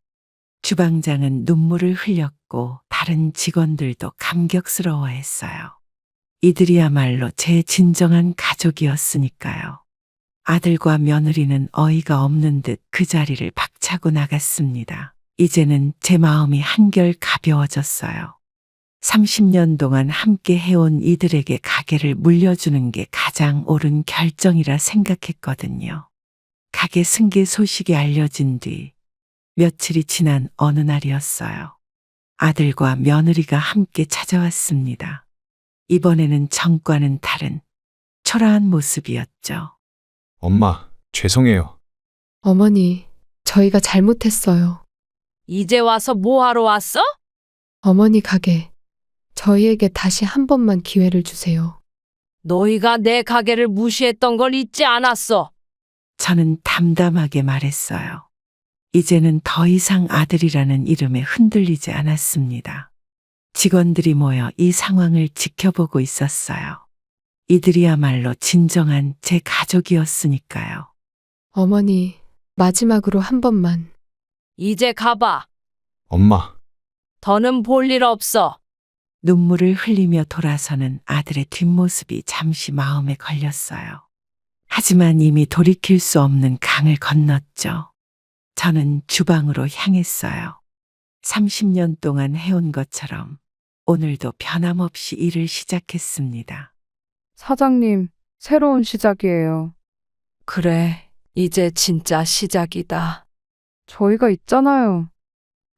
주방장은 눈물을 흘렸고 다른 직원들도 감격스러워했어요. 이들이야말로 제 진정한 가족이었으니까요. 아들과 며느리는 어이가 없는 듯 그 자리를 박차고 나갔습니다. 이제는 제 마음이 한결 가벼워졌어요. 30년 동안 함께 해온 이들에게 가게를 물려주는 게 가장 옳은 결정이라 생각했거든요. 가게 승계 소식이 알려진 뒤 며칠이 지난 어느 날이었어요. 아들과 며느리가 함께 찾아왔습니다. 이번에는 전과는 다른 초라한 모습이었죠. 엄마, 죄송해요. 어머니, 저희가 잘못했어요. 이제 와서 뭐 하러 왔어? 어머니 가게, 저희에게 다시 한 번만 기회를 주세요. 너희가 내 가게를 무시했던 걸 잊지 않았어. 저는 담담하게 말했어요. 이제는 더 이상 아들이라는 이름에 흔들리지 않았습니다. 직원들이 모여 이 상황을 지켜보고 있었어요. 이들이야말로 진정한 제 가족이었으니까요. 어머니, 마지막으로 한 번만. 이제 가봐. 엄마, 더는 볼 일 없어. 눈물을 흘리며 돌아서는 아들의 뒷모습이 잠시 마음에 걸렸어요. 하지만 이미 돌이킬 수 없는 강을 건넜죠. 저는 주방으로 향했어요. 30년 동안 해온 것처럼 오늘도 변함없이 일을 시작했습니다. 사장님, 새로운 시작이에요. 그래, 이제 진짜 시작이다. 저희가 있잖아요.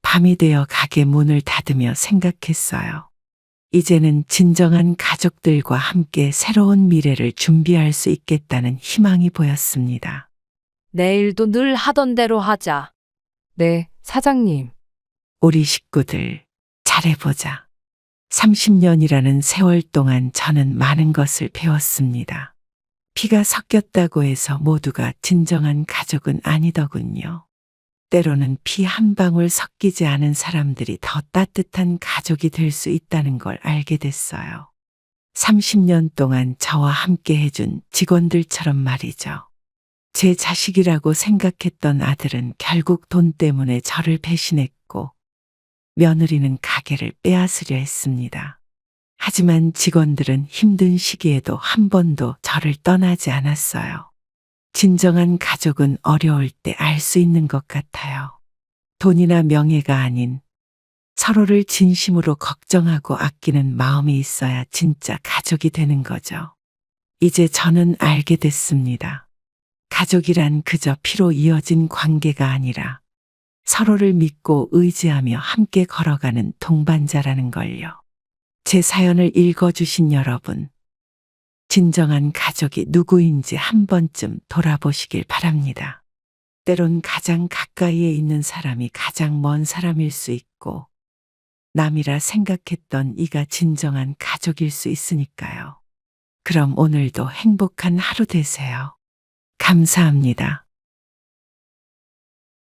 밤이 되어 가게 문을 닫으며 생각했어요. 이제는 진정한 가족들과 함께 새로운 미래를 준비할 수 있겠다는 희망이 보였습니다. 내일도 늘 하던 대로 하자. 네, 사장님. 우리 식구들 잘해보자. 30년이라는 세월 동안 저는 많은 것을 배웠습니다. 피가 섞였다고 해서 모두가 진정한 가족은 아니더군요. 때로는 피 한 방울 섞이지 않은 사람들이 더 따뜻한 가족이 될 수 있다는 걸 알게 됐어요. 30년 동안 저와 함께 해준 직원들처럼 말이죠. 제 자식이라고 생각했던 아들은 결국 돈 때문에 저를 배신했고 며느리는 가게를 빼앗으려 했습니다. 하지만 직원들은 힘든 시기에도 한 번도 저를 떠나지 않았어요. 진정한 가족은 어려울 때 알 수 있는 것 같아요. 돈이나 명예가 아닌 서로를 진심으로 걱정하고 아끼는 마음이 있어야 진짜 가족이 되는 거죠. 이제 저는 알게 됐습니다. 가족이란 그저 피로 이어진 관계가 아니라 서로를 믿고 의지하며 함께 걸어가는 동반자라는 걸요. 제 사연을 읽어주신 여러분, 진정한 가족이 누구인지 한 번쯤 돌아보시길 바랍니다. 때론 가장 가까이에 있는 사람이 가장 먼 사람일 수 있고 남이라 생각했던 이가 진정한 가족일 수 있으니까요. 그럼 오늘도 행복한 하루 되세요. 감사합니다.